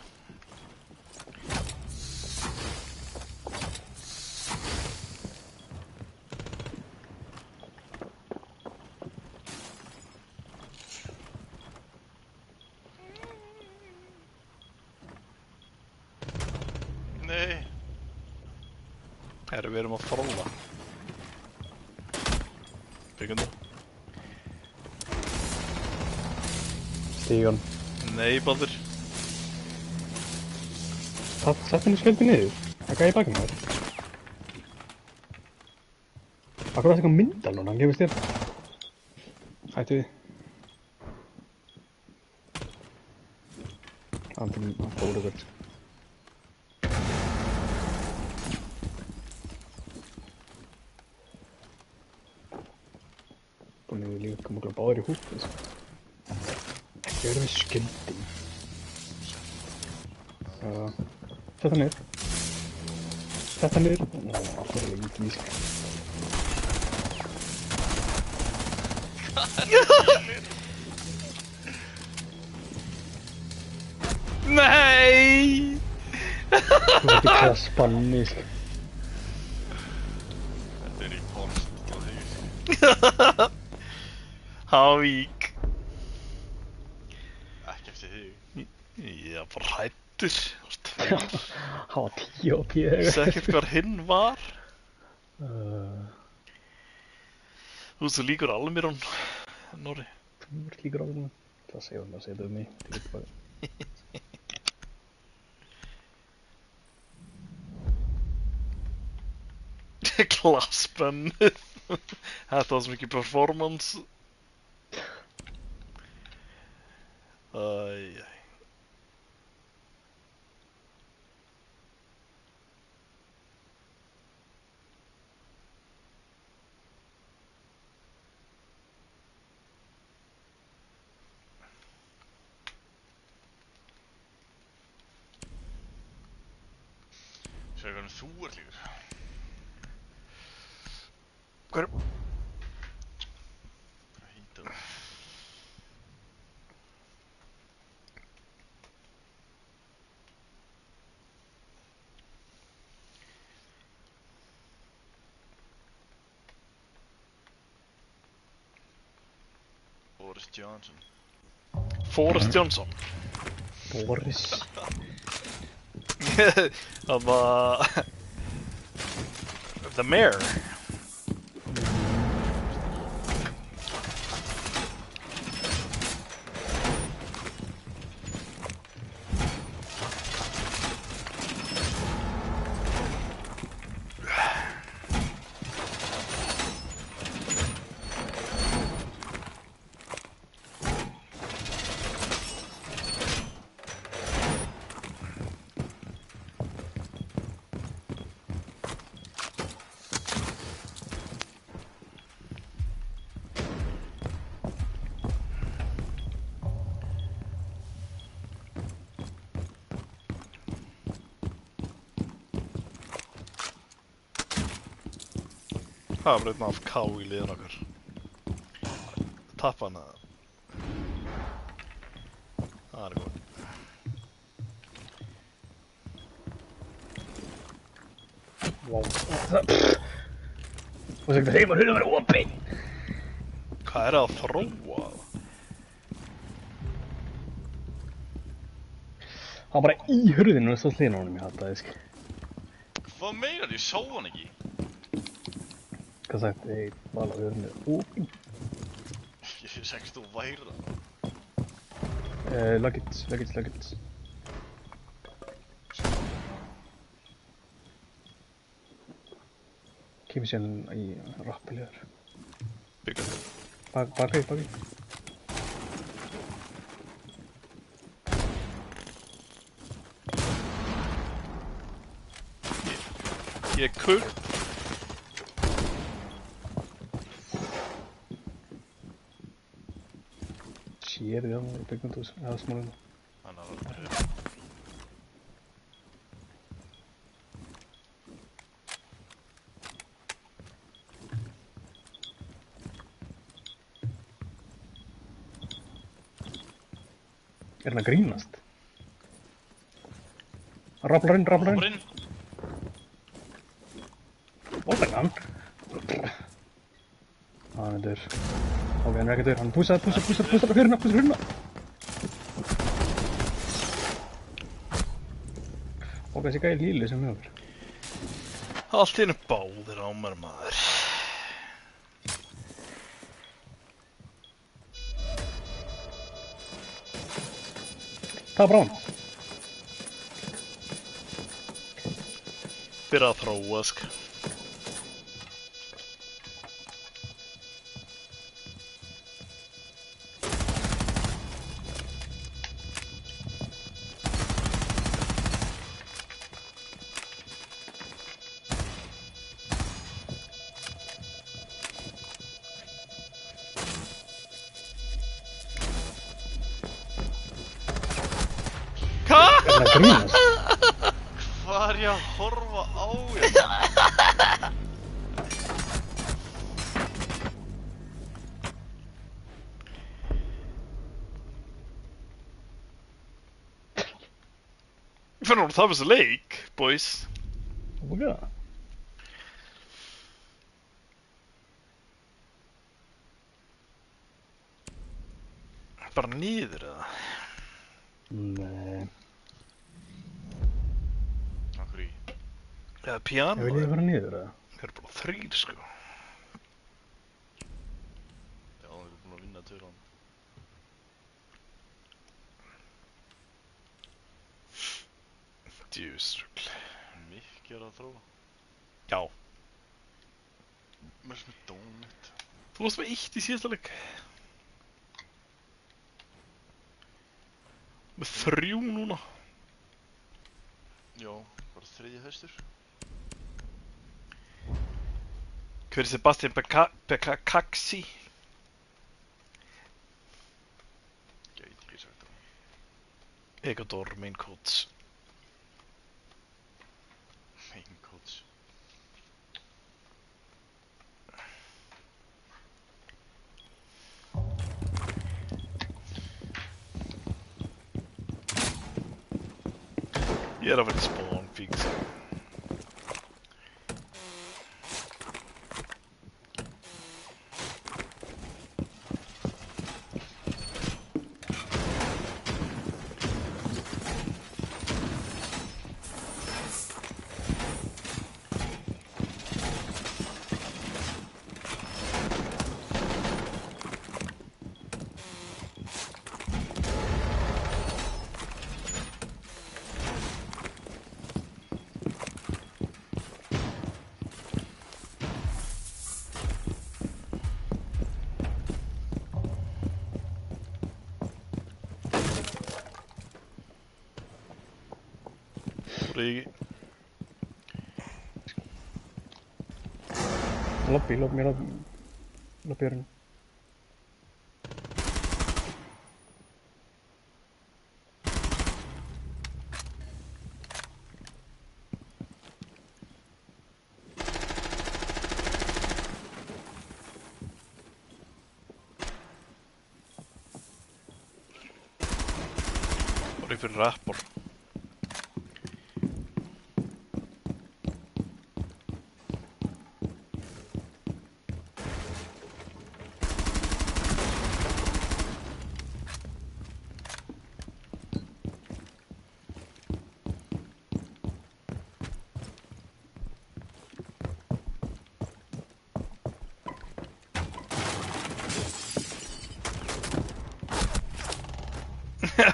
Nei. Herru, við erum að fróla. Byggum þú? Stígan. Nei, Baldur. Sett henni sköldi niður. Það gæði baki með þér. Akkur var það eitthvað myndal núna, hann gefist þér. Hættu við. Hann fór eitthvað. Búin við líka múkla báðir í húpi, sko. Gerðu skildin. Sett hann niður. Sett hann niður. Nó, alltaf lengi í sig. Nei! Þú veit ekki hvað spanni, sko. Þetta í post á því. Havík. Ekki eftir þig. Ég var bara hrættur. Hann var 10 á píu. Vissi ekkert hvar hinn var. Þú veist, þú líkur Almirón, Norri. Þú ert líkur á það. Það segir hann að segja þetta mig. Klassbennið. Þetta var svo mikið performance. Æj. Sér hvernig þú ert líkur. Hver? Hvað hýta það? Boris Johnson. Forrest Johnson. Boris. Það var... The Mayor. Það var einn af K í liðan okkar. Tappa hana. Það er góð. Wow. Og það heim að hurðin var opinn. Hvað er að þróa? Hann var bara í hurðinu og stóð hliðina á honum, ég hataði, sko. Hvað meinar ég? Sá hann ekki? Hvað sagt, ég var alveg hurðinu opinn. Ég segst þú væri það. Luggage. Kemur síðan í rappiliðar. Byggjum. Baki. Ég er kull. Sér því að í byggjumdús, eða smálinu. Hann er alveg. Er hann að grínast? Hann rapplar inn. Brinn! Ópennan! Hann er dör. Ok, hann er ekki dör. Hann púsar hurna! Ok, þessi gæði líli sem hefur. Allt í hennu báðir á mér, maður. Það var hann. Byrja að þróa, sko. grínast? Hvað er ég að horfa á hérna? Ég fann að það var svo leik, boys. Oh my god. Bara niður eða? Nei. Akkur í. Eða piano? Ég vil ég fara niður eða? Þeir eru bara 3 sko. Já, þeir eru búin að vinna 2 rán. Djúsrugl. Mikki að þróa. Já. Mér sem er dónit. Þú varst með 1 í síðasta leik. Með 3 núna. Já, bara 3. höstur. Hver er Sebastian Bekaxi? Gæti ekki sagt það. Ecuador, main coach. Main coach. Ég er að vera í spawn, fíks. Rigi. Lobby, mér að... Lobby er hann. Bara fyrir rappor.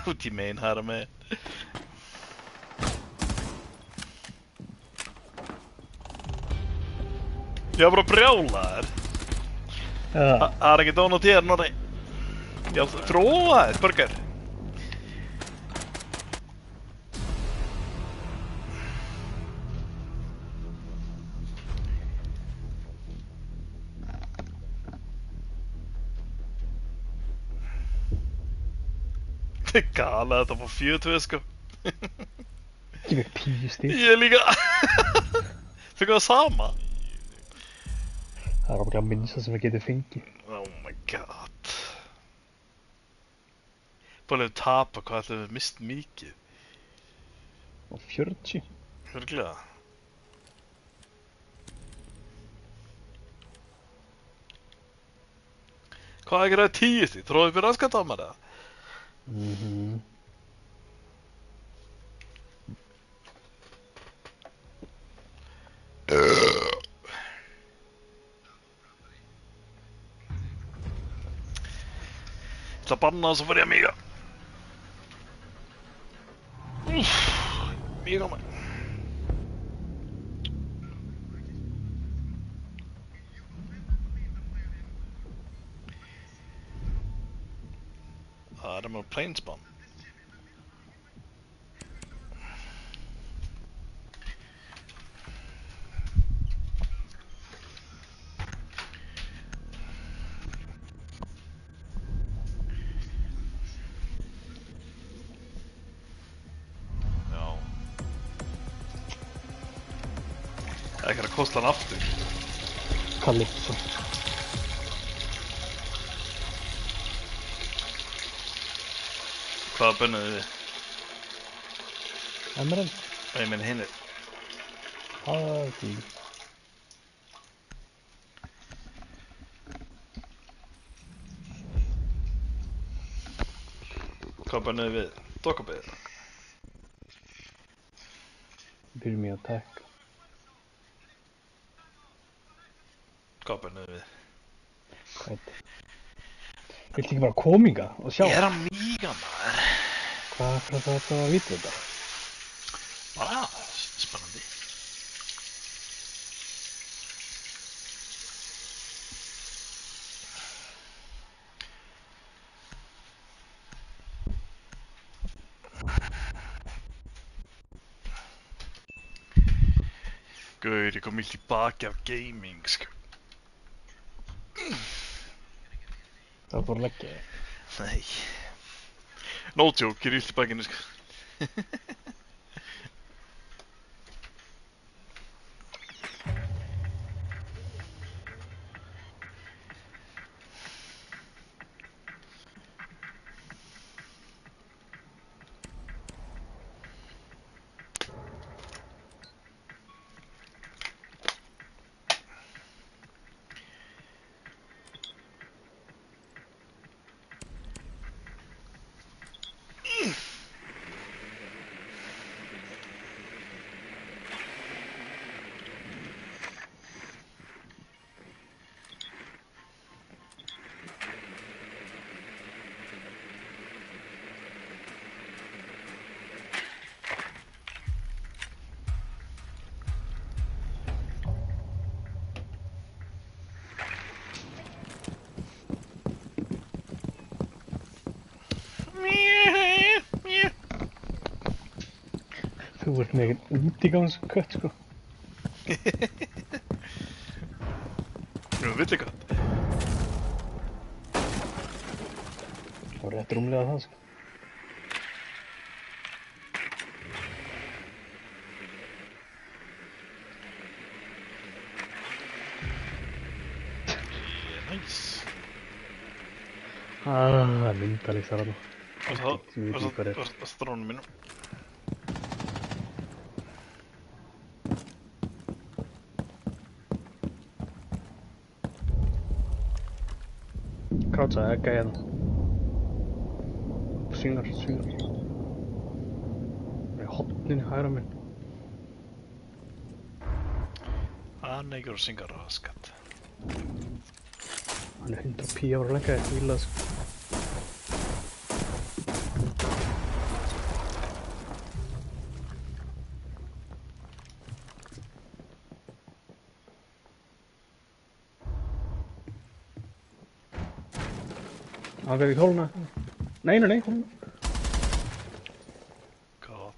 What do you mean, Hara, mate? Jag är bara brjålar. Ja. Har ikke da notert når det... Jeg fråga et burger. Det er gale at jeg får 4 sko. Ég veit 10 stíl. Ég líka. Fikk það sama. Það er okkur minnsta sem við getum fengið. Oh my god. Bara ef við tapa, hvað ætlum við mist mikið? Og 40. Hörglega. Hvað er það 10 stíð? Tróðið fyrir raskat á maður það? Mhm. Ég ætla að banna og svo fyrir ég að míga. Míga maður. Það er með planespawn. Já, Ekki að kosta hann aftur. Calypso. Hvaða bönnuðu þið? Emerald. Ég meina hinir. Því. Hvað bönnuðu við? Dokkabeðið. Byrjum í attack. Hvað bönnuðu við? Hvað? Viltu ekki bara kominga og sjá? Ég er að míga maður. Hvað er þetta að vita þetta? Bara spennandi. Gaur, ég kom illt í baki af gaming, sko. Það var bara að leggja þig. Nei. No joke, ég er illt í bakinu, sko. Þú ert með eitthvað útigangskött, sko. Nú, villikött. Það var rétt rúmlega það, sko. Nice. Myndalíkt þar alveg. Varst drónum mínum. Krátsaði, egga hérna. Svingar. Það er hotnin hægra minn. Hann eigur að synga raskat. Hann er 100 pí ára lengi að hvíla, sko. Hann gæti ekki hóluna. Nei, hóluna. God.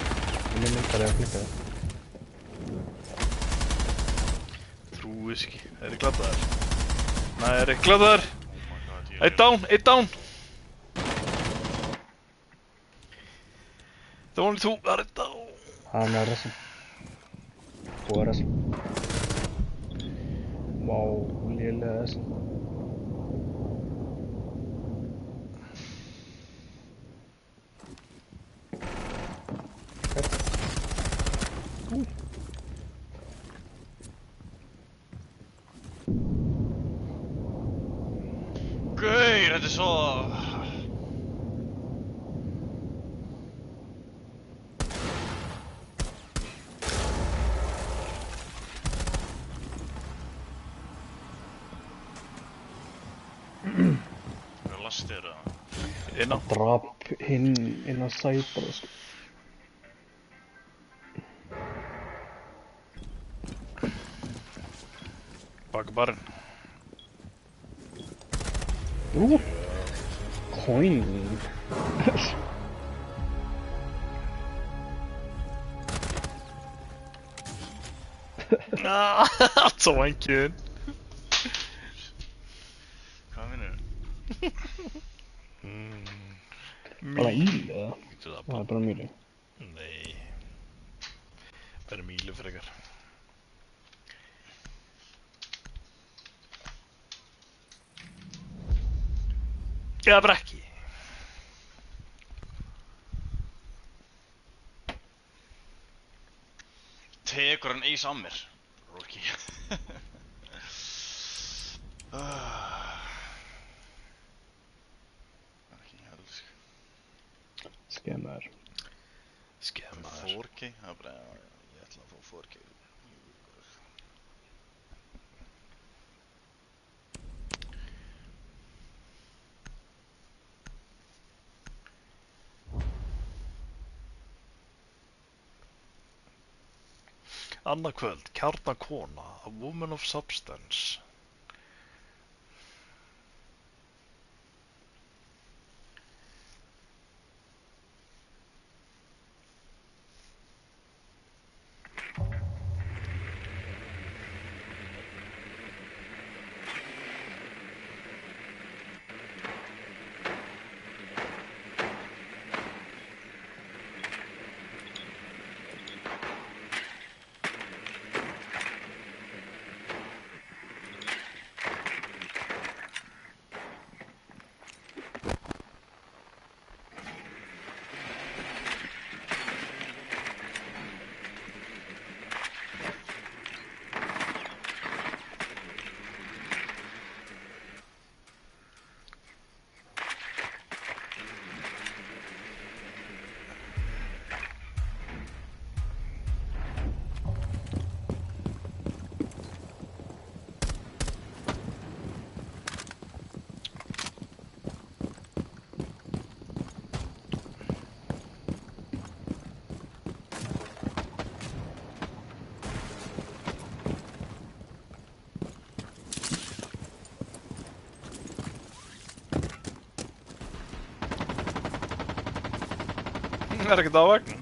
Ég myndar að klippa það. Trúis ekki. Það er gladaðar. Nei, það er gladaðar. Oh my god, ég Eitt down. Það var only two. Það er eitt down. Hann er rassin. Búið að rassin. Vá, lélega rassin. Gauir, þetta er svo... Hvað lastir það? Inná. Drap hinn inn á sæt bara, sko. Baka barinn. Coin. Allt svo vængin. Hvað minnur? Bara íli, eða? Getur það Það er bara mýli. Nei. Það er mílu frekar. Eða bara ekki. Tekur hann eis á mér, Rocky. Ekki helsk. Skemmar. Skemmar. 4K, það er bara, ég ætla að fá 4K. Annað kvöld, kjarnakona, a woman of substance. Það ekkert á vagn.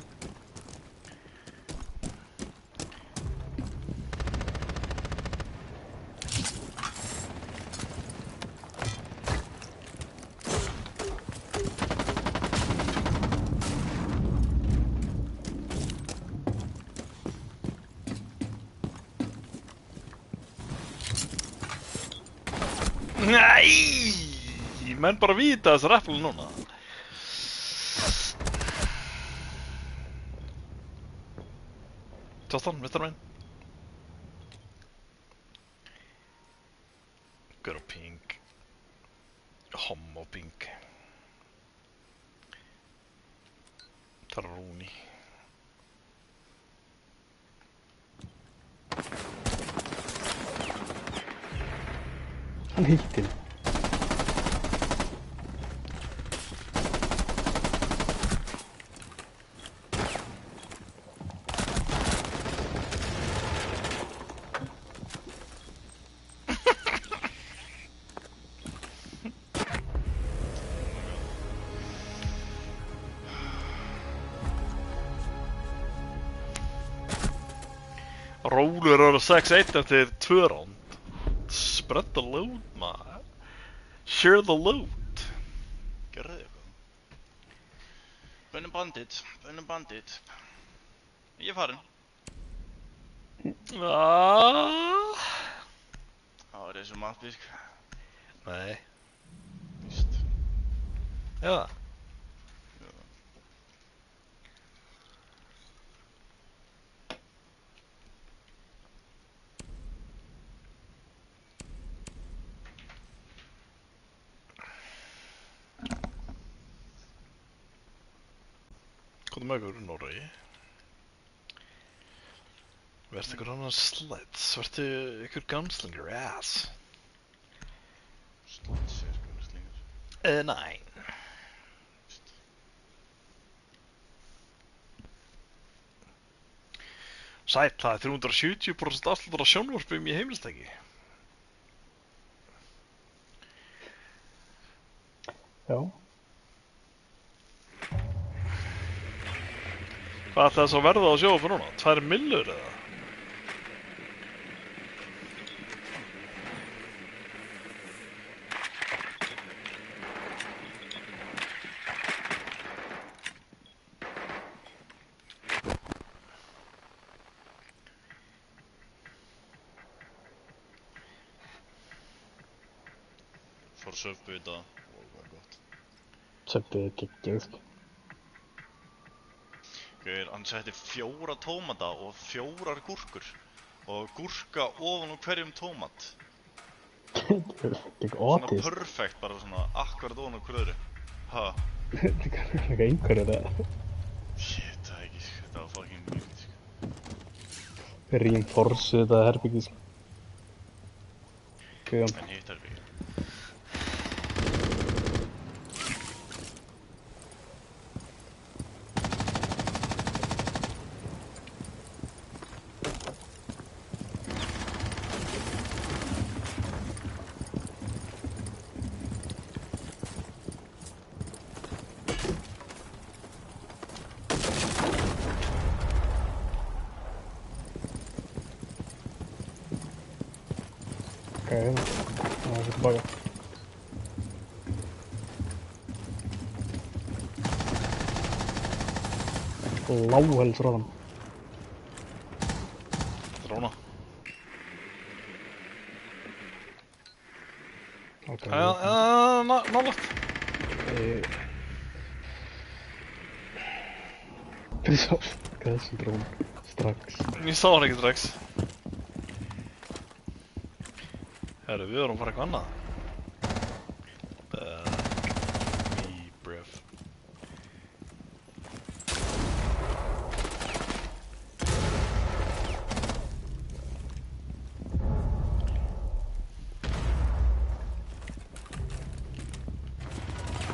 Nei! Menn bara vita þessar eplu núna. Justin, Mr. Man. Girl pink. Homo pink. Taroni. Hann hitti mig. Rólur eru 6-1 eftir 2 round. Spread the loot, maður. Share the loot. Gerðu þið eitthvað? Bönnum bandit. Ég er farinn. Það var eins og matbísk. Nei. Víst. Já. Komdu með ykkur, Norri. Vertu ykkur annar slæts, vertu ykkur gunslinger ass. Slatsir, gunslingar. Nei. Sæll, það er 370% afsláttur á sjónvarpum í heimilistæki. Já. Hvað ætlaði þess að verða á sjónvarpu núna? 2 millur eða? söpbu í dag og það er gott. Söpbið er geggjað, sko. Gauður, hann setti 4 tómata og 4 gúrkur og gúrka ofan á hverjum tómat. Þetta er gegg Svona ótist. perfekt, bara svona akkurat ofan á hverju öðru. Ha? Þetta er eitthvað einhverju þetta. Shit, það er ekki, þetta var fucking mjög, Reinforce þetta herbyggið, sko. Guðjón. En hitt er við. Ok, hérna. Það er tilbaka. Lághels ráðan. Dróna. Ok. Nálægt. Fyrir svo, hvað er þessi drón? Strax. Ég sá hann ekki strax. Herru, við vorum bara eitthvað annað. Me, breath.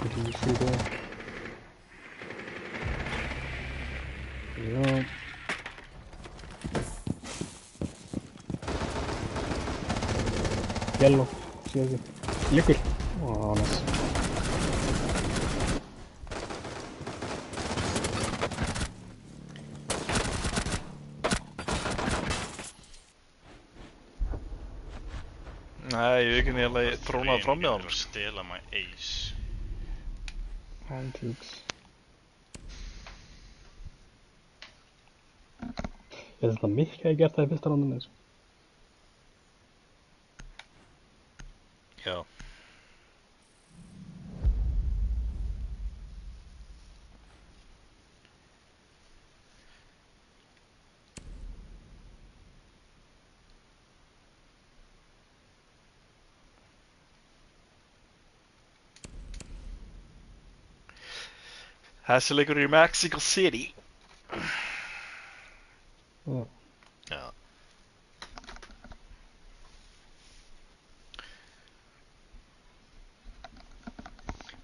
Grísir það. Já. Yellow, síðan því. Liggur. Ó, næs. Nei, ég veit ekki nýjanlega ég drónaði fram með Ég hann. er að stela my ace. Antiques. Ég held að Mikk hefði gert það í fyrsta rándinu, sko. Já. Þessi leikur er í Mexico City. Já. Já.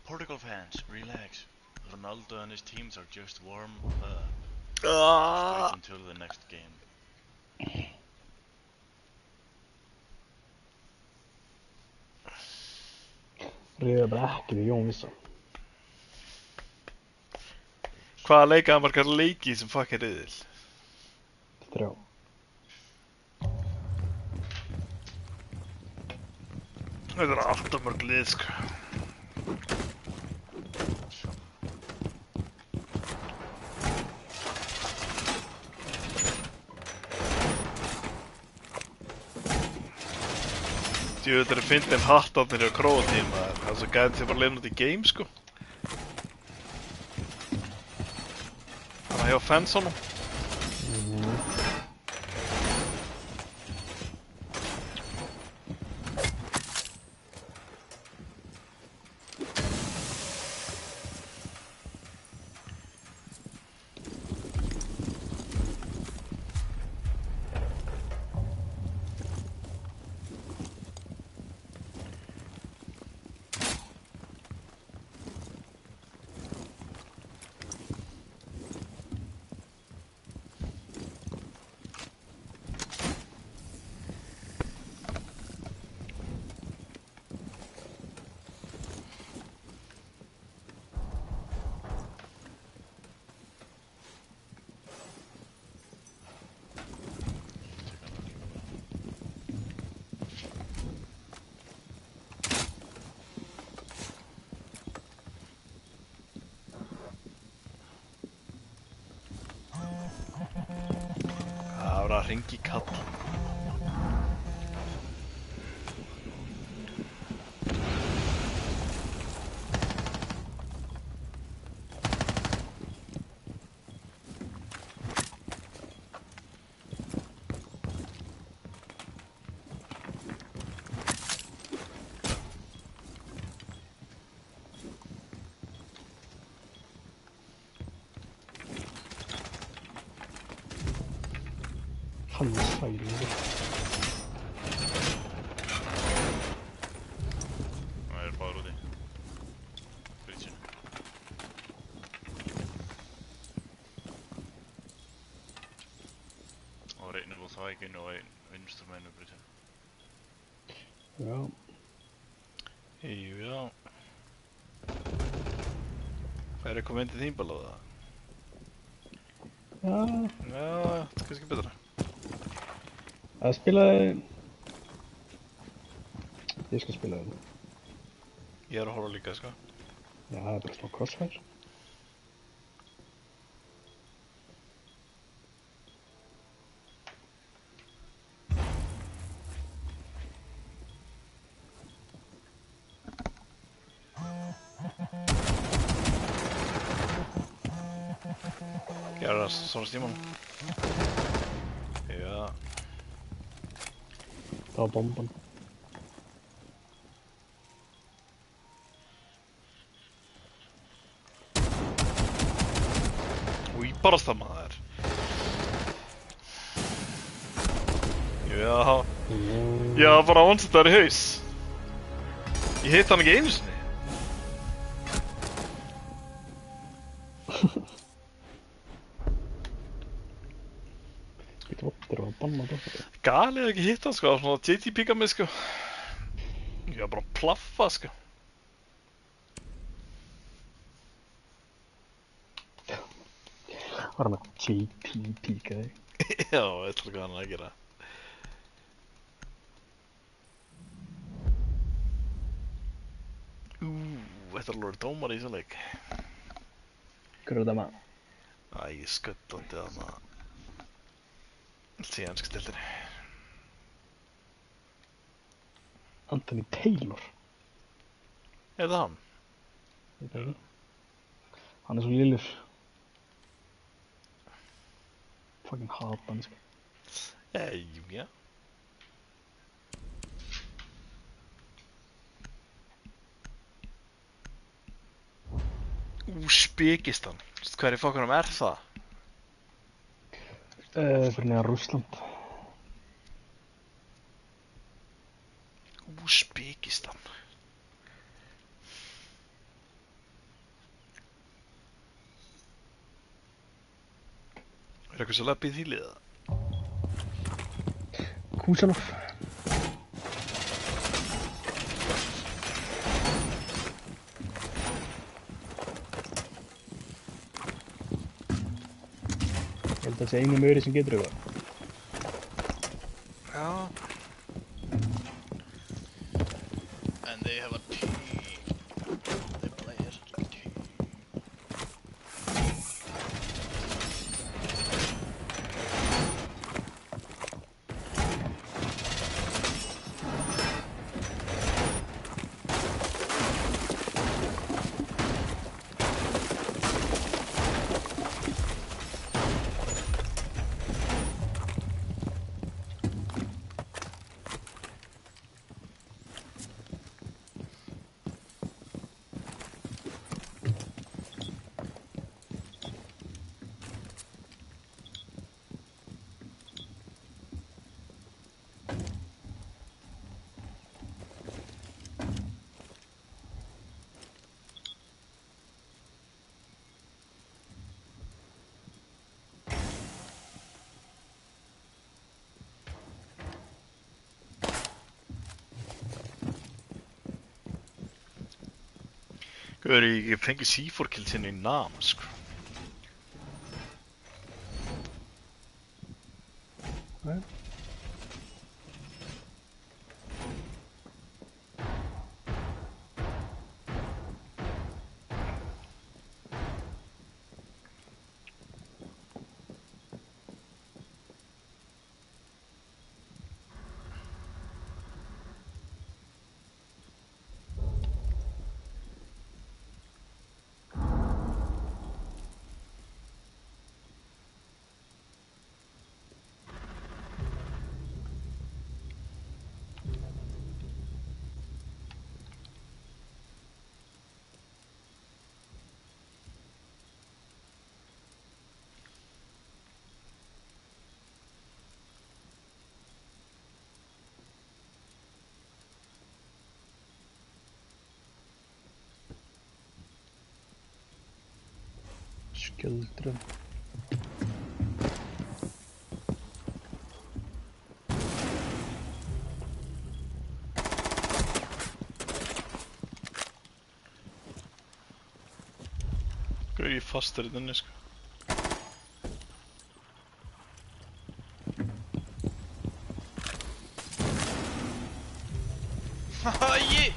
Portugal fans, relax. Ronaldo and his teams are just warm Ah. wait until the next game. Ríða bara ekki við Jón Vissa. Hvaða leikaði margar leiki sem fucking riðil? 3. Þetta er alltaf mörg lið, sko. Þetta er fyndin hattarnir á Króatíum, það er svo gæðin sem bara leiðin út í game, sko. Þannig að hjá fansonum. Það var að hringi kall. Hann er sælur. Það er báður úti. Bridgeinu. Og reynir og þvækinn og einn vinstur með einu bridgeinu. Já. Já. Það er komið inn til þín bara það. Já. Já, það er kannski betra. Það spilaði... Ég skal spila það. Ég er að horfa líka, sko. Já, það er bara smá crossfire. Gera það svona stíman. Já. Það var bomban. Új, barast það maður. Já. Já, bara onsettar í haus. Ég hitt hann ekki einu sinni. Þetta var banna þetta. Galið ekki hitt hann, sko. Svona JT píka mig, sko. Ég var bara að plaffa, sko. Var hann að JT píkaði? Já, ég ætla hvað hann að gera. Þetta er alveg dómar í þessu leik. Hver er þetta maður? Æ, skuttandi þarna. Síðansk stildinni. Anthony Taylor. Er það hann? Veit það ekki. Hann er svo lillur. Fucking hata hann, sko. Já. Úsbekistan. Hver í fokkunum er það? Fyrir neðan Rússland. Úsbekistan. Er eitthvað svo leppið í liða? Kusanov. Ég held að það sé einu möri sem getur eitthvað. Já. And they have a team. They play as a team. Guður, ég fengi C4 kill sinni í nam, sko. Nei. Gjöldrum. Gauði fastur í þenni, sko. Haha, ég!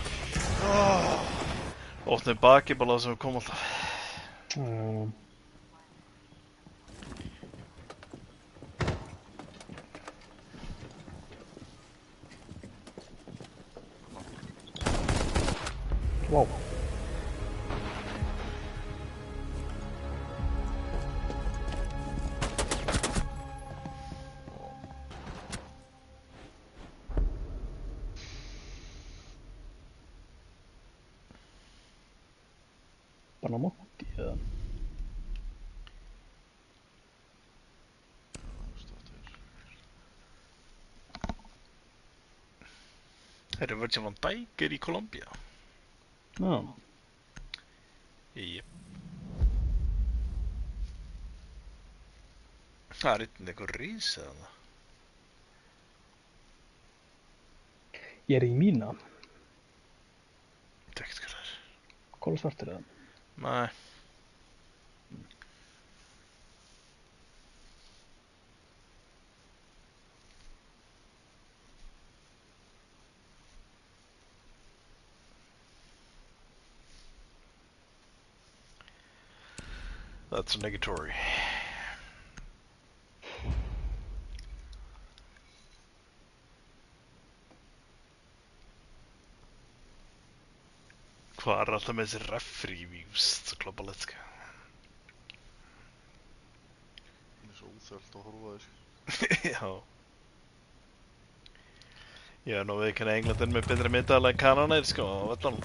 Óttnið baki bara það sem við komum alltaf. Wow. Bara mótti eða? Herri, Virgil van Dijk í Kolumbía. Já. Jep. Það einn eitthvað rís eða það. Ég í mína. Tekt hvað það er. Kólasvartur eða? Nei. That's negatory. Hvað er alltaf með þessi referee views, svo globaletska? Það er svo úþöld að horfa þessu. Já. Já, nú við kannar England með betri miðdala en Kananæri, sko, á vellanum.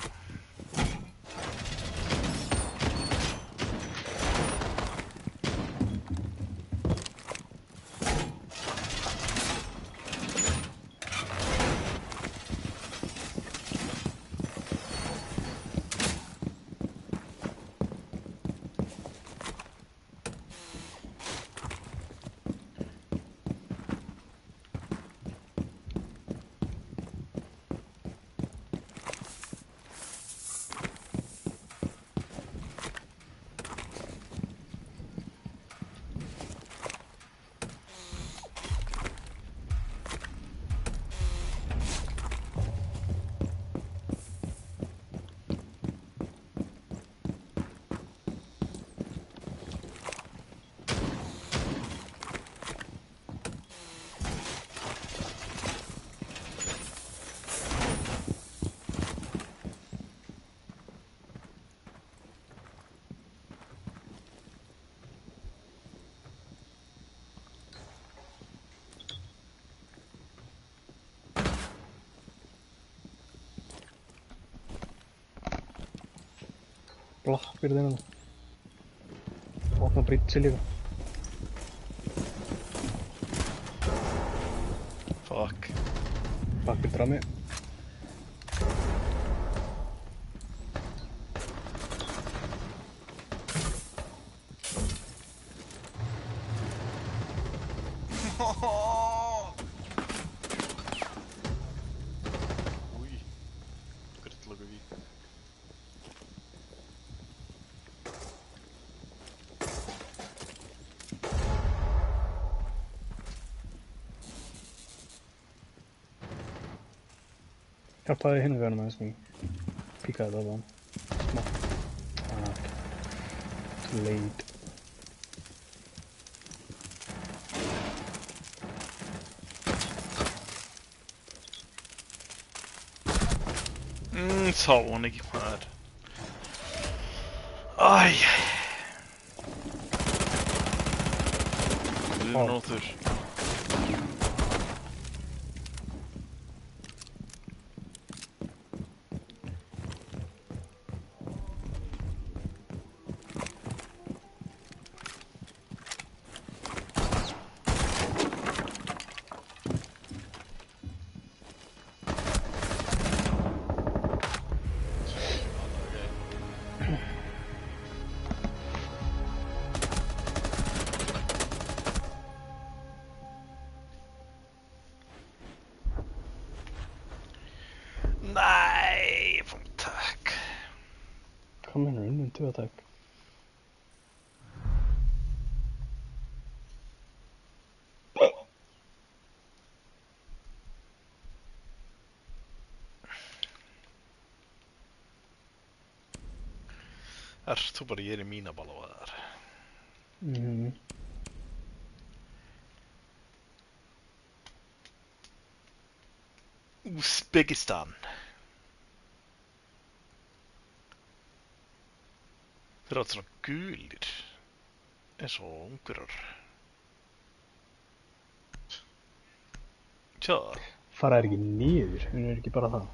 Blakkbyrði innan. Opna bridge líka. Fuck. Blakkbyrði frammi. Új. Grytloku vík. Hjálpaði hinn gæðanum aðeins mig. Píkaði það á hann. Smá. Ok. Too late. Sá hann ekki, maður. Æj. Nóður. 2 takk. Ert þú bara ég í mína bala á þar? Uzbekistan. Þeir átt svona gulir. Eins og Ungverjar. Tjóða. Fara þær ekki niður, hún ekki bara það.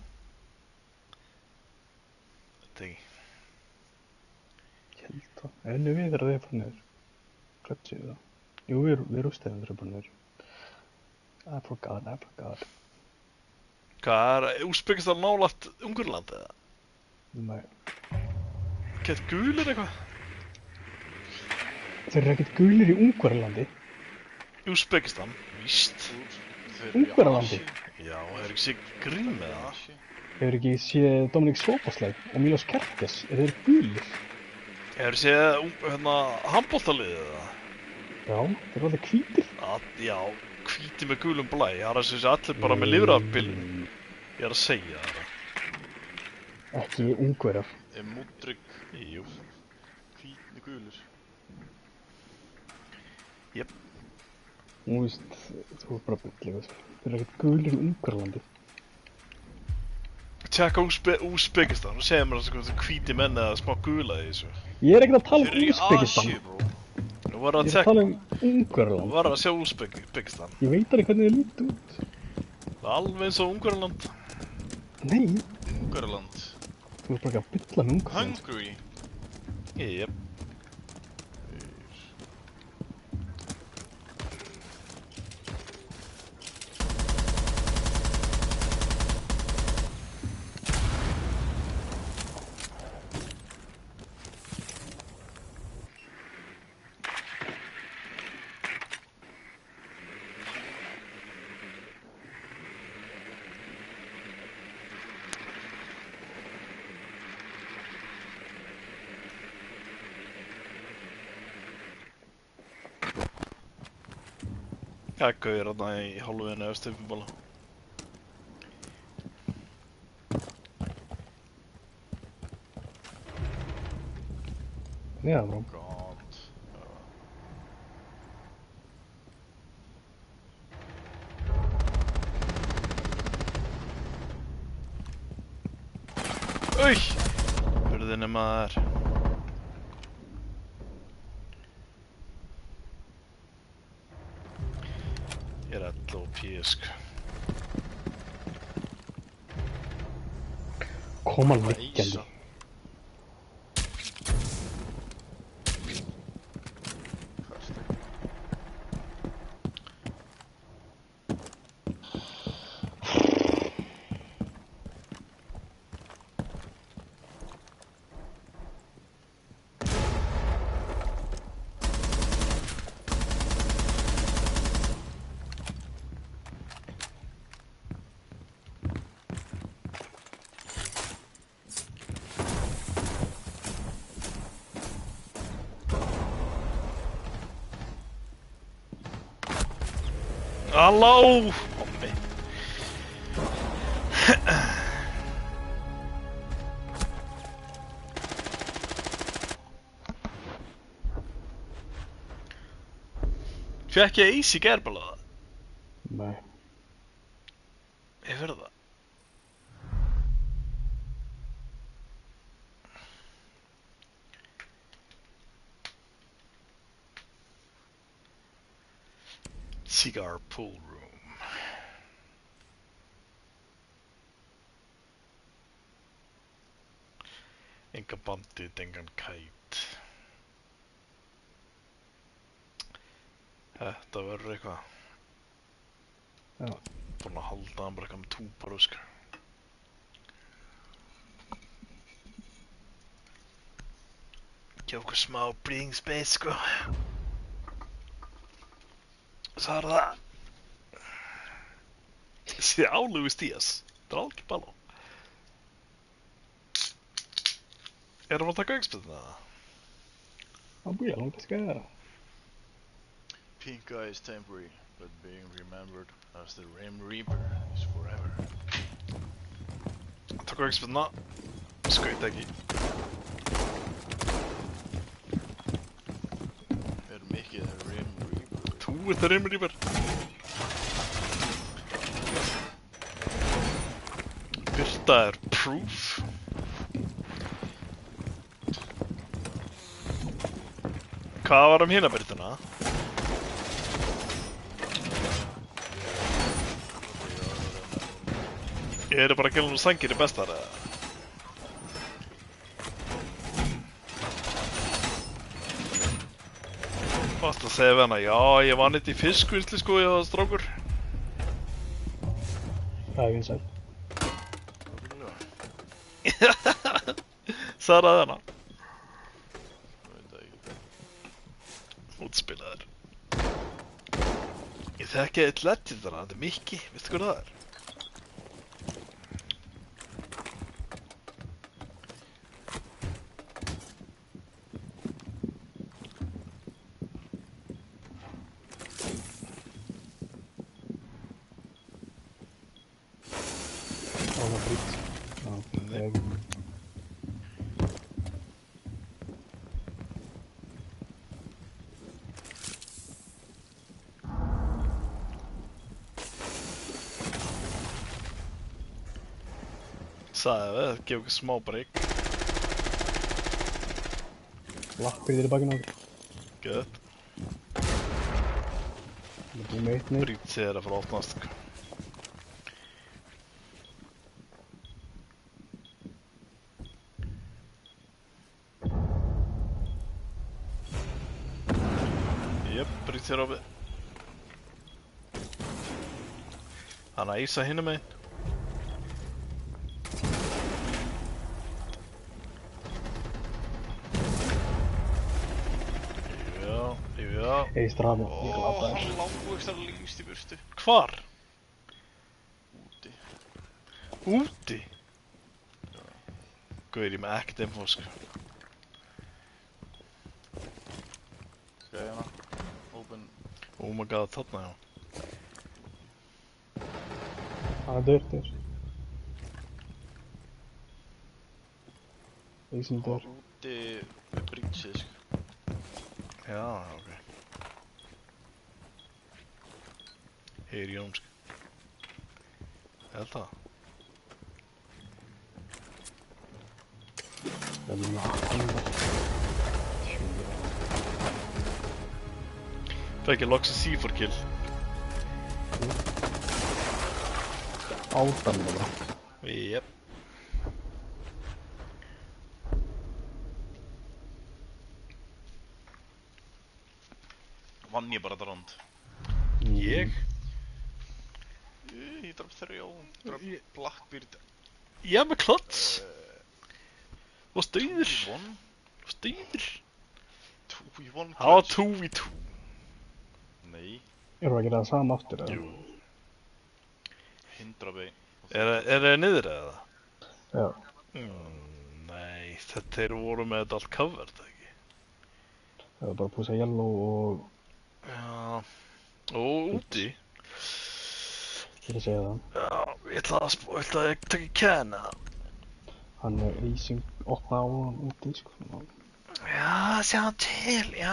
Þetta ekki. Ég held það. Ennum við þegar þeir fara niður. Hvert séu það? Jú, við rústæðum þeir bara niður. I forgot. Hvað Úsbekistan nálægt Ungverjaland eða? Nei. Gett gulir eitthvað? Þeir eru ekkert gulir í Ungverjalandi. Úsbekistan, víst. Ungverjalandi? Já, er ekki sér grín með það? Hefur ekki séð Dominik Szoboszlai og Milos Kerkez? Er þeir gulir? Hefur séð handboltaliðið eða? Já, þeir eru alveg hvítir. Já, hvíti með gulum blæ. Það er að segja allir bara með lifrarbilun. Ég er að segja það. Ekki Ungverjar. Mudryk. Jú. Hvítni gulur. Jep. Þú veist, þú er bara bygglega. Þeir eru ekkert gulir í Ungverjalandi. Tjekka Úsbekistan og segja mér að hvíti menn eða smá gula í þessu. Ég er ekkert að tala Þeir um eru í Úsbekistan. Asíu, bro. Nú var Ég að er að tala um Ungverjaland. Var að sjá Úsbekistan. Ég veit alveg hvernig þið líti út. Það er alveg eins og Ungverjaland. Nei, Ungverjaland. þú er bara ekki að bylla með Ungverjaland. Hungary. Jep. Það er gauðir þarna í hálfuðinu eða stöfnbóla. Já, bró. God. Új! Hurðinni maður. Ég er ell og písk. Kom hann liggjandi. Halló! Hommi. Fekk ég ace í gærbalaða? Nei. Ég verð það. Cigar pool room. Enga bandið, engan kæt. Þetta verður eitthvað. Já. Búin að halda hann bara eitthvað með túparúsk. Gjá okkur smá breathing space, sko. Það er það. Þessi álugust í þess. Það er alveg balló. Erum við að taka expedina? Það búið langt að skæða. Pink eye is temporary, but being remembered as the Rim Reaper is forever. Taka expedina. Skaut ekki. Mikið Rim Reaper. Þú ert það Rim Reaper. Birta er proof. Hvað var hina Birtuna? Eru bara að gera nú sangir í bestar eða? Varst að segja við hana, já, ég vann eitt í fiskvinnslu sko, ég var strákur. Það er vinsælt. Svaraði hana. Veit það ekki. Útspilaður. Ég þekki eitt legend þarna, þetta er Mikki, veistu hvað það er? Það var fritt. Já, það er ekki. Sagði við, gefa okkur smá break. Lappir þér í bakinn á þér. Gött. Það er búið með eitt niður. Brýt sér að fara að opnast. Jöp, brýt sér á við. Hann að ísa hinum meginn. Já. Ei strafi, ég Ó, glata hann þér. langvöxtar lengst í burtu. Hvar? Úti. Úti? Guður, ég með ekkert info, sko. Skal ég hana? Open. Oh my god, þarna, já. Hann er dörr þér. Ísinn dörr. Úti við bridgeið, sko. Já, ok. Heyri Jón, sko. Ég held það. Það er mjög aftanlega. Fekk ég loks að C4 kill. Átanlega. Jep. Vann ég bara þetta rond. Ég? Ég draf 3, draf Ég- Blackbeard. Ég er með klots. Og stauður. 1, Og stauður. 2 í 1 Það var 2v2. Nei, Erum við að gera það sama aftur eða? Jú. hindra bei. Er það niður eða? Já. Nei, þeir voru með þetta allt covered, ekki? Það er bara að púsa yellow og... Já. Og úti? Ég er að segja það. Já, ég ætla að taka Ken eða? Hann er ísing opna á hann úti, sko. Já, sjá til. Ég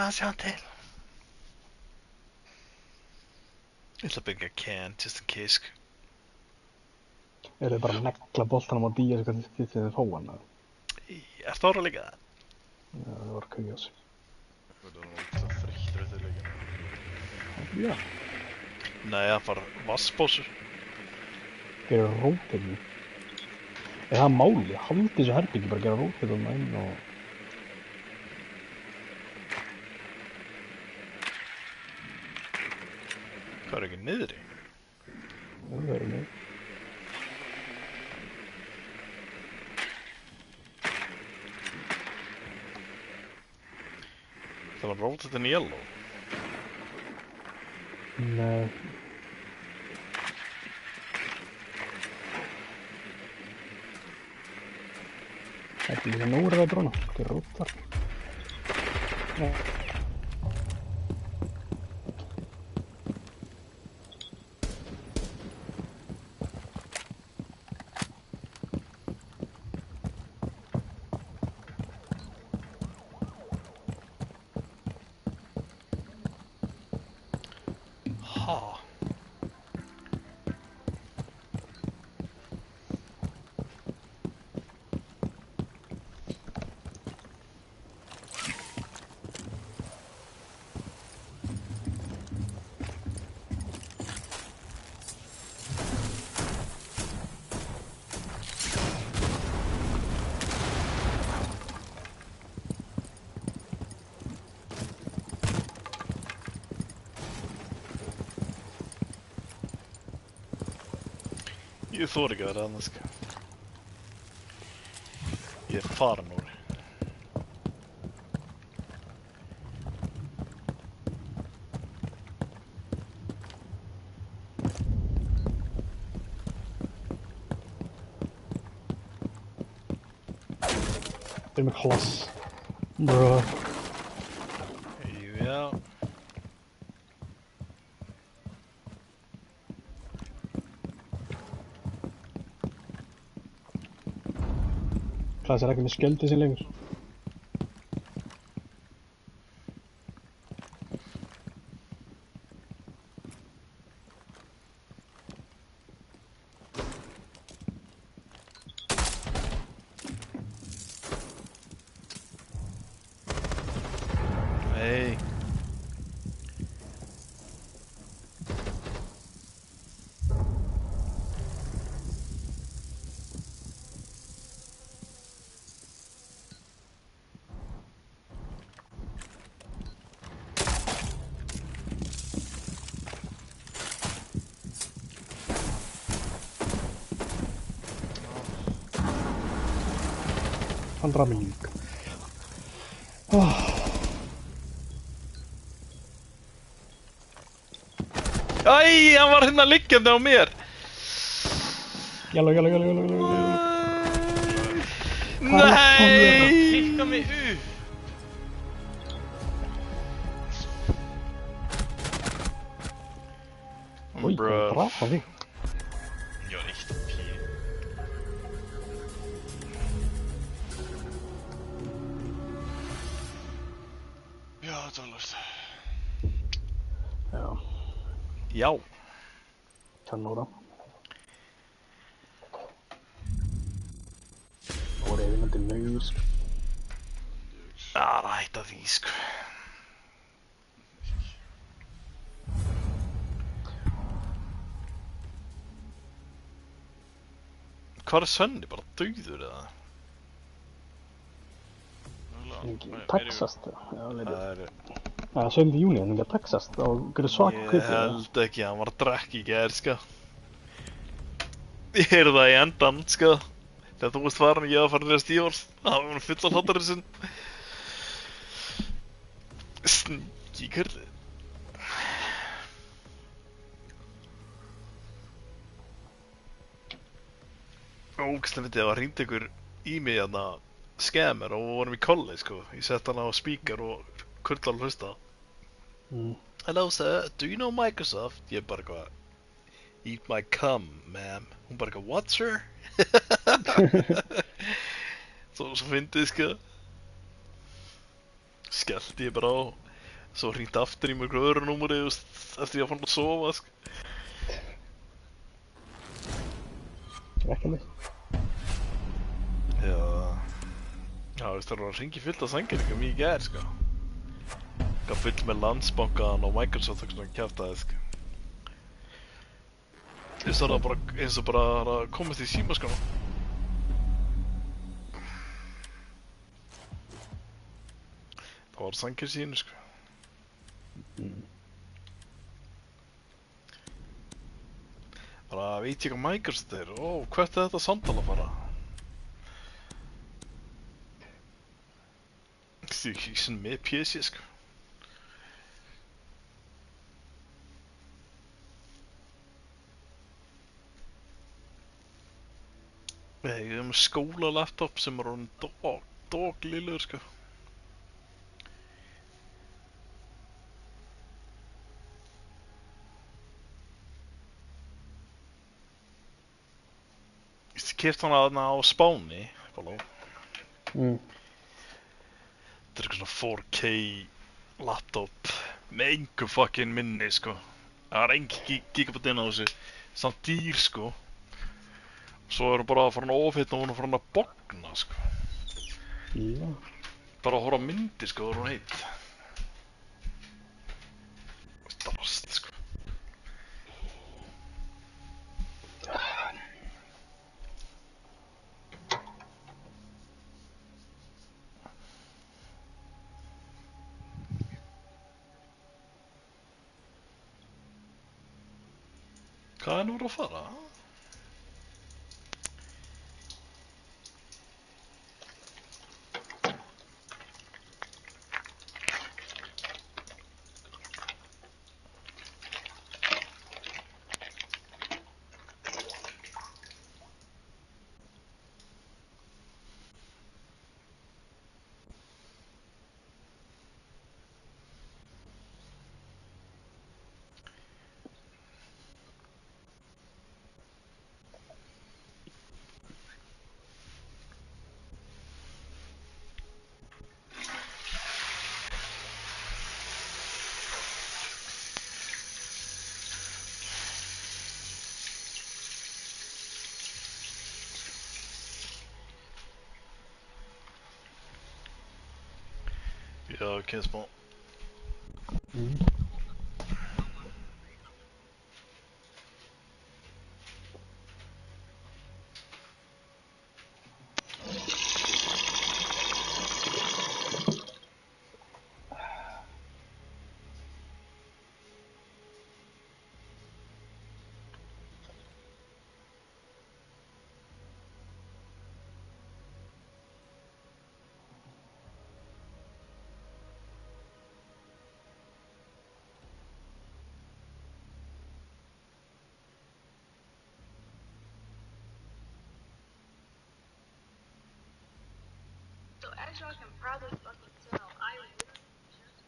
ætla að byggja Ken, just in case. Eru þið bara að negla boltanum á díja sem hvernig þið fá hann, eða? Ég er stóra líka það. Já, það var kauðjás. Það var náttúrulega þreyttur eftir leikina. Já. Nei, það var vassbósur. Gera rótefni. Er það máli? Haldi þessu herbyggi bara að gera rótefni inn og... Hvað er ekki niðri? Það verður með. Það var rotated in yellow. Nei. Það er líka nógur að dróna. Það er rótar. Já. Ha. Ég þori ekki að vera annars, sko. Ég er farin úr. Það er með klass. Bro. Já. Klass er ekki með skjöldi sin lengur. Nei. Hann draf mig líka. Æ, hann var hérna liggjandi á mér. Jalla. Nei! Kikka mig upp. Oj, Bruh. han draf mig. Jag är riktigt pig. Ja, tölvöld. Já, Já. kannóra. Og reyðinandi nauður, sko. Það er hægt að því, sko. Hvað er Svenni? Bara dauður eða? Engin Texas, já, leitur. Það er... Það er 7. júni, en engin Texas, þá gerur svaka Ég kvipið. held ekki, hann var að drekka í gær, sko. Ég heyrði það í endan, sko. Þegar þú veist farin, ég var farin að stífars. Það var full af hláturinn sinn. Sníki kurli. Ógæslega myndi að það hringdi ykkur í mig hérna skemmer og við vorum í college, sko. Ég sett hann á speaker og kurla að hlusta. Hello sir, do you know Microsoft? Ég bara eitthvað, eat my cum, ma'am. Hún bara eitthvað, what sir? Svo fyndið, sko. Skellti ég bara á. Svo hringdi aftur í mjög öðru númeri, eftir ég að fann að sofa, sko. Ekki mig. Já, veist það var að hringi fullt af sængir, eitthvað mikið gær, sko. Eitthvað fullt með Landsbankan og Microsoft, eitthvað svona kjaftaði, sko. Það var bara eins og bara að komast í símaskrána. Það var sængir sínu, sko. Bara veit ég hvað Microsoft er, hvert er þetta samtal að fara? Það er ekki svona með PC, sko. Ég er með skólalaptop sem er orðinn doglílegur, sko. Ég keypti hana þarna á Spáni, Bóló. Mm. Þetta er eitthvað svona 4K laptop með engu fucking minni, sko. Það er engi gigabit inn á þessu. Samt dýr, sko. Svo er bara að fara hann að ofhitna og hún er fara hann að bogna, sko. Já. Bara að horfa á myndir, sko, það er hún heitt. Drast, sko. Hvað er nú að fara? Já, ok, smá. Mm. So actually, I can probably fucking tell. I literally just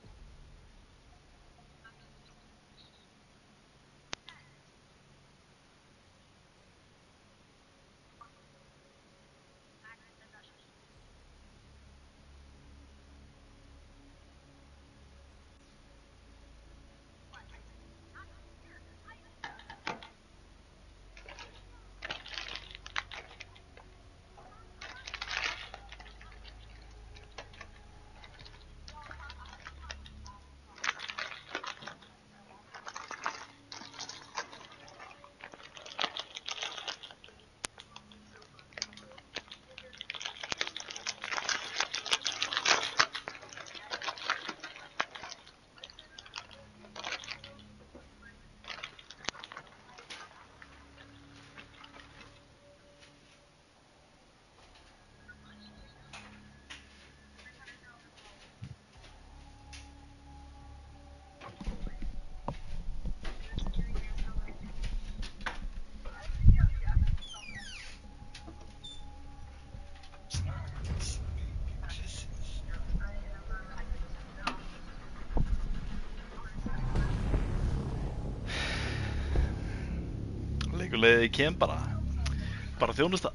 Leikurleiði kem bara þjónusta.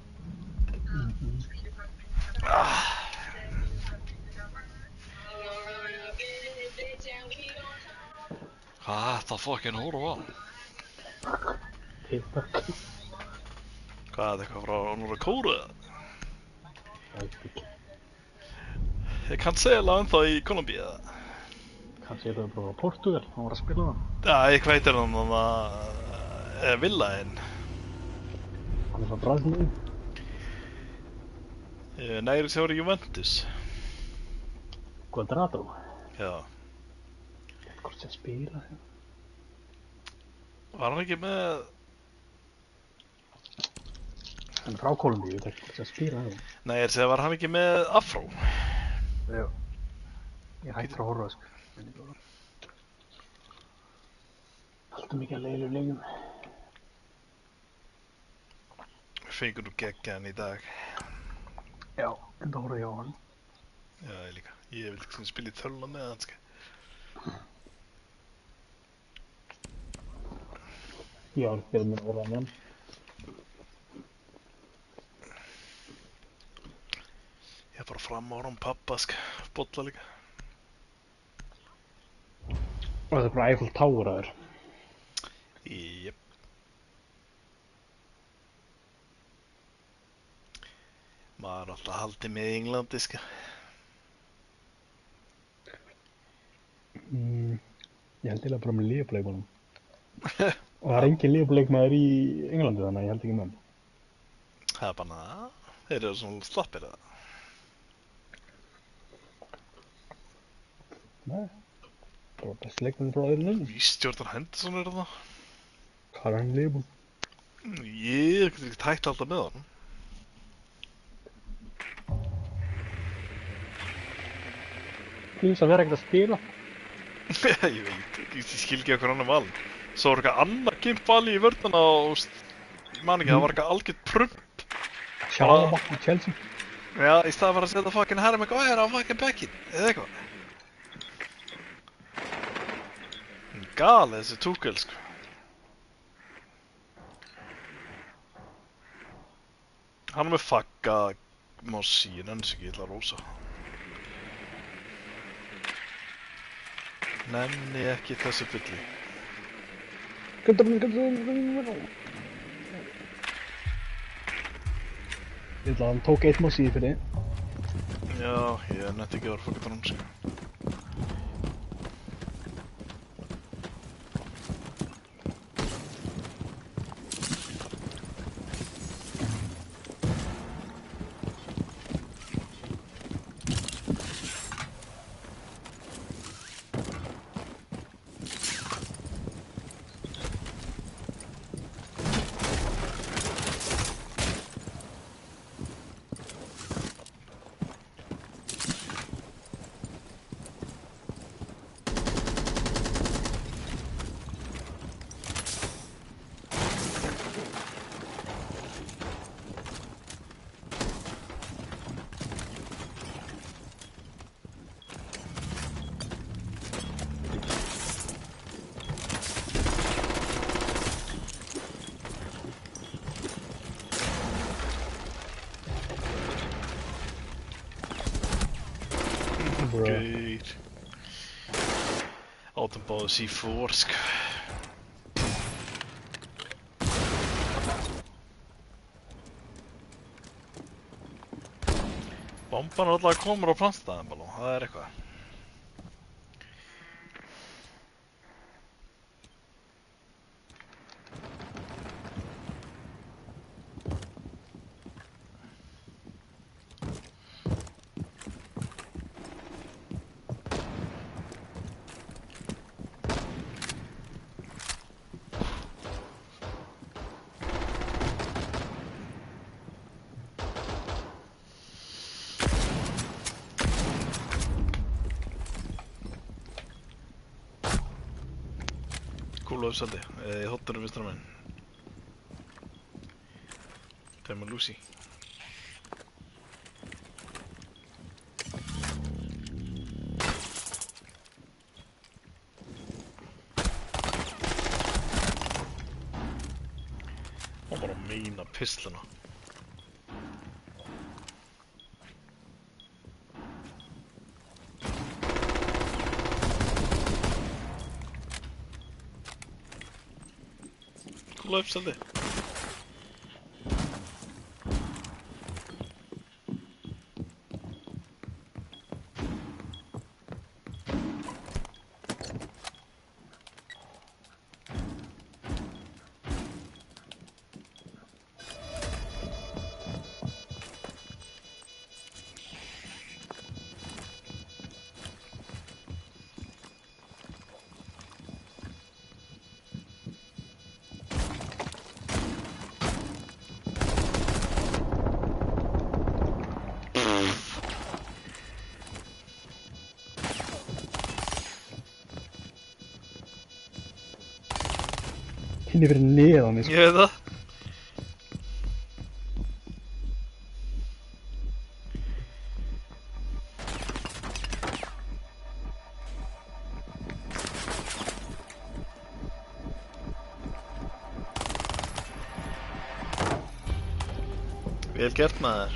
Hvað er þetta fucking horfa á? TikTok. Hvað er þetta eitthvað frá Norður Kóreu eða? Það veit ekki. Ég kann segja ennþá í Kolumbíu eða? Kannski þetta bara á Portugal, hann var að spila það. Já, ég veit hann að Villainn. Hann er frá Brasilíu. Næri sem var í Juventus. Cuadrado. Já. Hvort sé að spila það? Var hann ekki með... Hann er frá Kolumbíu, ég veit ekki hvort sé að spila það. Nei, ég segi, var hann ekki með afró? Já. Ég hættur að horfa, sko. Alltaf mikið að leiðilegum leikjum. fengur nú geggjaðan í dag. Já, þetta horfði ég á hann. Já, ég líka. Ég vil ekki spila í töluna með hann, sko. Ég var ekki með orða með hann. Ég er bara fram á hann pappa, sko. Bolla líka. Og þetta er bara Eiffel Tower að þér. Jep. Maður er alltaf haldið með í Englandi, sko. Ég held eiginlega bara með Liverpool-leikmannum. Og það er engin Liverpool-leikmaður í Englandi þannig að ég held ekki með hann. Það er bara, þeir eru svona slappir eða. Nei, bara besti leikmaður frá þeirra. Víst Jordan Henderson er það. Hvað er hann í Liverpool? Ég get ekki tækt alltaf með hann. Hlýs að vera ekkert að spila. Ég veit, ég skil ekki okkur annar val. Svo var eitthvað annar gimp vali í vörðuna og ég man ekki, það var eitthvað algjört prump. Sjalabak í Chelsea. Já, í staðan var að setja fucking Harry Maguire á fucking backinn, eða eitthvað. Galið þessi Tuchel, sko. Hann er með fagga Mossi, ég nenni sig ekki, ég ætla að rósa. Nenni ekki þessu bulli. Ég ætla að hann tók eitt Mossi fyrir. Já, ég netti ekki að vera fucking drón, sko. Gauð. Átum báðu C4, sko. Bomban er alltaf komur á plantstaðin, Baló. Það er eitthvað. Kúluöfsaldi, í hotnurinn vinstra megin. Það er með Lucy. Og bara meina pisluna. Kúluöfsaldi. Hinn er fyrir neðan mig, sko. Ég veit það. Vel gert maður.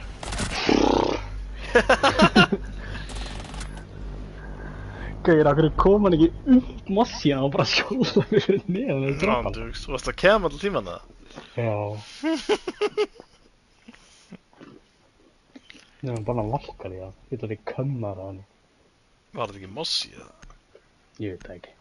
Gauðir, af hverju kom hann ekki upp massíana og bara skjóla mig fyrir neðan þessu trappan? Rándjúks, þú varst að kema alltaf tíman það? Já. Nei, hann bara valkar í það. Þetta er kömmar á hann. Var þetta ekki Mossi eða? Ég veit það ekki.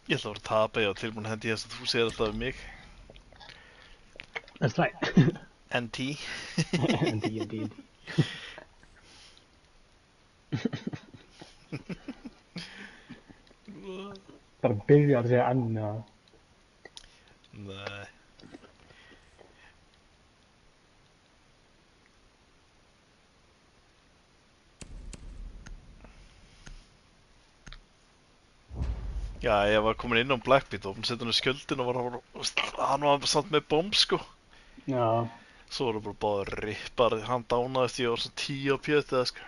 Ég ætla að vera að tapa, ég var tilbúin að hendi þess að þú segir alltaf um mig. That's right. NT. NT. Bara byrja að segja enna. Nei. Já, ég var komin inn á Blackbeat og hann setja hann í skjöldin og hann var samt með bomb sko. Já. Svo voru bara báðir rippar, hann dánaðist ég var svona 10 á pjötið sko.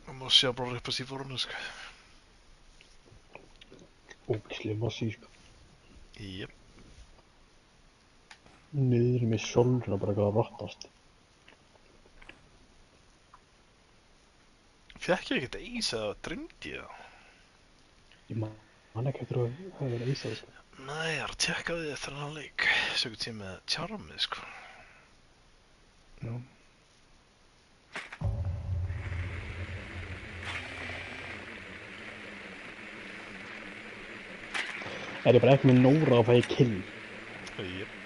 Það má sjá bara rippast í fórunu sko. Ógislega massi, sko. Jep. Niður með sjálfur og bara eitthvað að rottast. Fekk ég ekkert eis eða dreymdi ég það? Ég man ekki eftir að það hefur verið eisað, sko. Nei, ég er að tjekka á því eftir hann leik. Sögur tíma með Charmið, sko. Já. Er ég bara ekki með Nóra að fæ ég kill? Jep.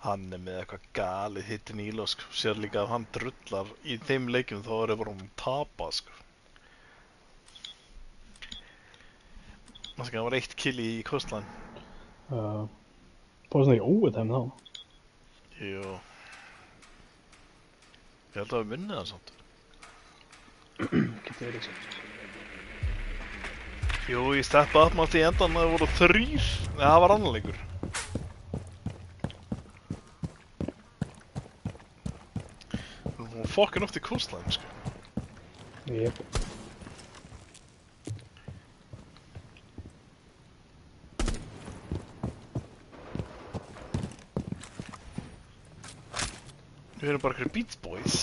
Hann er með eitthvað galið hittin í íla, sko. Sér líka að hann drullar í þeim leikjum þá er ég bara um tapa, sko. Það var 1 kill í Coastline. Fórst það í overtime þá? Jú. Ég held að við minnið hann samt. Getur verið, sko. Jú, ég steppaði upp með allt í endan að það voru 3. Nei, það var annan leikur. Hún var fokkin oft í Coastline, sko. Jep. Við erum bara hverju Beats Boys.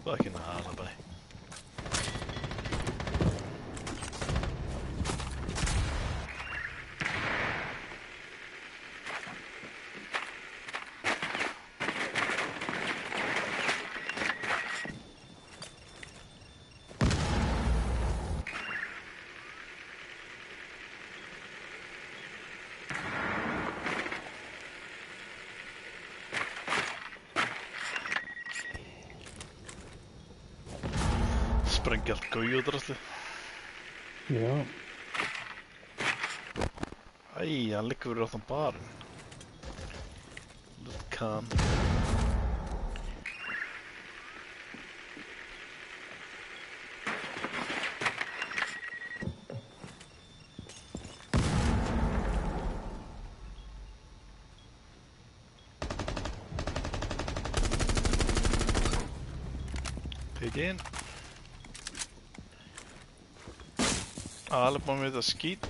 Það er ekki næla bæ. Sprengi allt gauð og drasli. Já. Æ, hann liggur fyrir áttan barinn. Lutkan. Pig in. Alveg búin með þetta skít.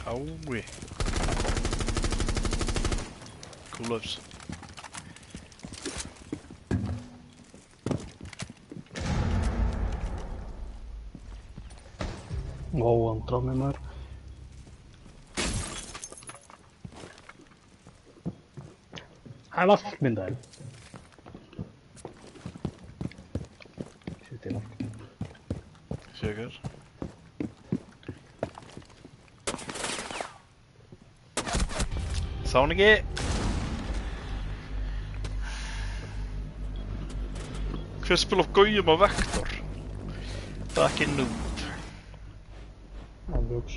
Ái. Kúlaufs. Ó, hann draf mig maður. Það var allt myndaðil. Sýtti langt. Sjökar. Sá hann ekki. Hver spil af gaujum á Vektor? Það er ekki núd. Alveg hugs.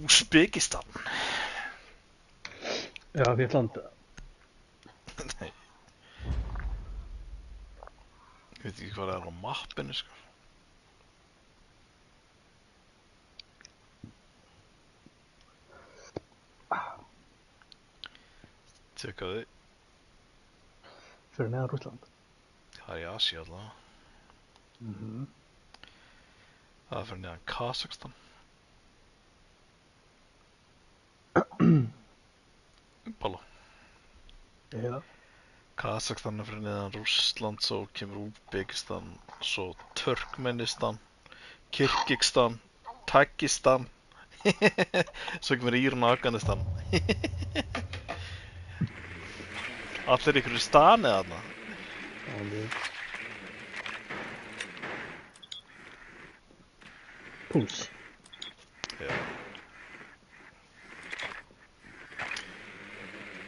Úsbekistan. Já, Vítland. Nei. Ég veit ekki hvað það er á mappinu, sko. Tjekka því. Fyrir neðan Rússland. Það er í Asíu allavega. Mhm. Það er fyrir neðan Kazakstan. Balló. Já. Kazakstan er fyrir neðan Rússland, svo kemur Úsbekistan, svo Turkmenistan, Kirgistan, Taggistan, svo kemur Íran og Afganistan. Allir ykkur í stani þarna. Alveg. Púls. Já.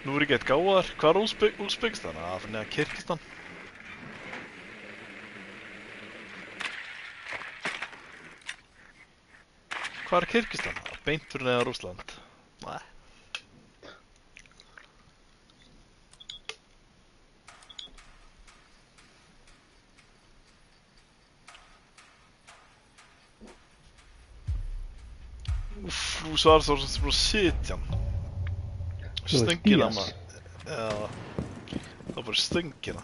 Nú er ekki eitt gáðar. Hvað er Úsbekistan? Það er fyrir neðan Kirgistan. Hvað er Kirgistan? Beint fyrir neðan Rússland. Nei. Úff, þú svarar svo sem bara sitjan. Stöngina maður. Já. Það var bara stöngina.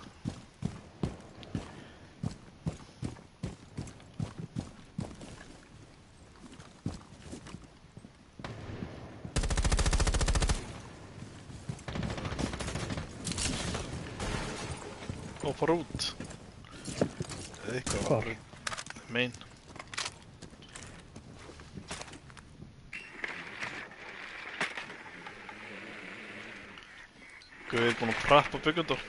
Og fara út. Eitthvað. Hvar? Mein. Guð er búinn að prappa byggjandor.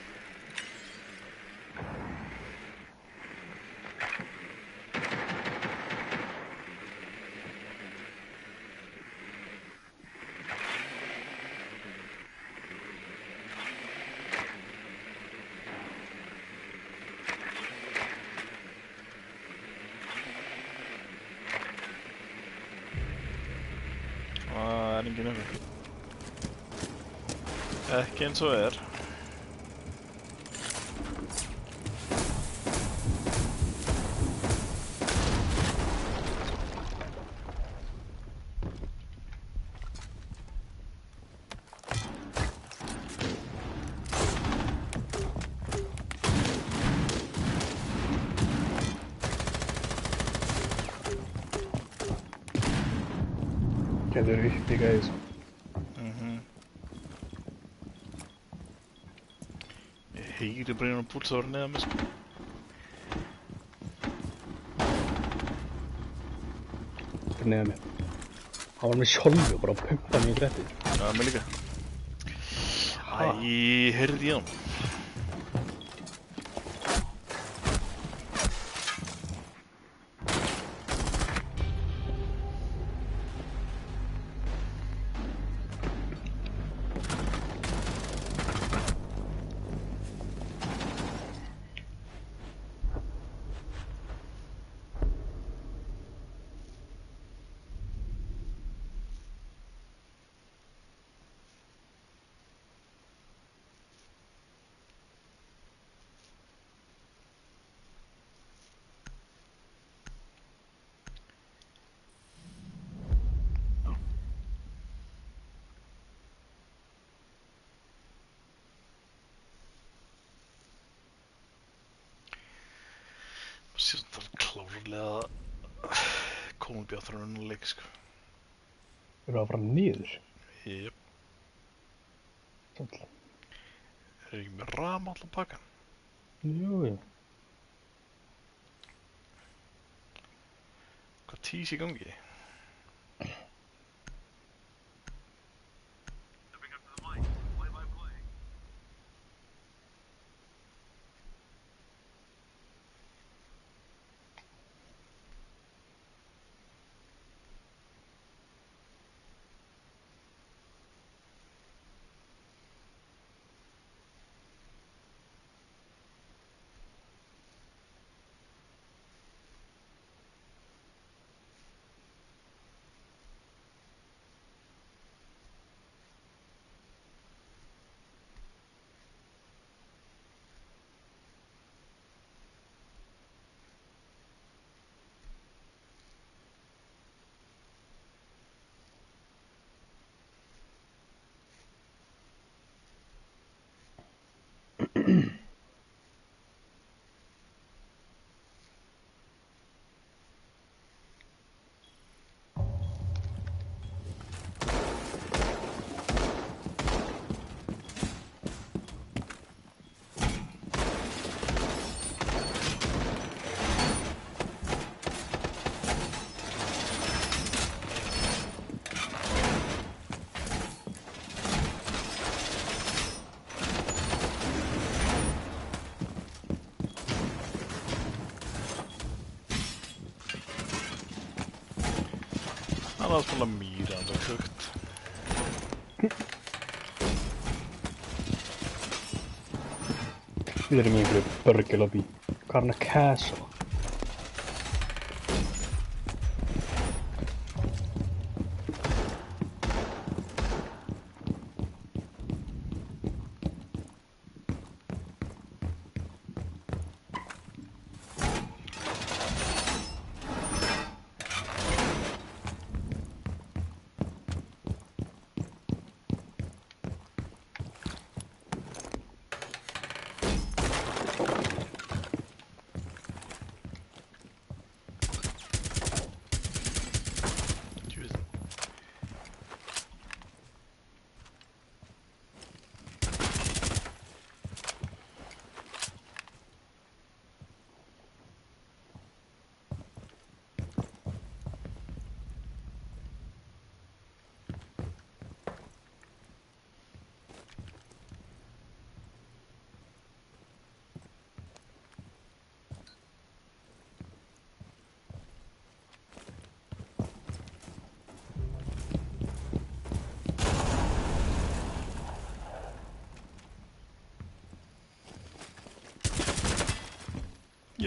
Það er enginn yfir. Ekki eins og er. Gæður uppbyggja í þessu. Ég heyri bara einhvern púls að vera neðan mig, sko. Fyrir neðan mig. Hann var með sjálfu bara að pumpa mig í grettið. Já, mig líka. Æ, heyrði ég hann. Sér þetta er klárlega Kólumbía þarf að vinna leik, sko. Eru að fara niður. Jep. Sæll. Er ekki með rama allan pakkan? Jú, jú. Hvað tís í gangi? Han har spelat myran och högt. Við erum í einhverju burgerlobby. Karna Castle.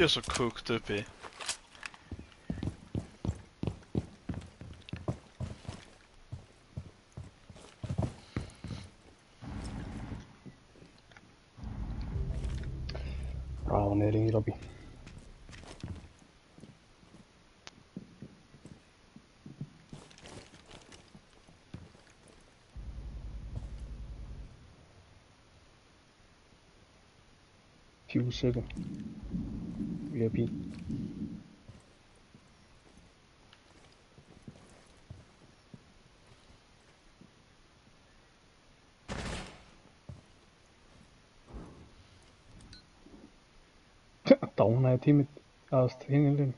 Ég er svo kúkt uppi. Ráða niður í lobby. Fuse öku. Lobby. Dánaði tímið aðast hinnilegin.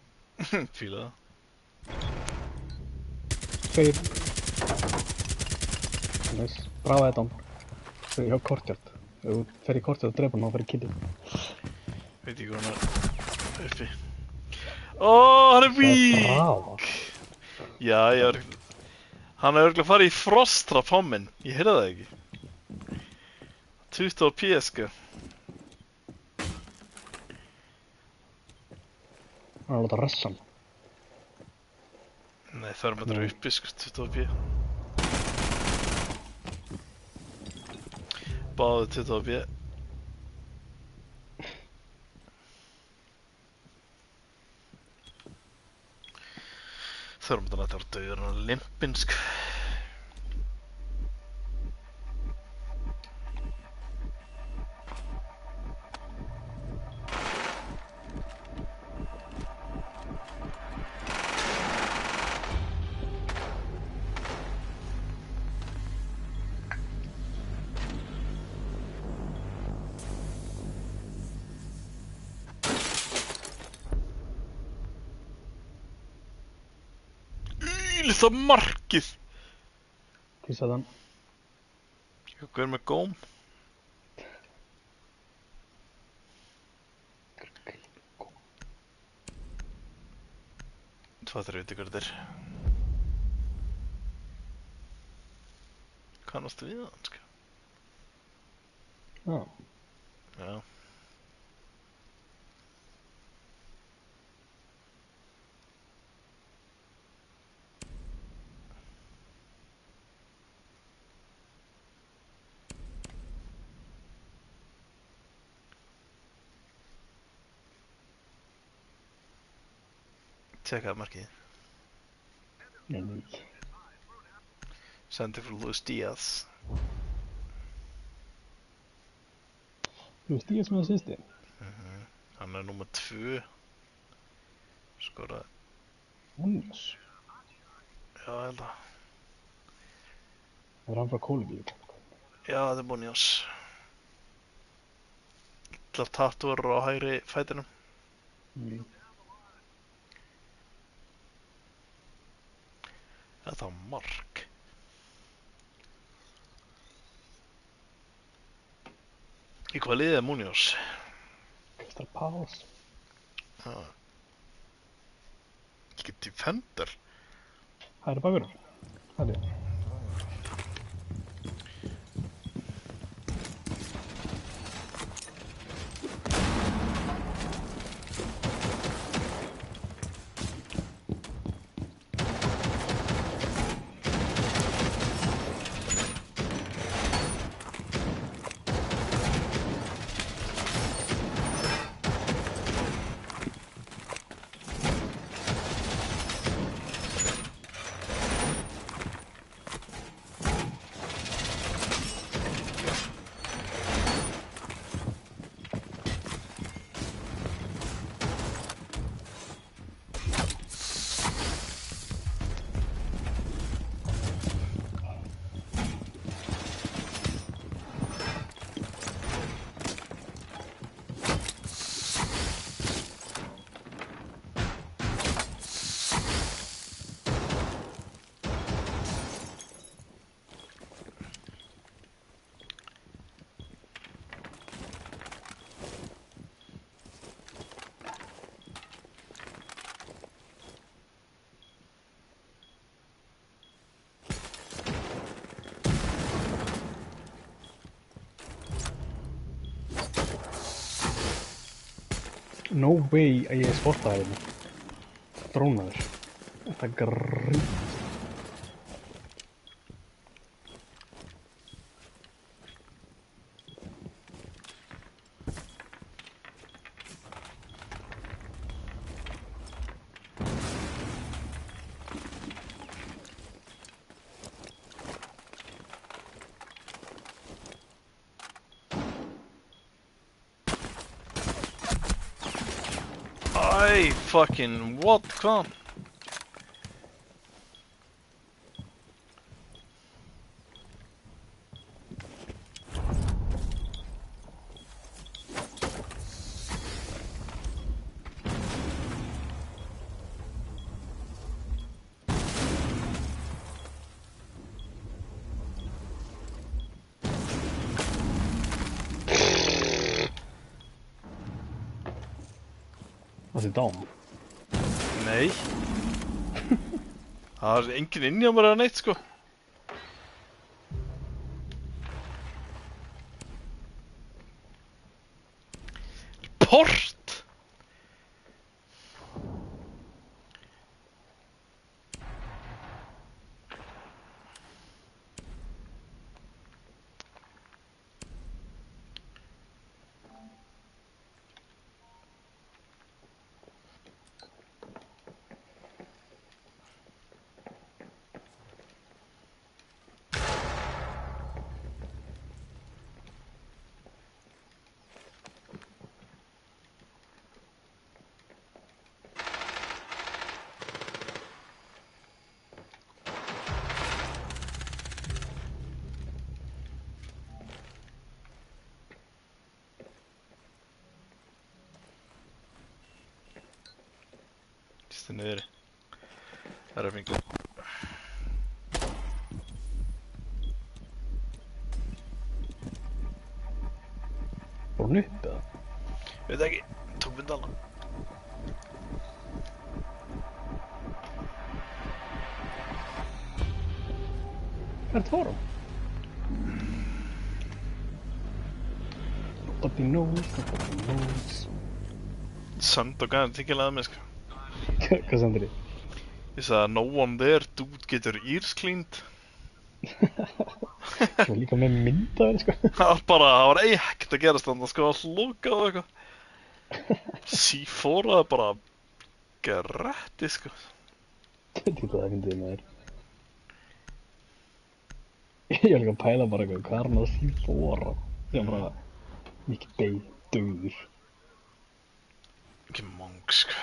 Fíla það. Tveir. Næs. Brava þetta án. Þau hjá Kortjart. Ef þú fer í Kortjart og drepa hann, þá fer í killið. Veit ekki hvað hann er uppi. Ó, hann er Það er vík! brava. Já, ég var... Hann er örgulega farið í frosttrap á minn. Ég heyrði það ekki. 20 p, sko. Hann er að láta ressa hann. Nei, það er maður uppi, sko, 20 p. Báðu 20 p. Það er maður að vera döður hann að limpin, sko. Lilla markið! Tísaði hann. Hvað er með góm? Það þarf að vita hvað þetta er. Kannastu við hann, sko? Já. Já. Tjekkaði markið. Nei. Sendi frá Luis Díaz. Þú stíðast með assisti. Hann er númer 2. Skoraði. Munoz. Já, ég held að. Það er hann frá Kólumbíu. Já, það er Munoz. Allar tattúur á hægri fætinum. Þetta var mark. Í hvað liðið er Munoz? Crystal Palace. Já. Ekki defender. Hægri bakur. Hægri. No way að ég spottaði hérna. Drónaður. Þetta grínast. Æ, fucking what? Hvað? Það er dám. Nei. Það er enginn inni á mér eða neitt, sko. Port! Þetta niður. Það er fengið. Fór hún upp eða? Veit ekki. Tók vindala. Hvert fór hún? Nobody knows, nobody knows. Sand og gæðan þykkilega með, sko. Hvað sendur þið? Ég sagði no one there, dude getur ears cleaned. Svo líka með myndaðir, sko. Það var ekkert að gerast þannig að sko að lúka og eitthvað. C4 er bara gretti, sko. Þetta er það að fyndið með þér. Ég var líka að pæla bara eitthvað, hvað er hann að sífóra? Þegar bara, Mikið beig, döður. Ekki mong, sko.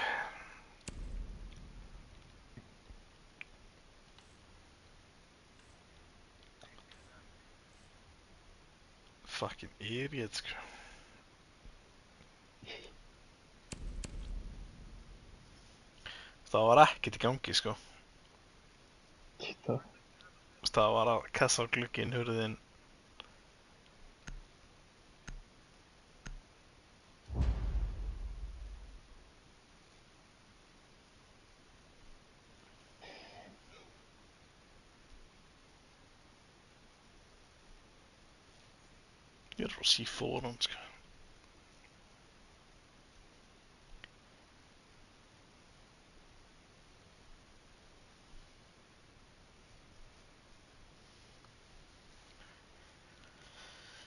Fucking idiot, sko. Það var ekkert í gangi, sko. Kýta. Það var að kassa á glugginn, hurðin. Ég er frá C4, sko.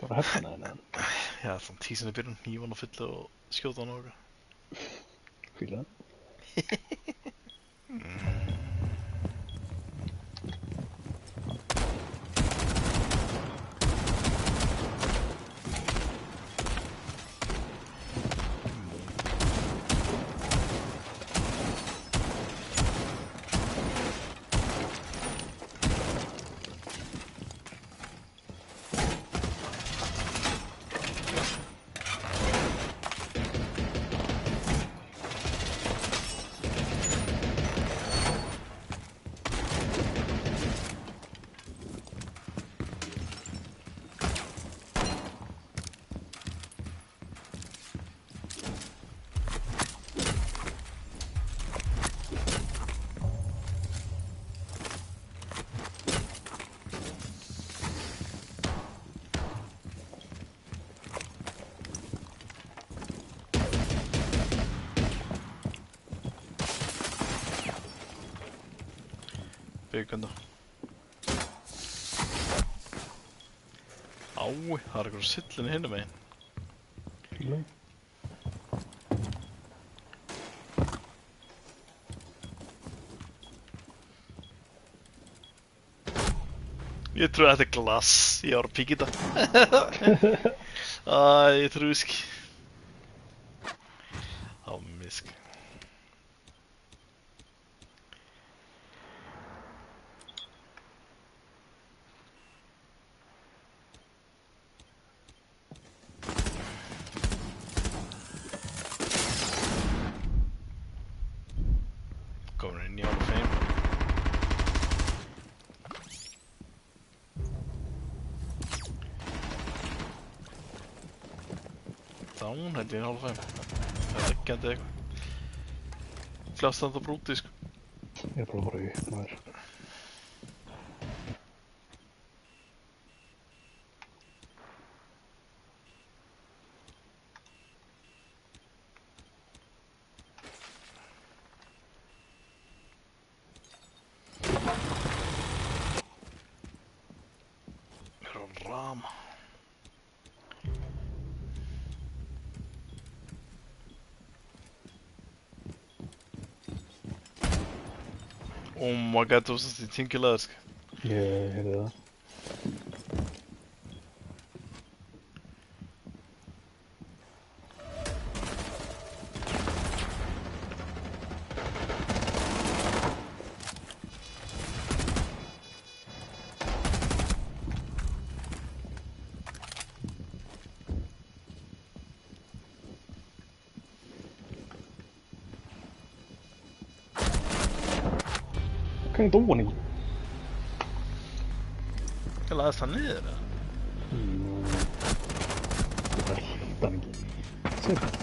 Bara hefna henni. Já, þann tísin í byrjun, hnífan á fullu og skjóta hann og eitthvað. Fýla. Bygganda. Ái, það er eitthvað sillinu hinum megin. Fýla. Ég trúi að þetta er glass, ég var að píkja þetta. Ég trúi ekki. Á misk. Komin inn í Hall of Fame. Down held ég í Hall of Fame. Það er leggjandi eitthvað. Flest þetta brúti, sko. Ég er bara að fara upp, maður. Ég er að rama. Oh my god, þú veist þetta í tingilega, sko. Ég heyrði það. Hvernig dó hann ekki? Ég laðist það niður, eða? Ég bara hýtta hann ekki. Sér það.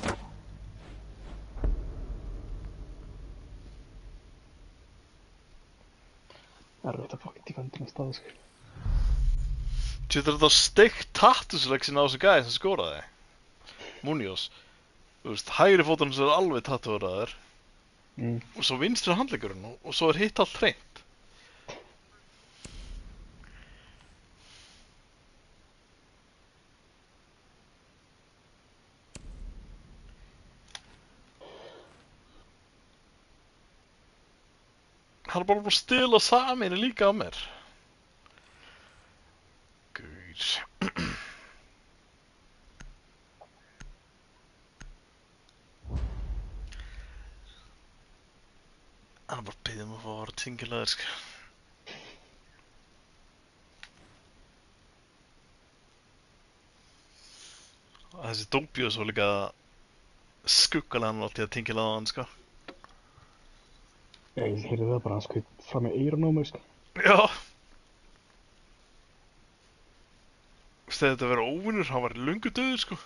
Erfitt að fokka tífandina stað, sko. Tjóttur þetta steikt tattusleiksin á þessu gæði sem skoraði. Munoz. Þú veist, hægri fótunum sem er alveg tattúraður. Og svo vinstri handleggurinn og svo er hitt allt hreint. Hann er bara búinn að stela saminu líka á mér. Guður. Hann er bara að biðja um að fá að vera tingilegaður, sko. Og þessi Dóbíus var líka skuggalega nátt í að tingilega á hann, sko. Ég heyrði það bara, hann skaut fram með eyrun á mig, sko. Já. Þegar þetta verið óvinnur, hann var löngu döður, sko.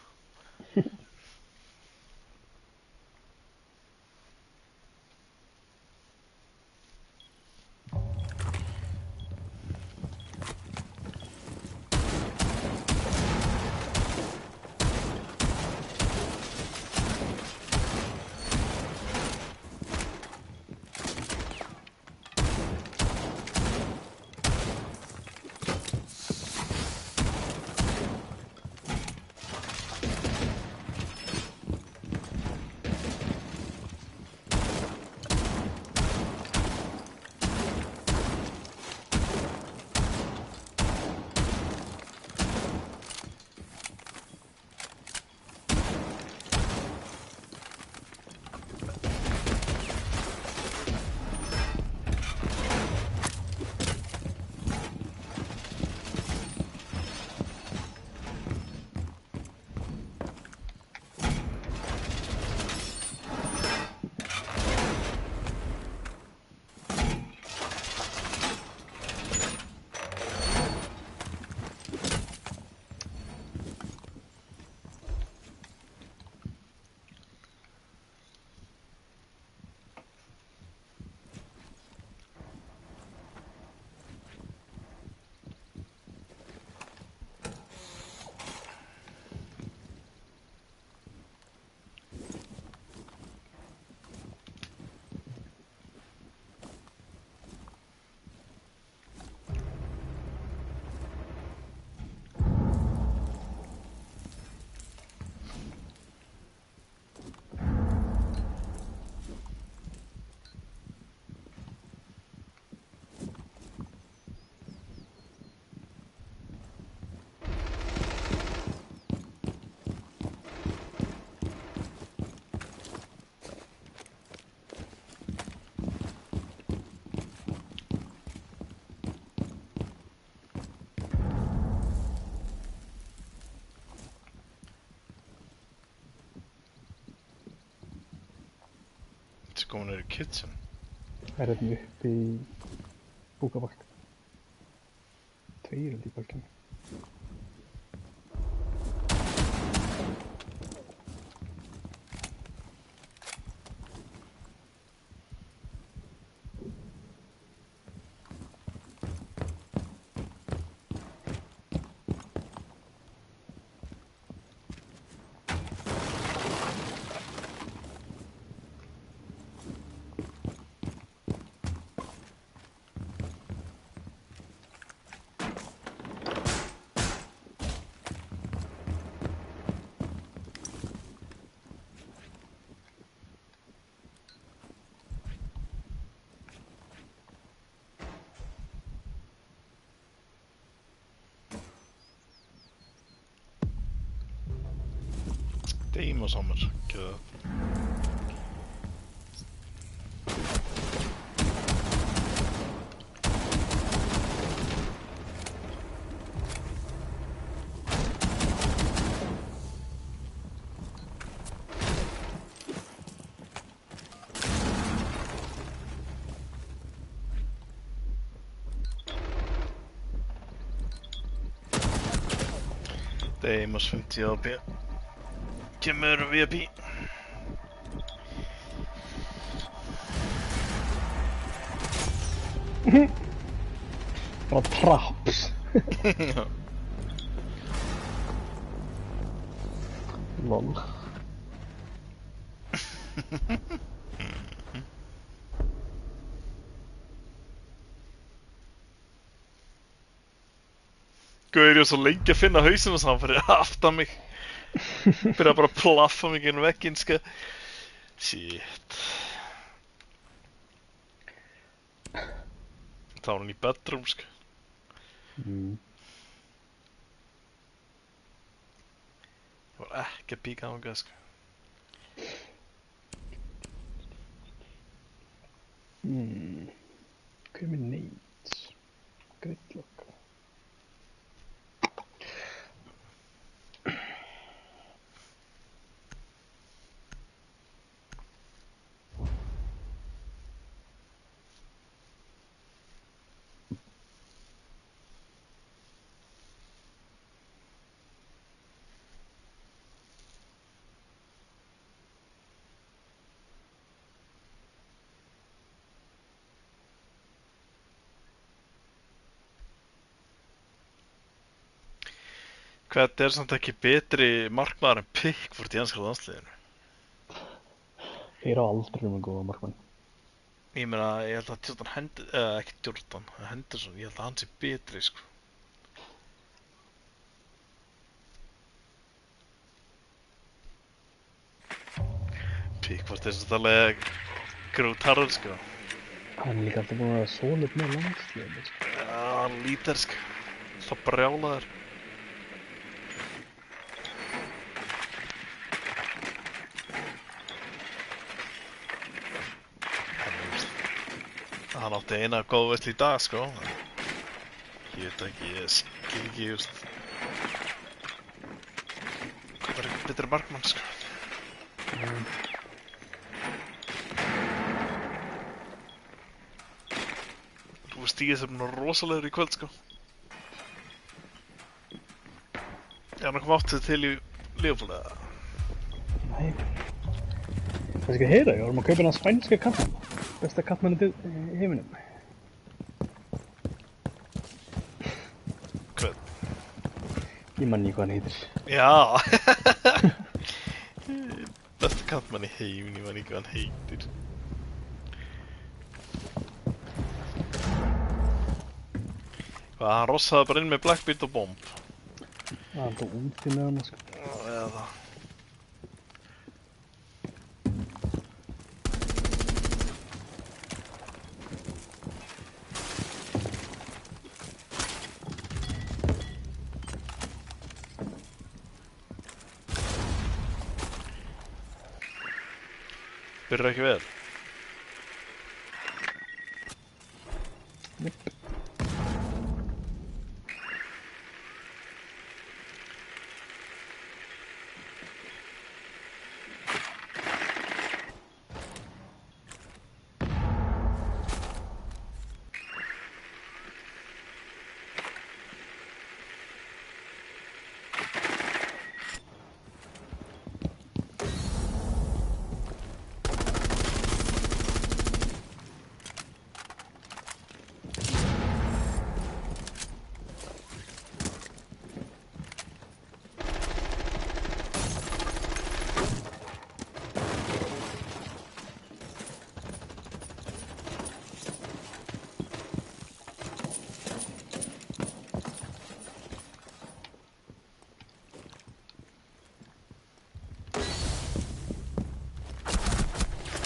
Þetta er komin neyri kitchen. Það er hérna upp í búkabakk. Tveir held í bakkinu. Deimos Hammer, geða það. Deimos 50 AP. Kemur VIP. Bara traps. Já. Lol. Guður, ég var svo lengi að finna hausinn og svo hann fyrir aftan mig. Fyrir að bara plaffa mig inn vegginn, sko. Shit. Það var hann í bedroom, sko. Ég var ekki að píka þangað, sko. Hver er með nades? Gridlock. Hvernig er samt ekki betri markmaður en Pickford í enska landsliðinu? Þeir á aldrei með góða markmann. Ég meina, ég held að Jordan ekki Jordan, Henderson, ég held að hann sé betri, sko. Pickford er samt alveg grútarður, sko. Hann er líka alltaf búin að vera solid með landsliðinu, sko. Já, hann lítar, sko. Það brjálaður. Hann átti eina góð veislu í dag, sko. Ég veit ekki, ég skil ekki, just. Hvað er ekki betri markmann, sko? Þú veist, Stígis er búinn að rosalegur í kvöld, sko. Er hann eitthvað áttið til í Liverpool, eða? Nei. Það skal heyra, ég varum að kaupa hennar spænska kattmann. Besta kattmann í heiminum. Hvað? Ég man ekki hvað hann heitir. Já! Besta kantmann í heimin, ég man ekki hvað hann heitir. Hvað, hann rossaði bara inn með Blackbeard og Bomb. Hann tók úti með hann, sko. Eða það. Byrjar ekki vel.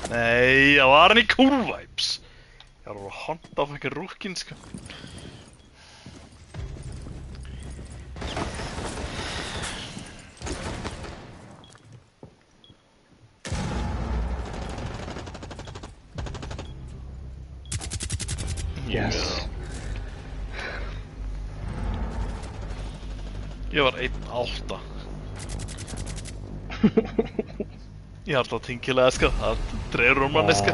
Nei, það var hann í Cool Vibes. Ég var að honda á eitthvað rúkinn, sko. Yes. Ég var 1-8. Ég er alltaf tingilega, sko. Það dregur um manni, sko.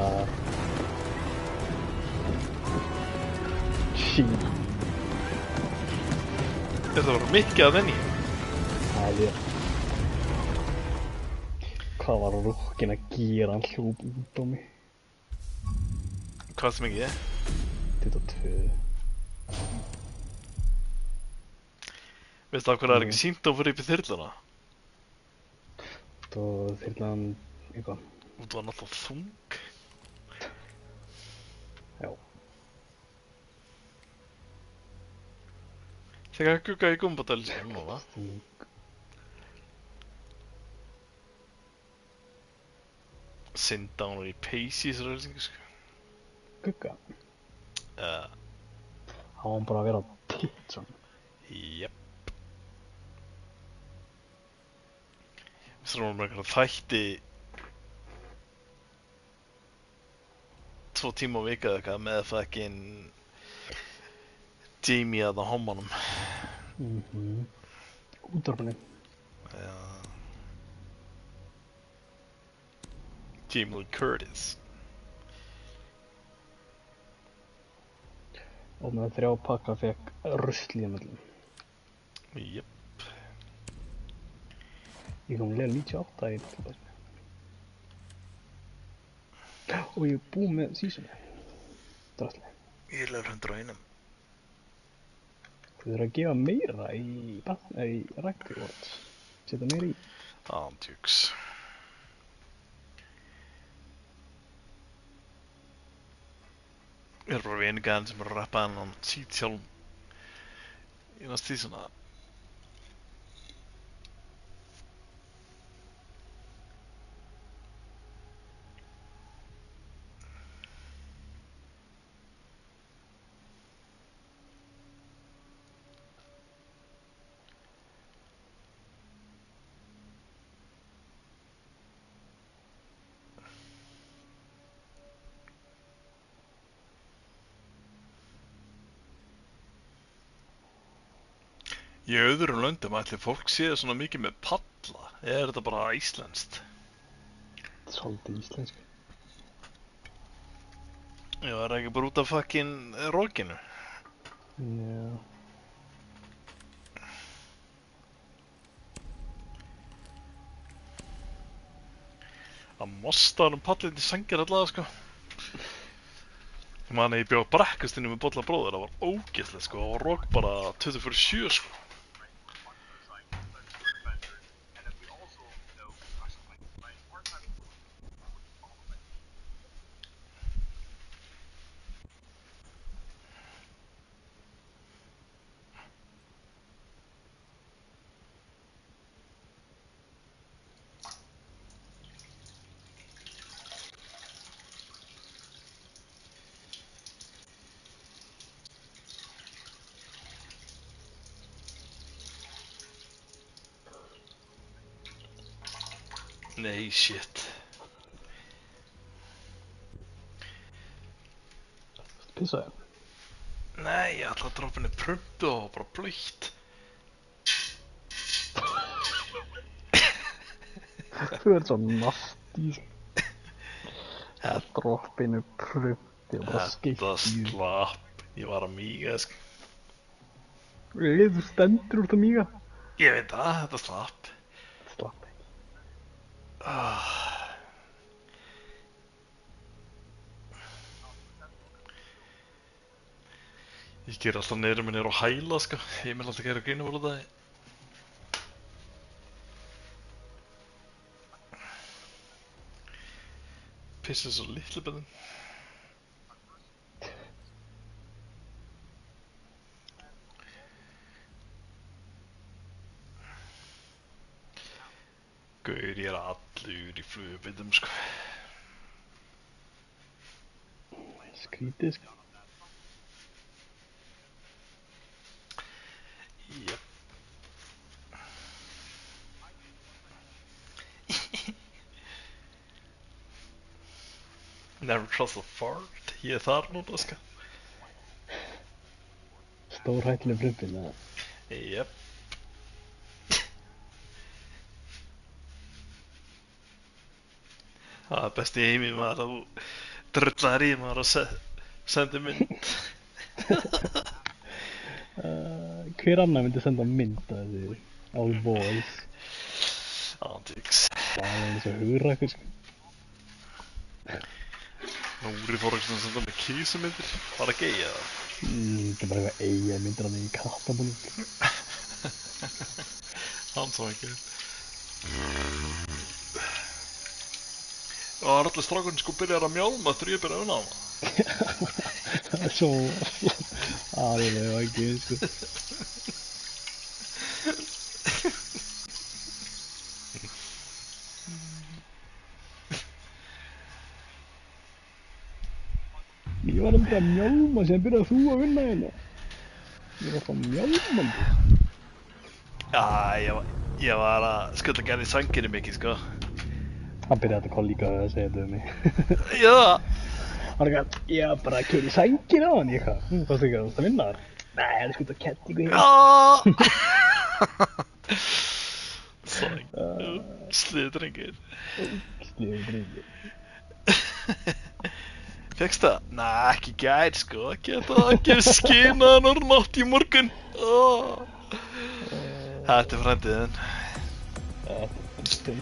Shit. Þetta var mikið að þenni. Það er ég. Hvað var rúkkin að gera? Hann hljóp út á mig. Hvað sem ekki ég? 22. Veistu af hverju það er ekki sínt á fyrir upp í þyrluna? Og þyrlan eitthvað. Þú var náttúrulega þung. Já. Þegar að gugga í gumbadæli sem núna. Synda hún í peysi í þessu rauðsingu, sko. Gugga. Uh, Hann var bara að vera á titsum. Jep. Við þurfum með eitthvað þætti 2 tíma á viku eða eitthvað með fucking Jamie að það hommanum. Útvarpinu. Já. Jamie Lee Curtis. Og með 3 pakka fekk rusl í mellum. Jöp. Ég kom level 98 í Battle. Og ég er búinn með seasoni. Drastli. Ég er level 101. Þú þurfum að gefa meira í Rugby Worlds. Setja meira í. Ándjúks. Ég er bara við einu gæðin sem er að rappa hann sít sjálf í næst því svona. Í öðrum löndum ætli fólk séð svona mikið með palla, eða er þetta bara íslenskt? Svolítið íslensk. Já, er það ekki bara út af fucking rokinu? Já. Það mostaður pallið til sengir allavega, sko. Ég man að ég bjóð brekkastinni með bolla bróður, það var ógeðslegt, sko, og rok bara 24/7, sko. Nei, shit. Pissaði. Nei, ég ætla að droppa henni prumpu og bara blöytt. Þú ert svo nasty. Það droppinu prumpi og bara skeitt Þetta í því. slapp. Ég var að míga, sko. Þú stendur úr það míga. Ég veit það, þetta slapp. Slapp ekki. Ég ger alltaf niður á hæla, sko. Ég vil alltaf gera grínu voru það. Pissið svo litlu beðin. Gaur, ég er allur í flugbitum, sko. Skrítið, sko. Jep. Never trust a fart. Ég er þar núna, sko. Stór hættileg flippin, eða? Jep. Það er best í heimi maður að þú drullar í maður og sendir mynd. Hver annar myndi senda mynd að þessi All Boys? Ándvíks. Það er eins og hugrakkur, sko. Núri fór ekki svona senda með kísumyndir. Var það gay eða? Það er bara eitthvað eiga myndir hann í kattabúning. Hann svo ekki. Og það er allir strákurinn sko byrjar að mjálma þegar ég byrja að unna á hana. Það er svo aðeinslega ekki, sko. Ég var aldrei að mjálma sem byrjaði þú að vinna hérna. Ég var alltaf mjálmandi. Já, ég var að skulda gerði sænginu mikið, sko. Hann byrjaði að koma líka að segja þetta um mig. Já, Hann er ekki, ég var bara að keyra í sængina á hann, ég hvað? Fannst ekki að það vinna þar? Nei, það er sko út á kettingu hérna. Sliði drengir. Sliði drengir. Fékkst það? Nei, ekki gær sko, geta ekki skinaðan og nátt í morgun. Þetta er frændið þinn.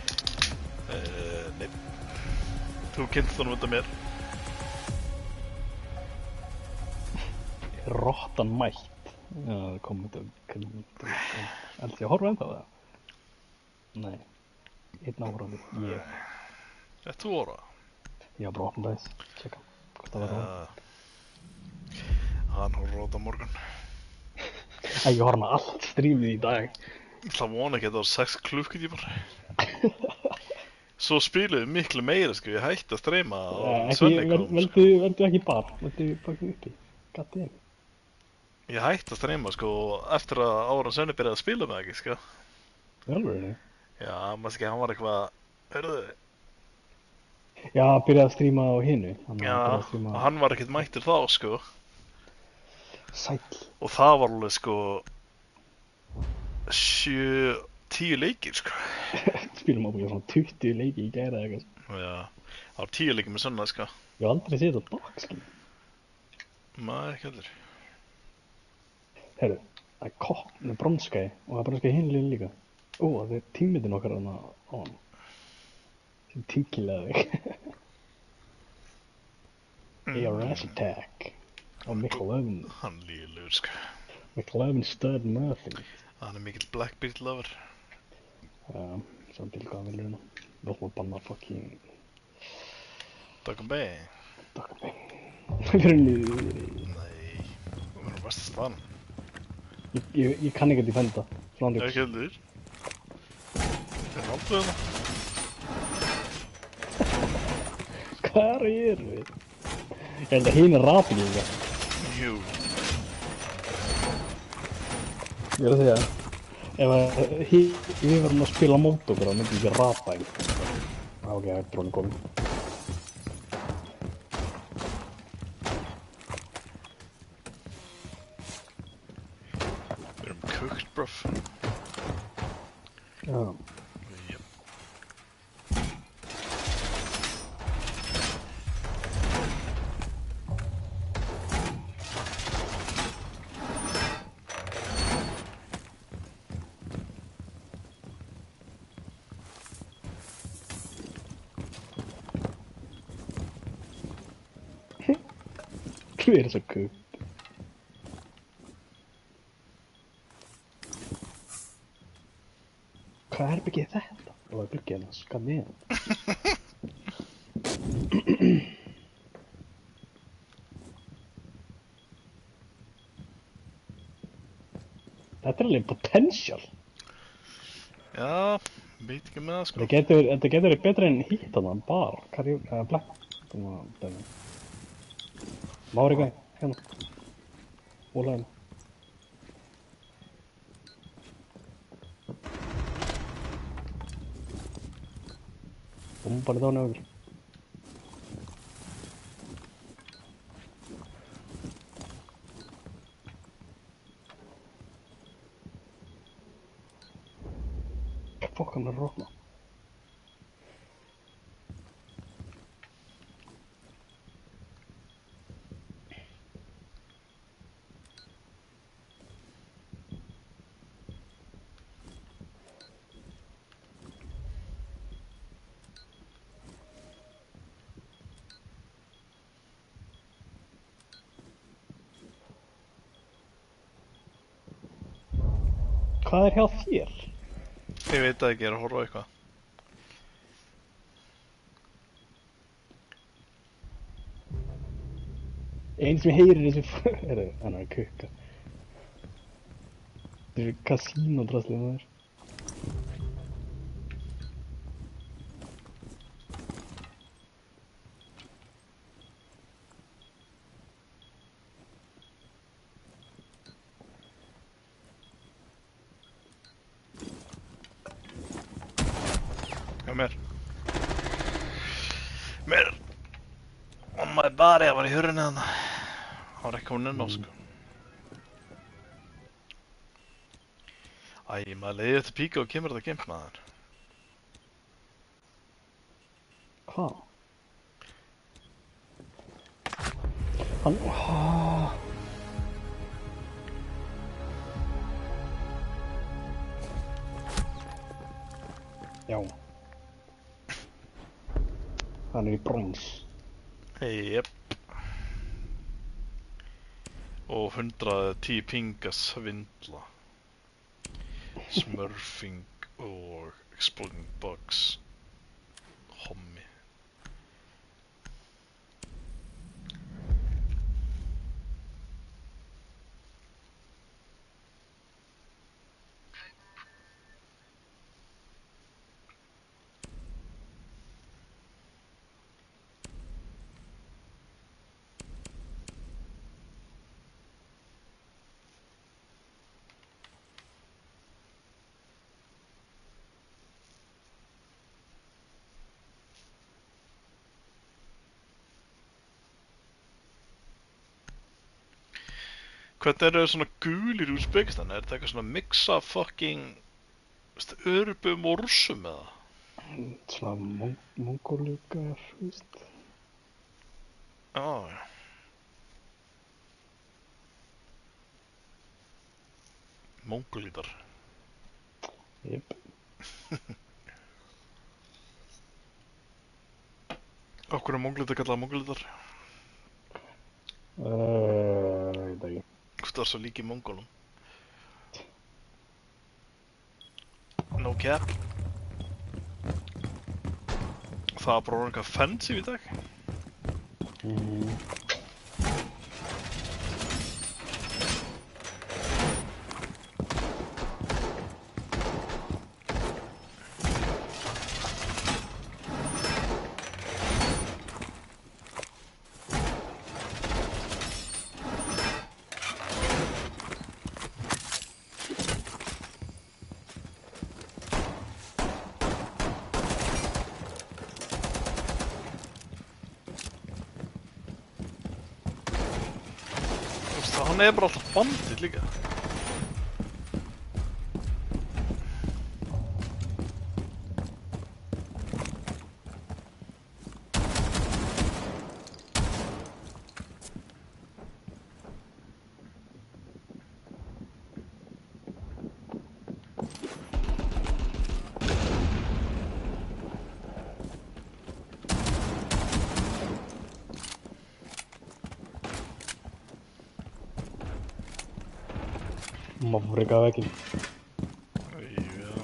Nei. Þú kynnt þannig undan mér. Rottan mætt. Já, það kom þetta. Ætli ég að horfa ennþá það? Nei. Einn áhorfandi. Ég. Þetta þú orða? Ég var bara opnað þess. Tjekka. Hvort það var það. Hann horfður á þetta á morgun. Ég horfði með allt strímið í dag. Það vona ekki að það var 6 klukkutímar. Svo spiluðu miklu meira sko, ég hætti að streyma á Svenni kom. Veldu ekki bar. Veldu bara uppi. Gatti ekki. Ég hætti að streyma sko, eftir að Áran Svenni byrjaði að spila með ekki sko. Alveg? Já, maður ekki, hann var eitthvað, hörðu. Já, byrjaði að stríma á hinu. Já, hann var ekkert mættur þá sko. Sæll. Og það var alveg sko 7-10 leikir sko. Spilum ábyggjað svona 20 leiki í gæra eða eitthvað. Já, það var 10 leikir með sönna sko. Ég hef aldrei séð þetta á bak, skil. Nei, ekki heldur. Herru, það er kopp með bronskæði og það er bronskæði hinliðin líka. Það er tímitin okkar þarna á hann. Sem tíkilega þig. ARS attack. Á McLovin. Hann líður sko. McLovin stud nothing. Hann er mikill Blackbeard lover. Já, samtidig hvað vilur hérna. Við ætlum að banna fucking... Duggan Bay. Duggan Bay. Við erum líður. Nei, við erum besta spann. Ég kann ekki að defenda. Ég ekki heldur. Það er aldrei það. Hvar erum við? Ég held að hinn er rapið líka. Jú. Ég er að segja, ef við varum að spila á mót okkur þá myndum við ekki rapa einhvern. Ok, það er drónin komin. Við erum cooked, bruv. Já. Jep. Hver er svo kúkt? Hvað herbergi er þetta? Það var gluggið hennar, skam við hann. Þetta er alveg potential. Já, veit ekki með það sko. Þetta getur verið betra en hitt hann, bar, black. Mári gæði, hérna. Ólæðin. Bombar þetta á nefnir. Fokk, hann er að rofna. Hvað er hjá þér? Ég veit það ekki, ég er að horfa á eitthvað. Einn sem heyrir þessu hann er að kukka. Þessu kasínódraslið maður. Já, mér. On my Bara ég var í hurðinni þarna. Það var ekki komin inn á, sko. Æ, maður leiði eftir píka og kemur þetta geimt, maður. Hvað? Hann... Já. Hann er í brons. Jep. Og 110 pinga svindla. Smurfing og exploding bugs. Hommi. Hvernig eru þau svona gulir úr Uzbekistan? Er þetta eitthvað svona mix af fucking örbum og rússum eða? Svona mongólíkar, veist. Já, já. Mongólítar. Jep. Okkur er mongólítar kallað mongólítar? Veit ekki. Það er svo líki mongólum. No cap. Það var bara eitthvað fancy í dag. Hann er bara alltaf bandið líka. Mafrika veginn. Já.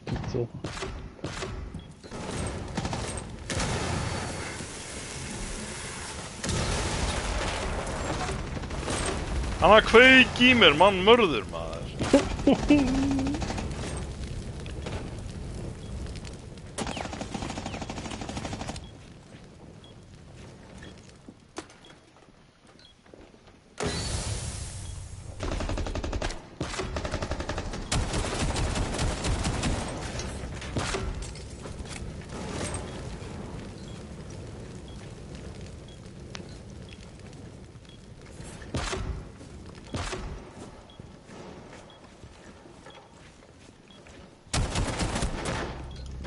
Pizza. Hann var kveik í mér, mann mörður maður.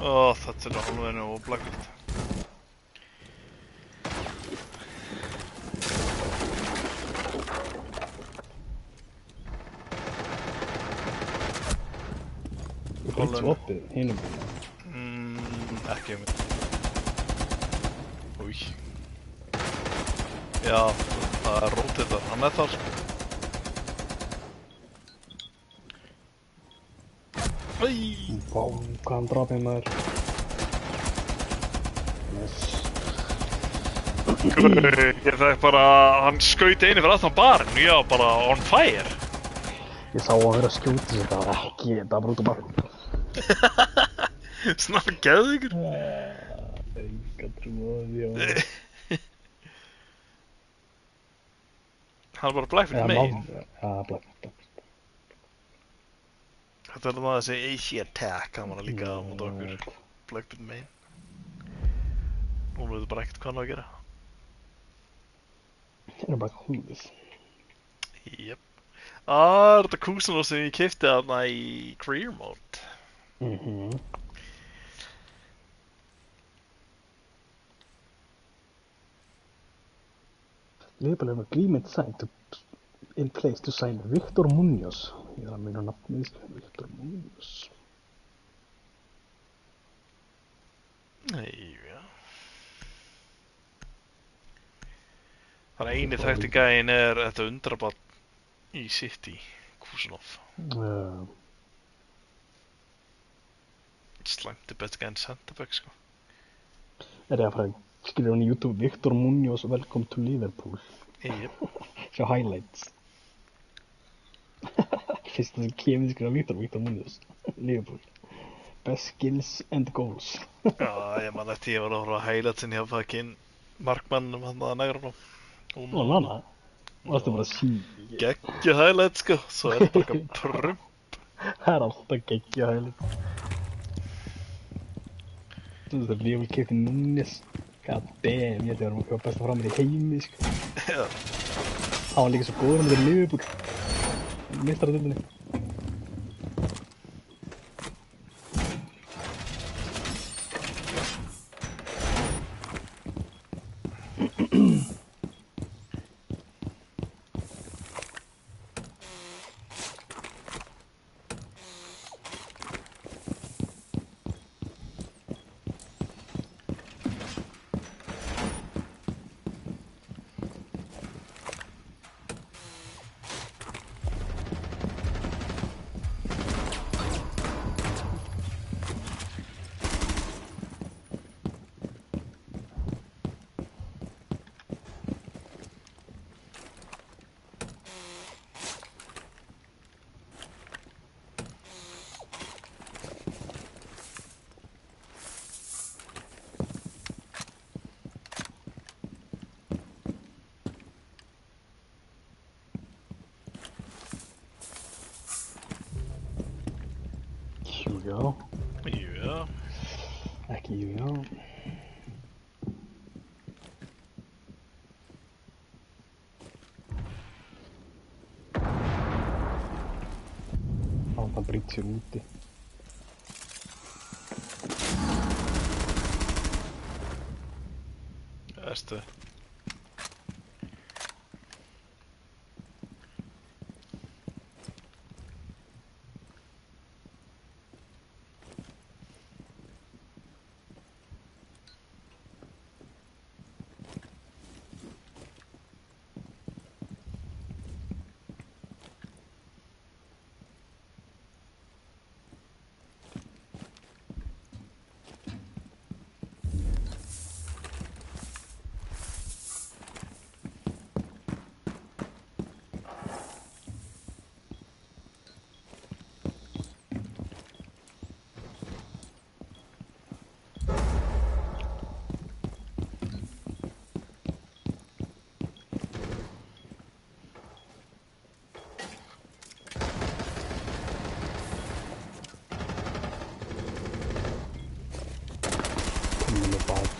Åh, þetta er alveg nú blackbelt. Breytt svo opið hinum. Ekki um þetta. Új. Já, það er rótið þar, hann er þar sko. Æ, Vá, hvað hann draf mig maður. Yes. ég fekk bara, hann skaut einu fyrir aftan barinn, ég var bara on fire. Ég sá hann vera að skjóta sig, það var ekki, það var bara út á bakk. Snarf geðu ykkur. Enga trú á því, já. Hann var bara black fyrir main. Já, black. Þetta er það þessi AC attack, hann var líka á móti okkur. Black fyrir main. Hún veit bara ekkert hvað hann á að gera. Það er bara húðið. Jep. Er þetta kúsuna sem ég keypti þarna í career mode? Liverpool have agreement signed in place to sign Victor Munoz. Ég þarf að meina nafnið, Victor Munoz. Nei, já. Þannig að eini þekkti gæinn er þetta undrabarn í City, Kusunov. Slæmti best gæinn centerback, sko. Er ég að fara að skrifa hann í YouTube, Victor Munoz, welcome to Liverpool. Jep. Sjá highlights. Fyrst það sem kemur skrifa Victor Munoz, Liverpool. Best skills and goals. Já, ég man eftir ég var að horfa á highlightsin hjá fucking markmannum hann að nægra frá. Ó, nana. Varstu bara að síða. Geggja highlights, sko. Svo er þetta bara prump. Það er alltaf geggja highlights. Þú veist að Liverpool keypti Núñez. God damn, ég ætti að vera besta framir í heimi, sko. Já. Hann var líka svo góður með Liverpool. Meistaradeildinni. Já. Já. Ekki já. Það brýtt sér úti. Erstu.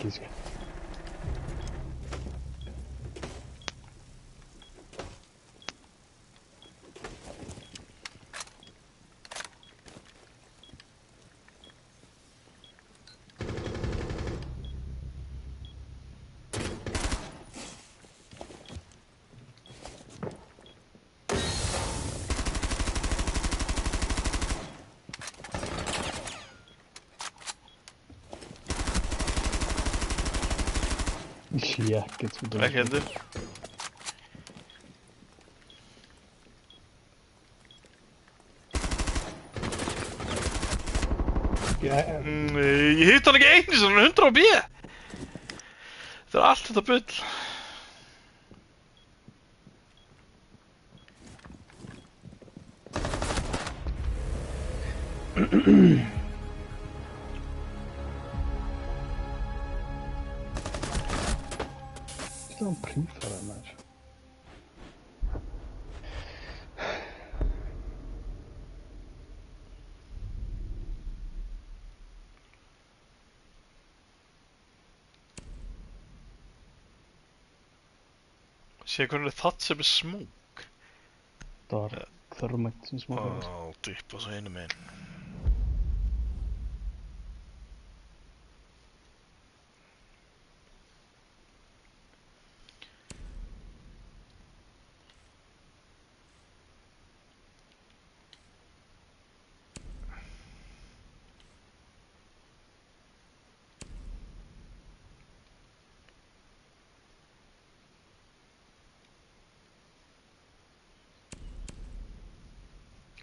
Kíska. Ekkert svo Ekki heldur. Ég hitt hann ekki einu sinni 100 á B. Þetta er allt þetta bull. Þetta var prífæðar maður. Sé hvernig það sem er smók. Það var þörmætt sem smákaði. Dýpp og svo einu megin.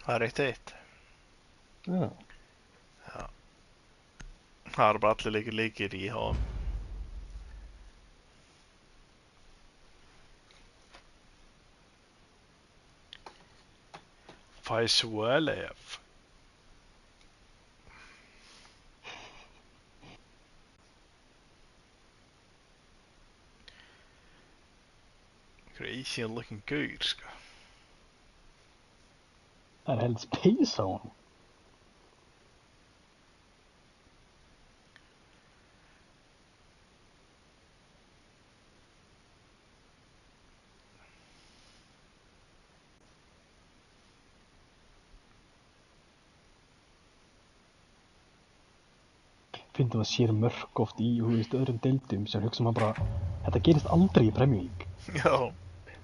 Það er 1-1. Já. Já. Það eru bara allir leikir í HM. Faiswalev. Crazy looking gaur, sko. Það er held space á hann. Fyndum að sér mörk oft í, öðrum deildum sem hugsa maður bara, þetta gerist aldrei í Premier League. Já.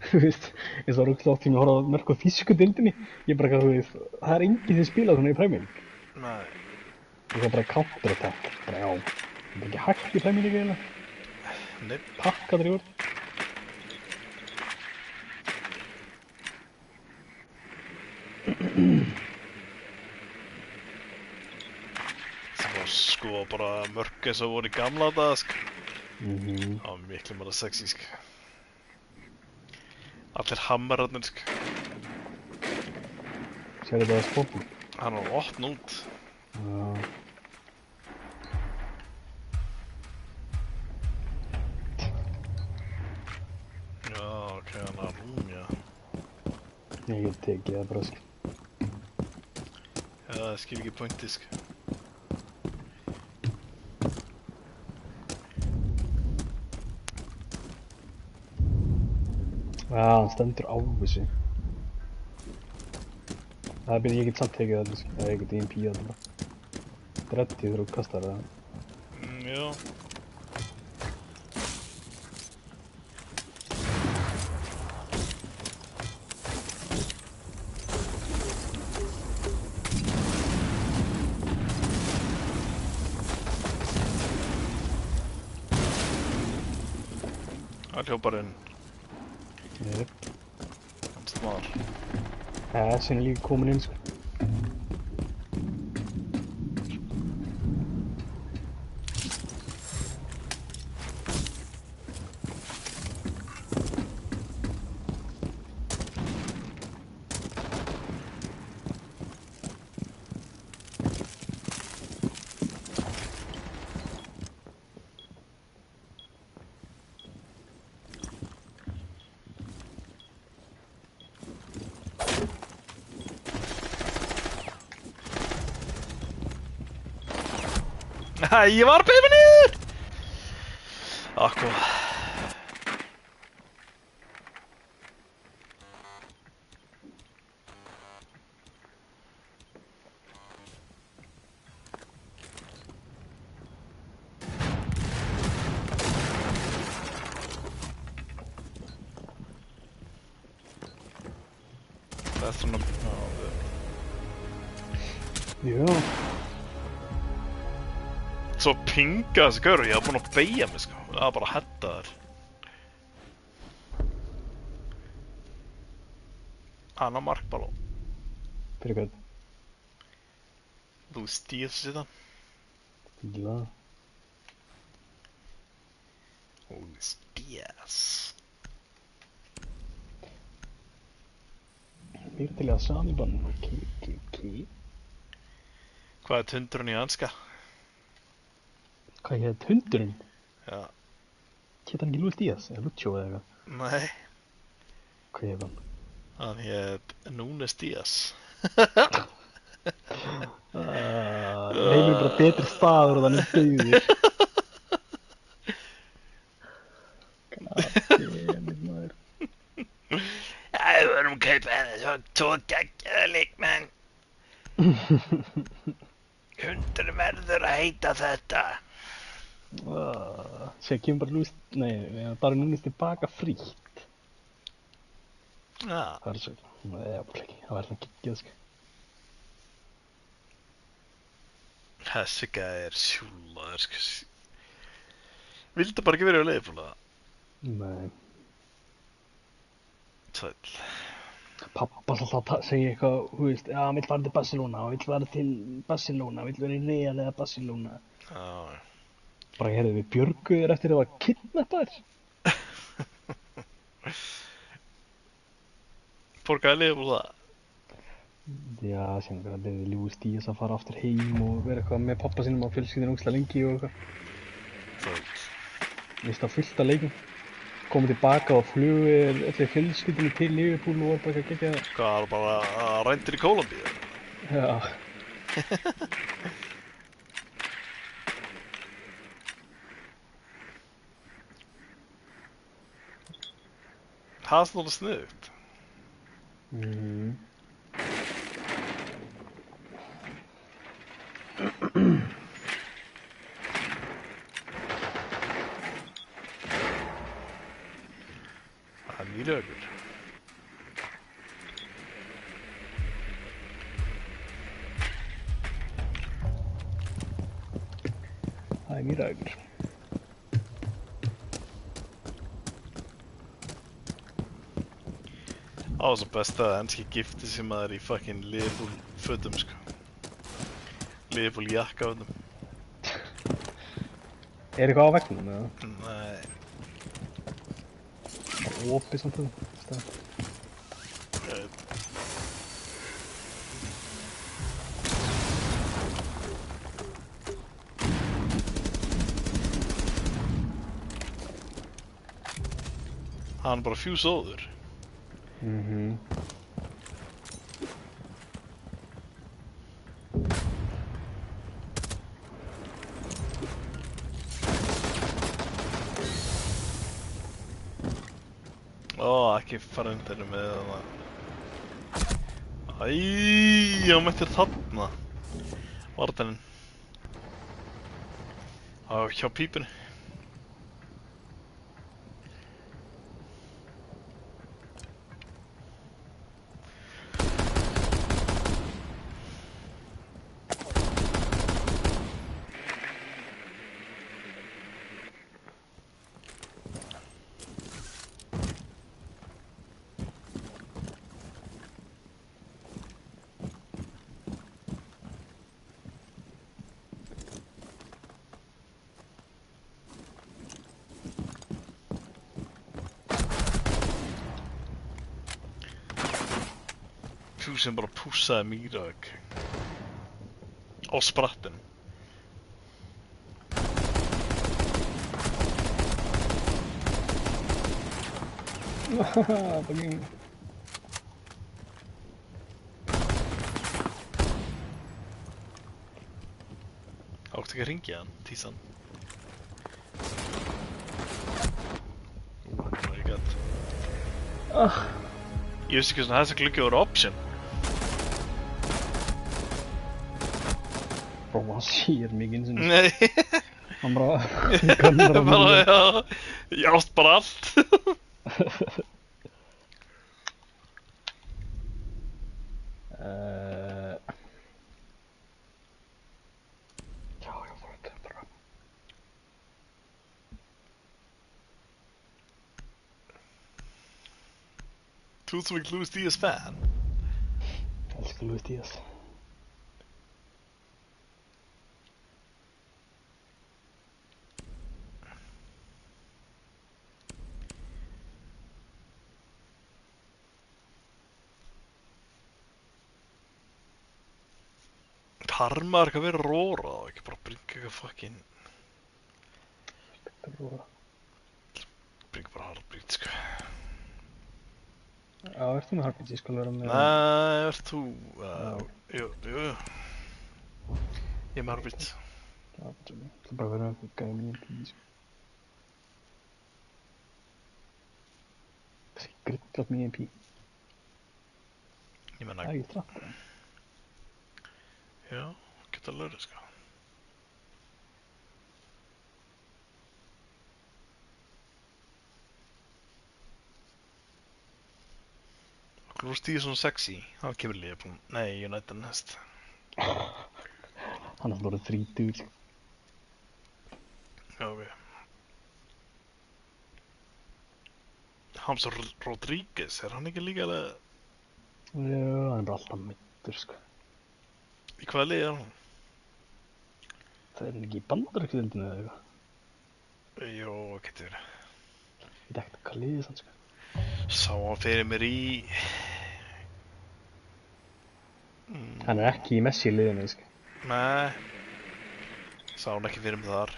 Eins og rúglega oft sem ég horfði á mörk á þýsku deildinni, ég bara, það er enginn sem spila svona í Premier League. Nei. Það er bara counter attack, bara já, það er ekki hægt í Premier League eiginlega. Nei. Pakka þér í úr. Það var sko bara mörk eins og voru í gamla daga, sko. Mhm. Það var miklu meira sexy, sko. Allir hammararnir, sko. Sérðu það að spótum? Hann var opn út. Já. Já, ok, hann var rúm, já. Ég get tekið það bara, sko. Já, það skil ekki pointið, sko. Já, hann stendur á þessu. Það byrði ég get samt tekið það, sko. Ég get EMP það bara. Dreddið þegar þú kastar það. Já. Það hljópar inn. Jep. Hann snar. Þessin er líka komin inn, sko. Æ, ég var að beina mig niður! Akko. Það er svona... Já. Svo pinga þessi gaur og ég var búinn að beygja mig, sko. Það var bara að hetta þér. Anna markballó. Fyrir hvern? Þú stíð síðan. Fíla það. Luis Díaz. Mér til að Saliban. Ok. Hvað er tundurinn í hanska? Hvað hétt hundurinn? Já. Hétt hann ekki Luis Díaz? Eða Lucho eða eitthvað? Nei, Hvað hétt hann? hann hét Núnes Díaz. Heimir bara betri staður og þannig döðir. Goddammit maður. Við vorum kaupa henni svo 2 geggjaða leikmenn. Hundurinn verður að heita þetta. Sér kemur bara Luis, nei, bara Núnes tilbaka frítt. Já. Það er svo, nei, bara ekki, það verður það geggjað sko. Þessi gæði er sjúlaður, sko. Vildi bara ekki verið á leiðfóla. Nei. Sæll. Pappa alltaf segja eitthvað, þú veist, já, hann vill fara til Barcelona, hann vill fara til Barcelona, hann vill vera í Real eða Barcelona. Já. Bara, heyrðu, við björguðu þér eftir að það var kidnappaðir. Borgaði leiðfóla það. Já, sem eitthvað að leiði Luis Díaz að fara aftur heim og vera eitthvað með pappa sínum á fjölskyldinu ógeðslega lengi og eitthvað. Sæll. Vist á fullt af leikum. Komið tilbaka og flugir allir fjölskyldinu til Liverpool og var bara ekki að gegja það. Hvað, er bara rændir í Kólumbíu? Já. Það er svona sniðugt. Það er nýlögur. Það er mýraður. Það var svo best að ennski gifti sem maður í fucking Liverpool fötum, sko. Liverpool jakkafötum. Er eitthvað á veggnum eða? Nei. Opið samt það. Hann er bara fjúsóður. Ekki fara undir með það. Hann mættir þarna. Vartaninn. Hjá pípunni. Þú sem bara pússaði mýraug á sprattinn. Fucking. Áttu ekki að ringja hann, tísan. My god. Ég vissi ekki svona þess að gluggi voru option. Bro, hann sér mikið eins og Nei. hann bara kannar á Bara, mig. já. Ég ást bara allt. Já, ég fór þetta bara. Þú sem ekki Luis Díaz fan. Elskar Luis Díaz. Þarf maður eitthvað að vera róra og ekki bara bringa eitthvað fucking... Bringa bara hardbrít, sko. Já, ert þú með harbít? Ég skal vera með... Nei, ert þú... Jú. Ég er með hardbrít. Já, ég ætla bara að vera með eitthvað gæði mín pí, sko. Grillað mín pí. Ég menna... Það er ekki trapp. Já, geta lögðu, sko. Þú stíði svona sexy, þá kemur Liverpool. Nei, United næst. Hann er alltaf 30, sko. Já, ok. James Rodríguez, er hann ekki líka alveg... Já, hann er bara alltaf meiddur, sko. Í hvaða liði er hann? Það er hann ekki í bandarækjadildinu eða eitthvað. Jó, getur verið. Ég veit ekkert hvað liðið sann, sko. Sá hann fyrir mér í... Hann er ekki í Messi liðinu, sko. Nei. Sá hann ekki fyrir mig þar.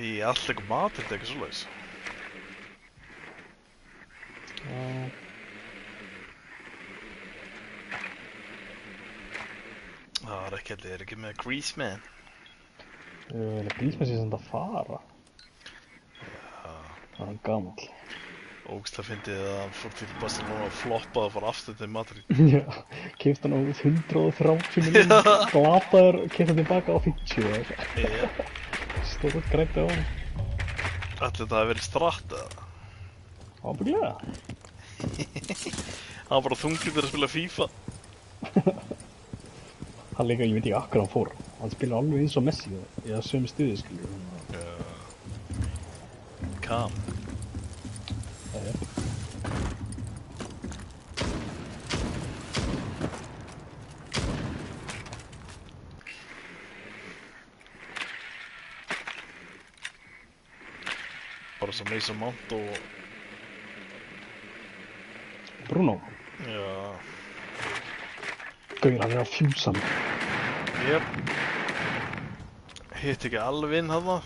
Í Atletico Madrid eitthvað svoleiðis. Já. Það er ekki allir, er ekki með Griezmann. Það er Griezmann sem að fara. Það er gamall. Ógstlega fyndið að hann fór til Barcelona og floppaði og fór aftur til Madrid. Já, keypti hann á 130 miljónum, glataður, keypti hann tilbaka á 50 eða eitthvað. Já. Stóð grænt á hann. Ætli þetta hafi verið stratt eða? Ábygglega. Hann var bara þunglítur að spila FIFA. Hann líka, ég veit ekki akkur hann fór. Hann spilar alveg eins og Messi, eða sömu stuði, skilur. Kam. Það er. Bara svo Mason Mount og... Bruno. Já. Gauður, hann er að fjúsa mig. Jep. Hitt ekki alveg inn hann það.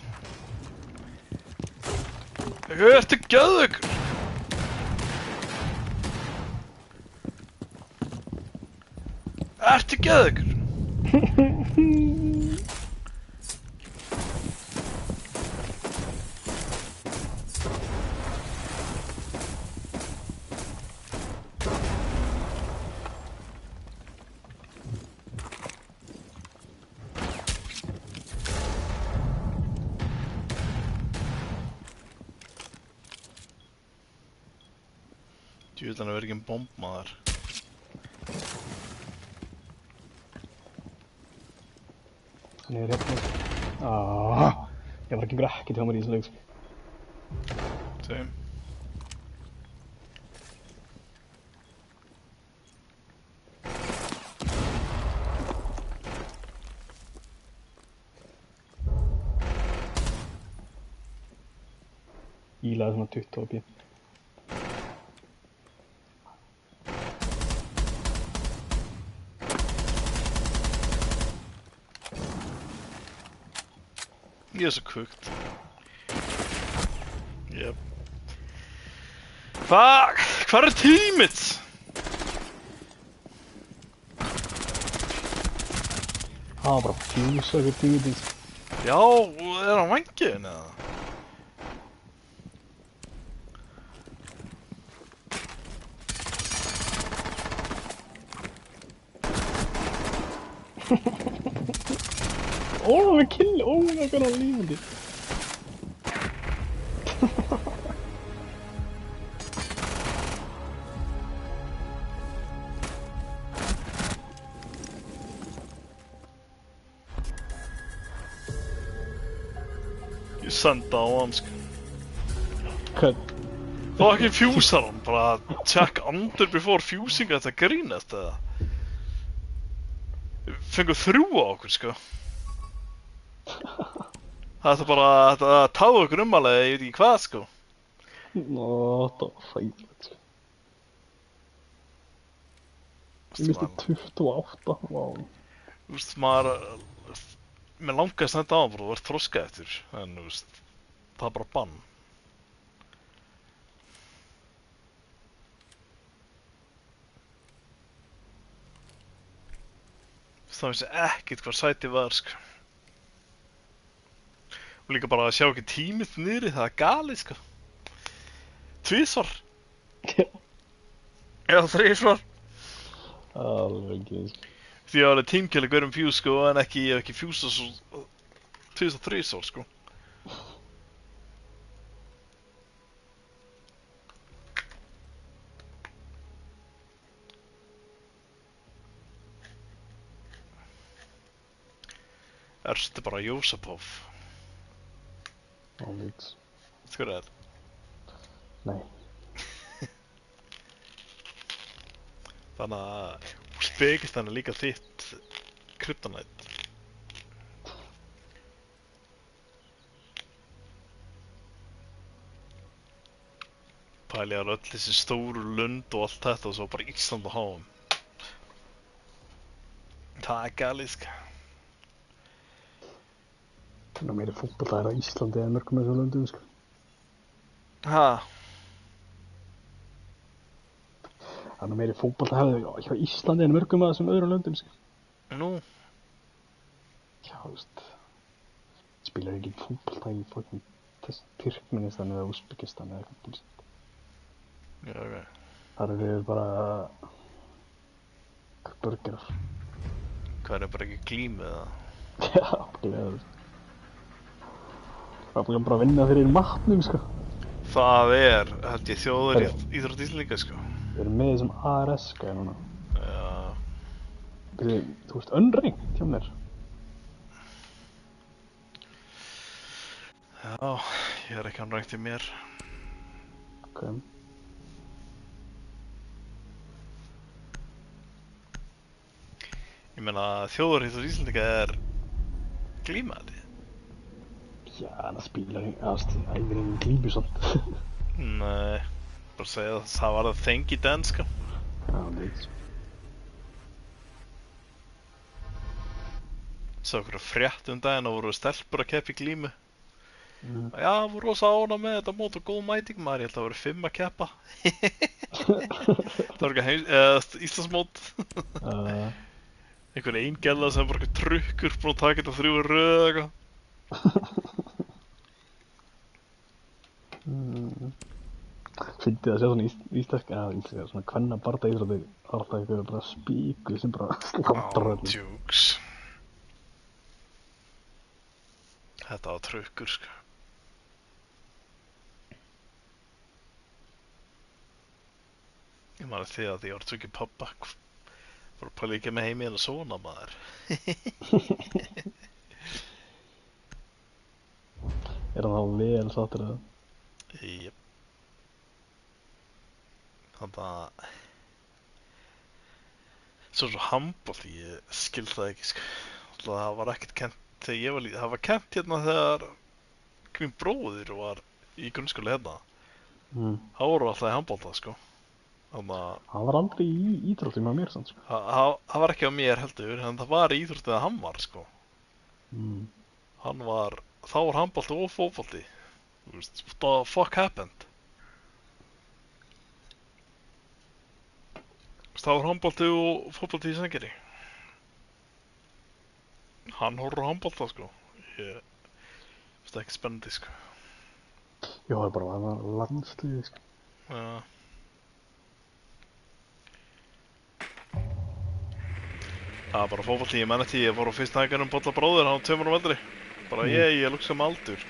Ertu geðveikur? Ertu geðveikur? Djúvillan að vera ekki en bombmaður. Hann er hérna. Ég var ekki ekkert hjá mér í þessu leik, sko. Same. Ílaði svona 20 op. Ég er svo kukt. Jep. Hvar er tímit? Hann var bara að fjúsa eitthvað tímið, sko. Já, er hann vangiðin eða? Hann er kill, hvað er hann lífandi. Ég senda á hann, sko. Hvað? Fucking fjúsar hann, bara check under before fusing, þetta grínast eða? Fengu 3 á okkur, sko. Þetta bara, þetta táðu okkur alveg, ég veit ekki hvað, sko. Þetta var hræðilegt, sko. Ég misti 28, vá. Þú veist, maður, mér langar að snetta á bara, þú ert þroska eftir, en þú veist, það er bara bann. Það vissi ekkert hvað sæti var, sko. Og líka bara að sjá ekki tímið niðri, það er galið, sko. Tvísvar. Eða þrísvar. Alveg ekki, sko. Því að það er tímkjæli hverjum fjús, sko, en ekki, ég hef ekki fjúsað svo tvísvar, þrísvar, sko. Erstu bara Jósapov? Álíks. Sko það er. Nei. Þannig að Uzbekistan er líka þitt kryptonite. Pæli að öll þessi stóru lund og allt þetta og svo bara Ísland og háum. Það er galið, sko. Það er meiri fótbolta á Íslandi en mörgum þessum löndum, sko. Ha? Það er meiri fótbolta hjá Íslandi en mörgum þessum öðrum löndum, sko. Nú? Já, þú veist. Spilar ekki fótbolta í fucking Tyrkmenistan eða Uzbekistan eða eitthvað búlsett. Já, ok. Það eru bara burgerar. Hvað er bara ekki glímið eða? Já, gleður. Það er bara að vinna fyrir matnum, sko. Það er, held ég, þjóður íþrótt Íslendinga, sko. Við erum með þessum ARS-gæði núna. Já. Þú veist, önrengt hjá mér. Já, ég er ekki anrægt í mér. Ok. Ég meina, þjóður íþrótt Íslendinga er glímaði. Já, það spilar æfir engin glímu samt. Nei, bara segja að það var að þengi danska. Já, veit. Sá okkur frétt daginn og voru stelpur að keppa í glímu. Já, voru rosa ána með þetta mót og góð mæting maður, ég held að það voru 5 að keppa. Það var ekki Íslandsmót. Einhver ein gælla sem bara eitthvað trukkur búin að taka þetta 3 röð eða eitthvað. Fyndið að sjá svona íslenska, svona kvenna bardaíþróttir, það er alltaf eitthvað bara spíkuð sem bara sláttrar öllum. Djúks. Þetta var trukkur, sko. Ég man eftir því að ég var að tryggja pappa. Fór að pæla ekki með heimi en að svona, maður. Er hann þá vel sáttur eða? Jep. Þannig að... Svo handbolti, ég skil það ekki, sko. Það var ekkert kennt þegar ég var lítið. Það var kennt hérna þegar minn bróðir var í grunnskóla hérna. Það voru alltaf í handbolta, sko. Þannig að... Hann var aldrei í íþróttum á mér, sann, sko. Það var ekki á mér heldur, en það var í íþróttið að hann var, sko. Hann var... Þá var handbolti og fótbolti. Þú veist, what the fuck happened? Þá var handbolti og fótbolti í Sandgerði. Hann horfður á handbolta, sko. Ég finnst það ekki spennandi, sko. Já, það er bara landsliðið, sko. Já. Það var bara fótbolti, ég menn eftir, ég fór á fyrst hægjarnum bolla bróður, hann var 2 árum eldri. Bara ég lukka sem aldur.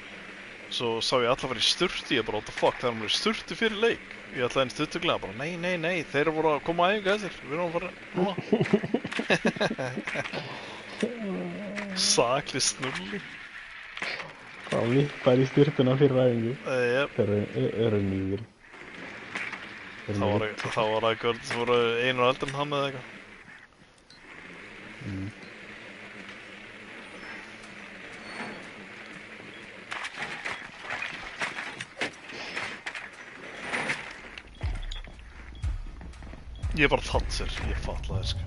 Svo sá ég alla verið í sturtu, ég bara what the fuck, það er verið sturtu fyrir leik. Ég ætlaði einn stutuglega, bara nei, þeir voru að koma að æfinga þessir, við erum að fara núna. Sakli snulli. Það vippar í styrtuna fyrir æfingu. Jep. Þeir eru nýðir. Þá var það görð sem voru 1 ára eldri en hann eða eitthvað. Ég er bara Thatcher, ég fatla það, sko.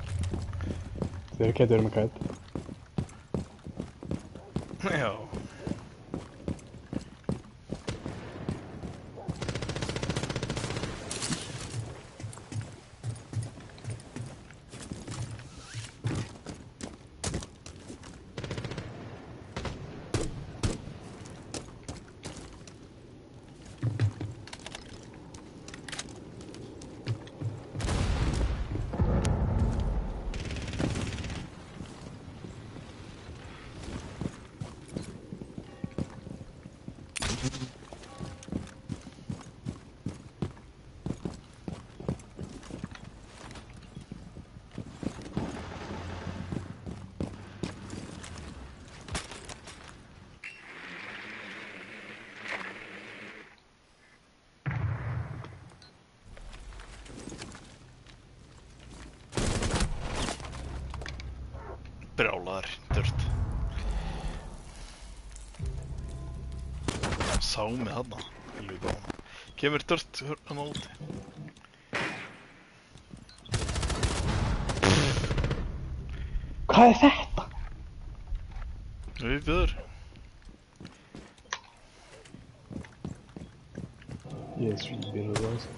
Þeir getur með kætt. Já. Brjálaður, dört. Sá mig þarna, helvita á hann. Kemur dört hann á úti. Hvað er þetta? Við bjöður. Ég svíbir það.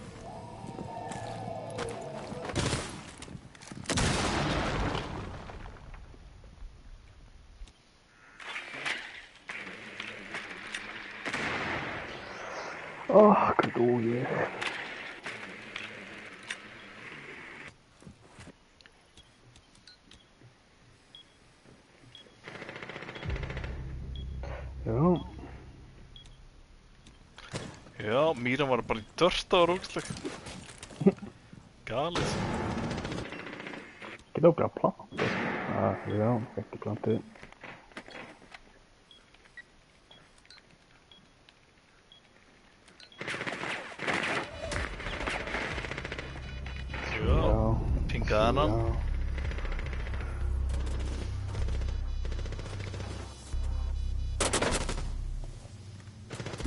Hvað dó ég? Já. Já, Míran var bara í dört á róksleg. Galið. Geta okkur að planta. Já, ekki plantið. Já, pingaði hann.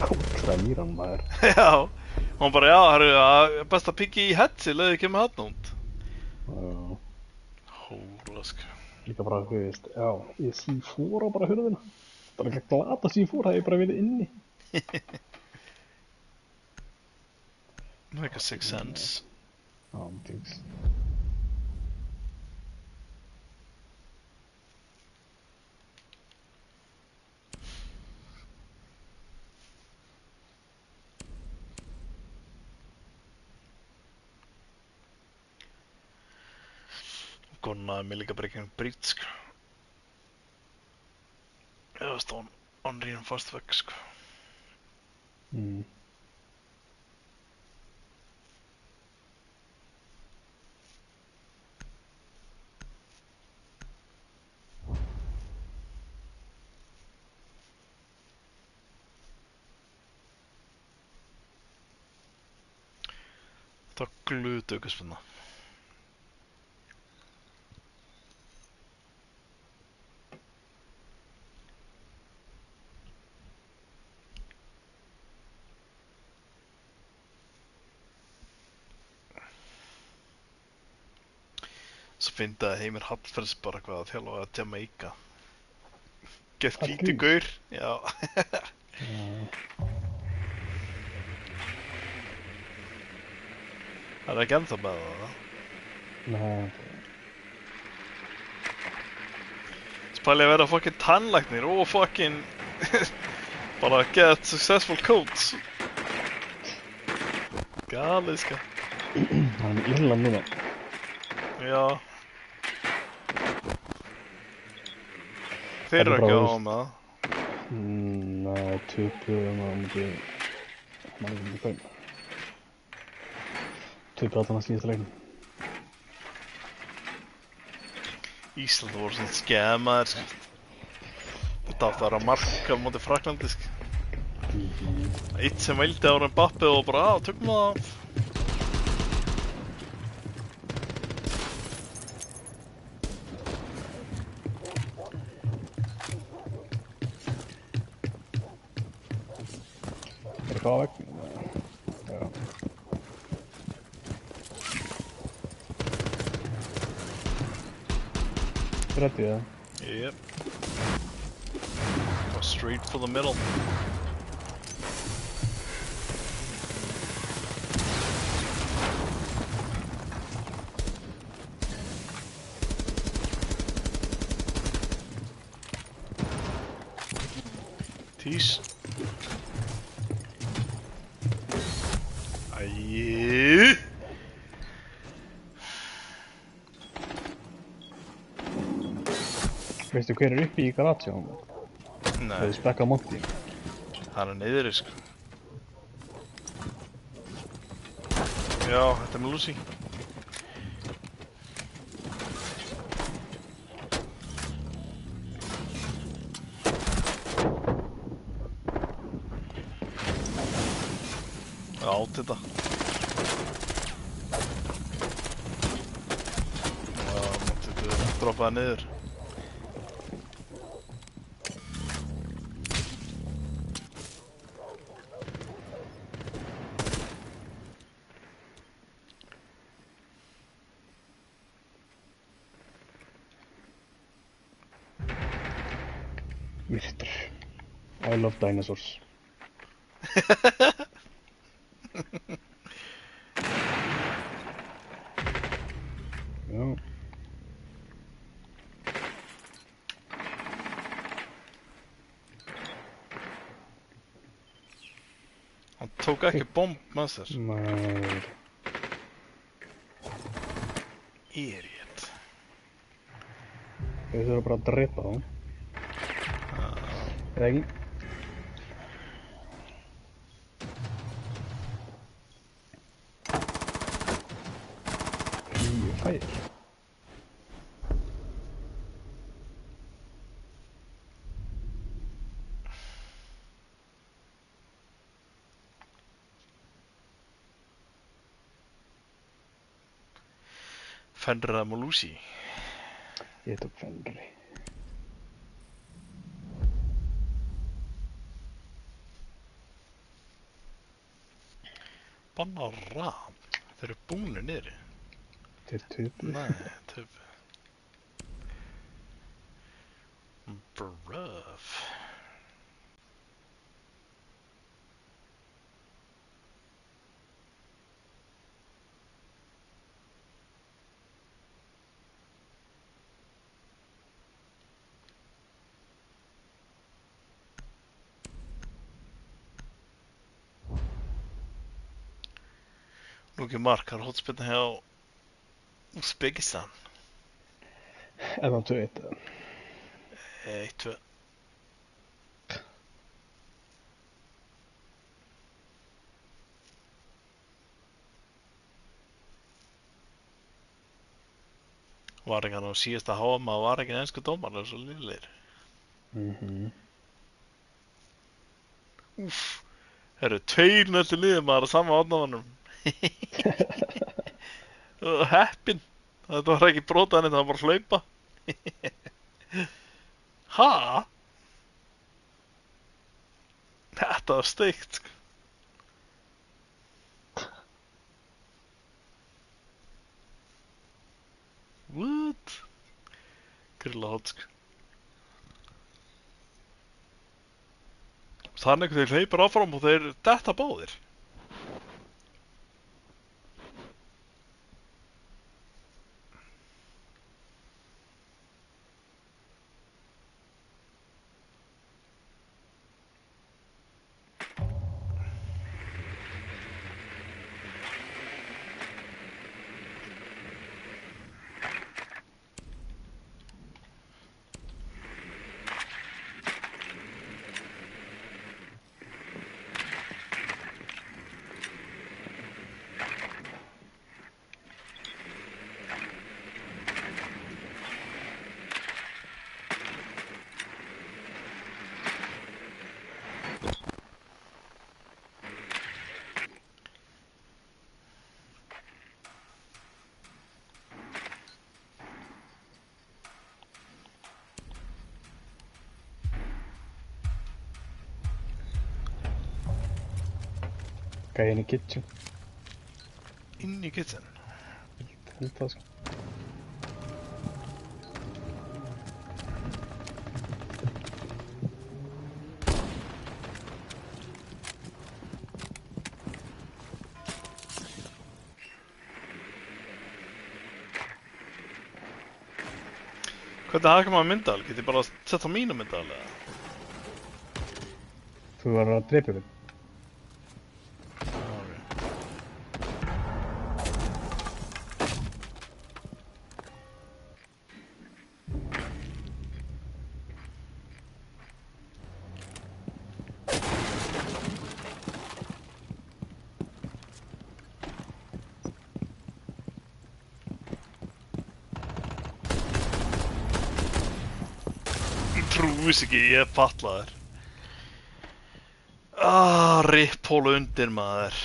Kókslega Míran maður. Já, hún bara, já, herru, besta piggi í hetsi, leiði ekki með hann út. Hóla, sko. Líka bara, þú veist, já, ég C4 á bara hurðina. Það er ekki að glata C4, það er bara verið inni. Make a 6 cents. Já, thanks. Gonnaði mig líka bara ekki brýt, sko. Eða stóð hann rínum fast vekk, sko. Það var glutu aukaspinna. Svo fyndi að Heimir Hallfreðs bara eitthvað að þjálfa að Jamaica. Gett hvíti gaur, já. Það er ekki ennþá með það. Nei. Spæli að vera fucking tannlæknir og fucking bara get successful coach. Galið, sko. Það er með Írland núna. Já. Þeir eru ekki á með það. Nei, 20 á múti... Man ekki múti hvað. 20 allan að síðasta leiknum. Ísland voru svona skemaðir, sko. Þetta átti að vera marka á móti Fraklandi, sko. Eitt sem vildi ára Mbappe og bara, tökum það af. Er það á veginn? Já. ready eða? Yep. Go straight for the middle. Tease. Æi. Veistu hver er uppi í garage á hann? Það Nei, er spekka Monty. hann er neyðri sko. Já, þetta er með Lucy. Át þetta. Já, mátti þetta droppaði niður. Mr. I love dinosaurs. Já. Hann tók ekki bomb með þess. Maður. Idiot. Við þurfum bara að drepa þá. Eða ekki? Fæðir. Fenrir með Lucy. Ég tók Fenri. Banna ram. Þeir eru búnir niðri. Þeir töpu. Nei, töp. Bruv. Nú ekki mark, það er hotspinna hjá Uzbekistan. Er það 2-1 eða? 1-2. Var ekki hann á síðasta HM að var ekki ensku dómar, það er svo liðlegir. Úff, það eru 2-0 liðið maður að sama átnámanum. Heppin. Þetta var ekki brotaðan en það var bara að hlaupa. Ha? Þetta var steikt sko. What? Grilla hot sko. Þannig þeir hleypar áfram og þeir detta báðir. Gæinn í kitchen. Inn í kitchen. Held það sko. Hvernig hakar maður myndal? Get ég bara sett á mínu myndal eða? Þú var að drepa ykkur. Trúis ekki, ég er fatlaður. Ripphólu undir maður.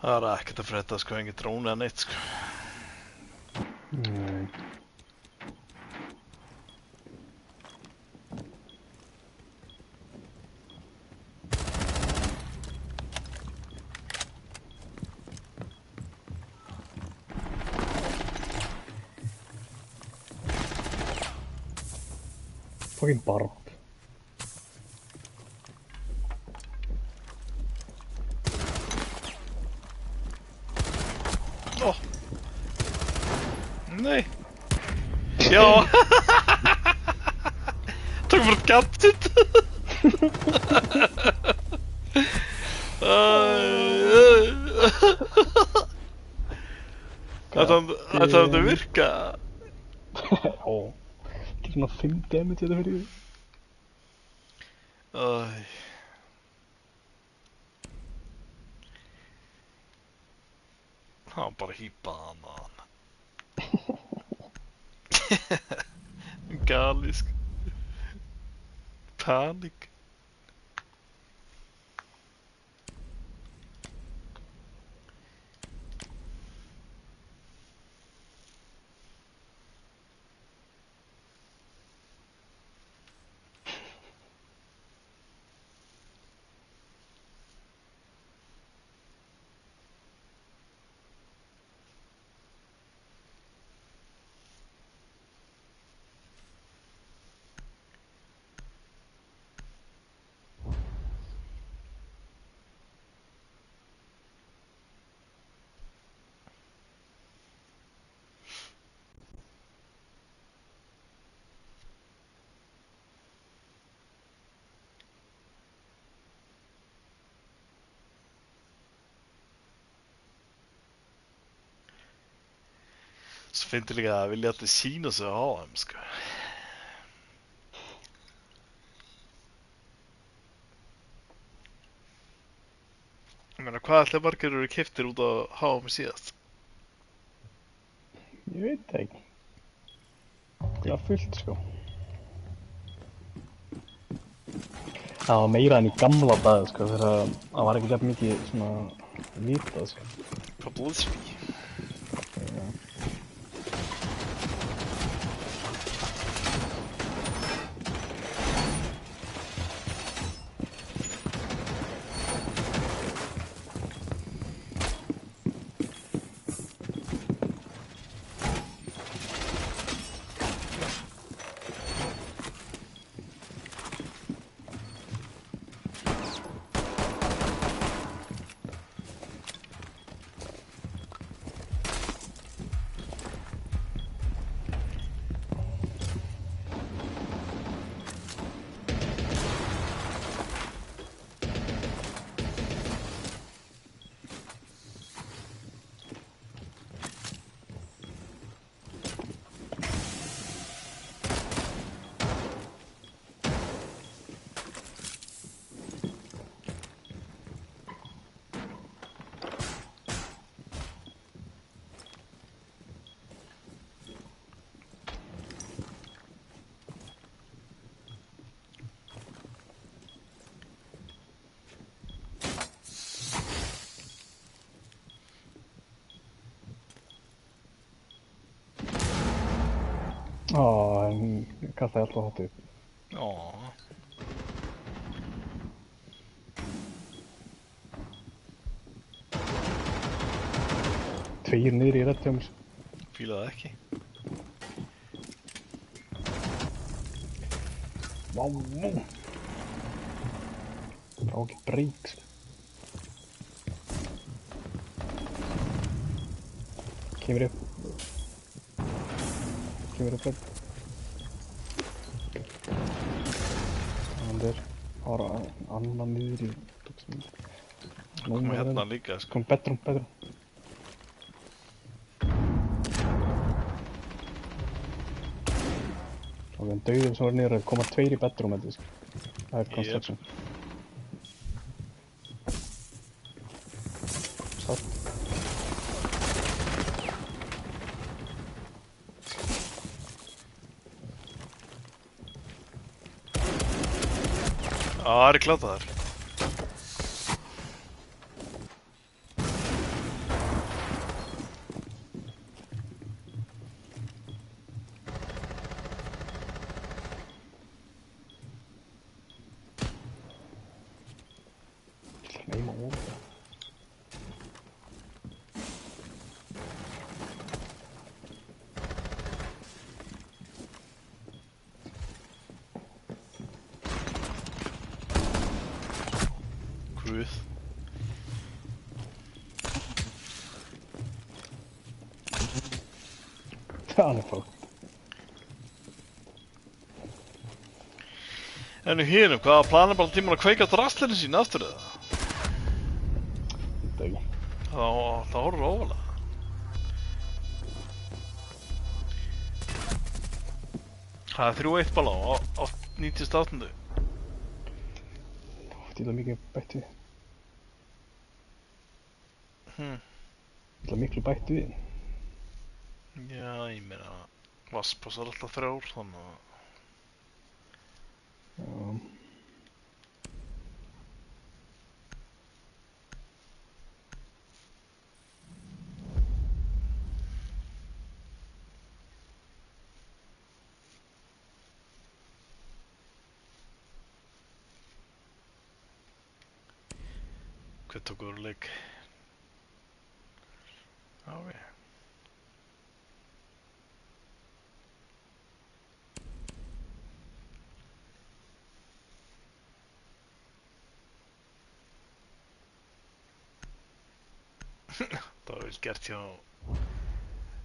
Það er ekkert að frétta sko, engin dróni eða neitt sko. Nei. Fucking barb. Nei. Já. Takk fyrir gadget. Þetta að virka. Já. Ekki svona 5 damage þetta fyrir því. Það var bara hýpaðan að hann. Galísk. Panik. Svo finnst ég líka að vilja allir sína sig á þeim, sko. Ég meina, hvað ætli margir eru keyptir út á HM síðast? Ég veit það ekki. Það var fullt, sko. Það var meira enn í gamla daga, sko, þegar það var ekki jafn mikið svona vitað, sko. Publicity. En kastaði alltaf hátt upp. Ó, Tveir niður í redd hjá mér. fíla það ekki. Vá, nú. Brá ekki breyk, sko. Kemur upp. Kemur upp redd. Þannig ára annan niður í tóksum. Komum hérna líka, sko. Kom bedroom. Og við hann dauðum sem var niður að koma tveir í bedroom, þetta, sko. Það er construction. Satt. Það er klátaðar. Nei, má. Guð. Það er fótt. En hérna, hvaða planir bara tíman að kveika drastlinu sín aftur eða? Þetta ekki. Það horfður óvalega. Það er 3-1 bara á 98. Þetta er mikið bætt við. Þetta er miklu bætt við. Já, ég meina, Vasspass er alltaf 3, þannig að... Já. Hvað tók úr leik? Ok. Það var vel gert hjá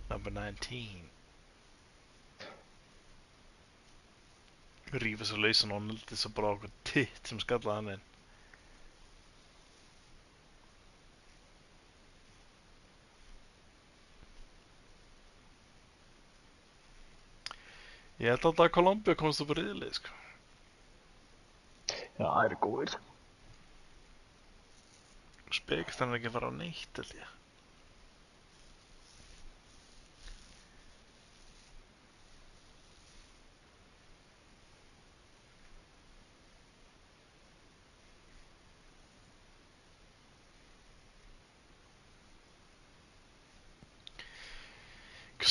number 19. Rífa sér lausan og nöldi svo bara okkur titt sem skallaði hann inn. Ég held alltaf að Colombia komst upp á riðlið, sko. Já, það eru góðir. Spekistan er ekki að fara á neitt, held ég.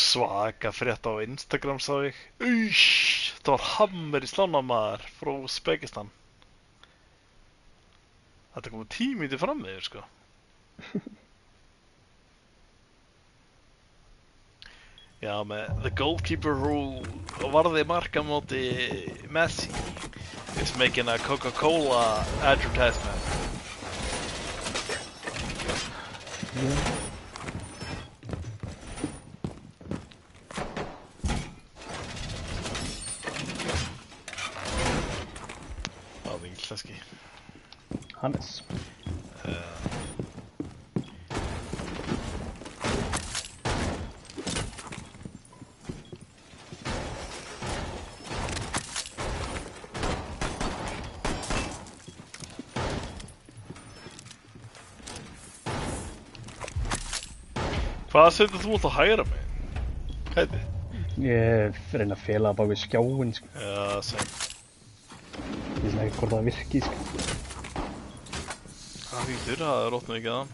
Svaka frétt á Instagram, sá ég. Uish, það var hammer í slánamaður frá Spekistan. Þetta kom 10 mínútur fram með þér, sko. Já, með the goalkeeper rule varði marka móti Messi is making a Coca-Cola advertisement. Það var vinklaski. Hannes. Hvað setur þú út á hægra megin? Hætti? Ég reyna að fela bak við skjáin, sko. Já, sem. Ég veist ekki hvort það virki, sko. Það hýttir, það er rótnum ekki aðan.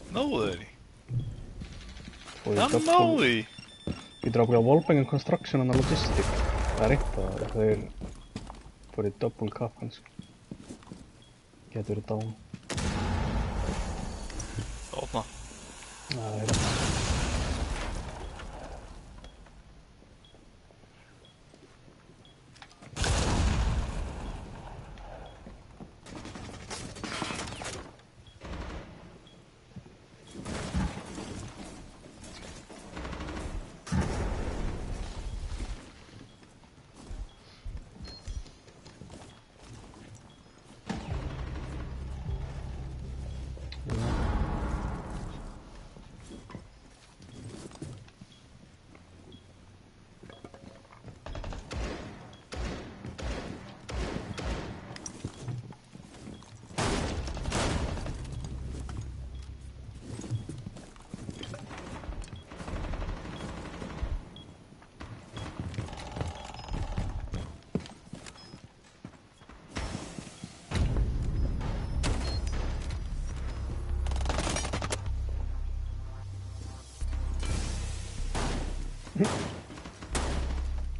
Náðu þeir í? Og Hann náðu í? Getur ákveða Wallbang Construction and Logistic. Það er eitthvað að þeir fór í double cap kannski. Getur verið down. Opna. Já, það er það.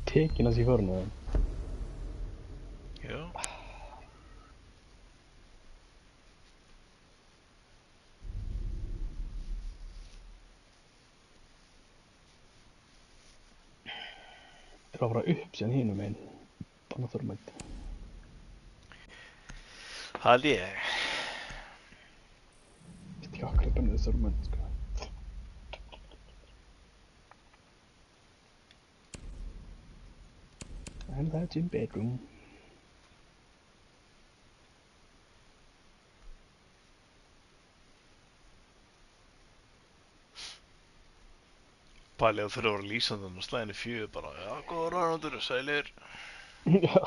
Tekin hans í förnu. Já. Það að fara upp síðan hinum einn. Annað þörmætt. Það er ég. Þetta ekki akkur bennið þörmætt, sko. And that's in bedroom. Pæli að þurfa að vera lýsandi og slæðin í fjöðu bara, já, góður rænandur, sælir. Já.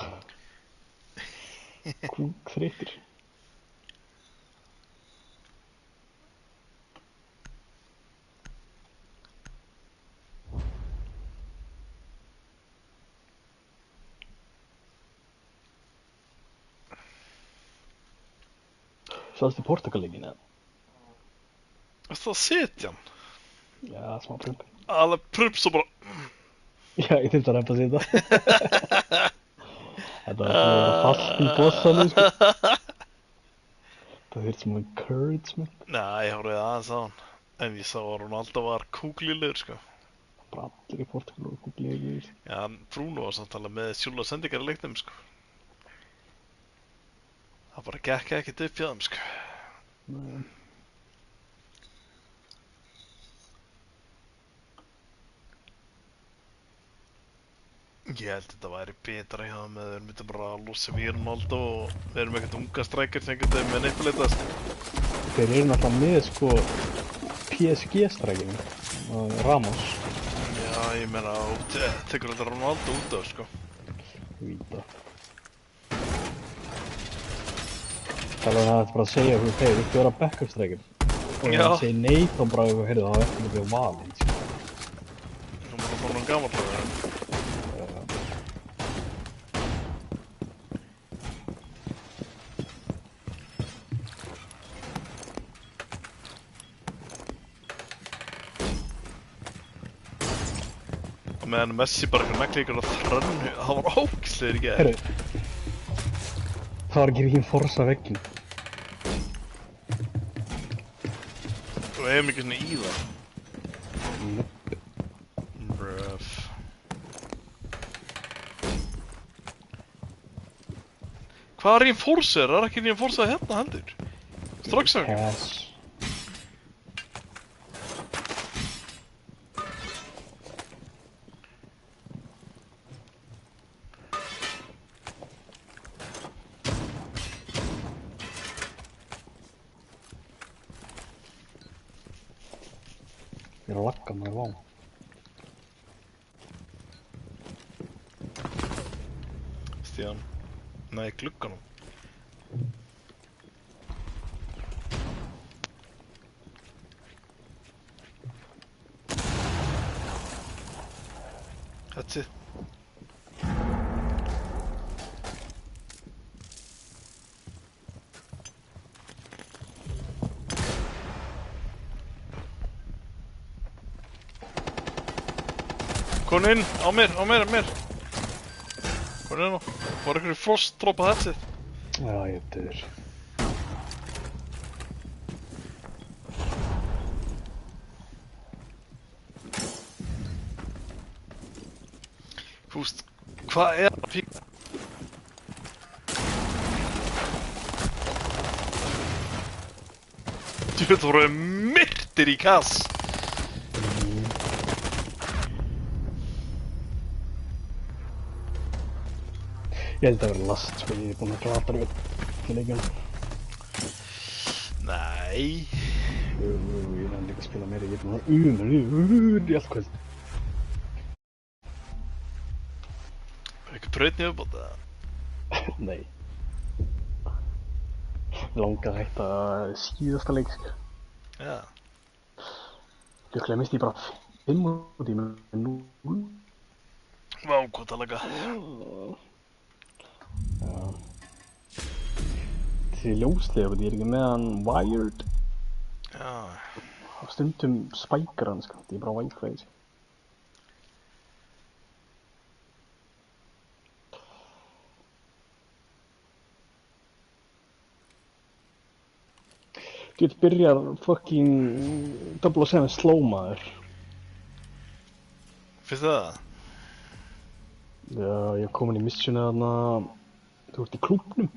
Kúk þreytir. Sástu Portugal-leikinn eða? Það að setja hann. Já, smá prump. Alveg prups og bara... Já, ég þurfti að reypa að setja. Þetta var svona að fast í bossanum, sko. Það þurfti smá encouragement. Nei, ég horfði aðeins á hann. En ég sá að Ronaldo var kúklilegur, sko. Bara allir í Portugal og kúklegur. Já, Bruno var samt alveg með sjúla sendingar í leiknum, sko. Það bara gekk ekkert upp hjá þeim, sko. Nei. Ég held þetta væri betra hjá þeim eða þeir myndi bara að losa við Ronaldo og þeir eru með eitthvað unga strækir sem getur manipulatast. Þeir eru náttúrulega með, sko, PSG-strækinn. Ramos. Já, ég meina, tekur þetta Ronaldo út af, sko. Víta. Það er að bara að segja hverju þeir, þú vera backup-strækinn. Og ef hann segir nei, þá bara eitthvað, heyrðu, það var ekki að byrja á valinn, sko. Nú maður bara hann gammal á það. Meðan Messi bara eitthvað negli ykkur á þrönnu, það var ógislegur í gær. Heyrðu, það var ekki vín forsa veggin. Og við hefum ekki svona í það. Nope. Bruff. Hvað er reinforcer? Það er ekki reinforcer hérna heldur. Strax að Pass. Ég er að lagga maður vá. Stíðan. Nei, glugganum. That's it. Kom inn, á mér. Kom inn nú. Var einhverju frost droppa helsið? Já, ég dör. Fúst, hvað er það fík? Þú voru myrtir í kass. Ég held að vera last, sko, ég er búinn að glata í leikjum. Nei. Ég er líka að spila meira, ég er búinn að í allt kvöld. Er eitthvað brautni uppbót eða? Nei. Langar að hætta síðasta leik, sko. Já. Líklega misti ég bara 5 út í með 0. Vá, hvað það laga. Já. Þessi ljóslega, ég er ekki með hann wired. Já. Á stundum spækar hann, sko. Þetta er bara wifi, sko. Þú getur byrjað fucking 007 slow maður. Finnst það? Já, ég er komin í missionu þarna. Þú ert í klúbnum.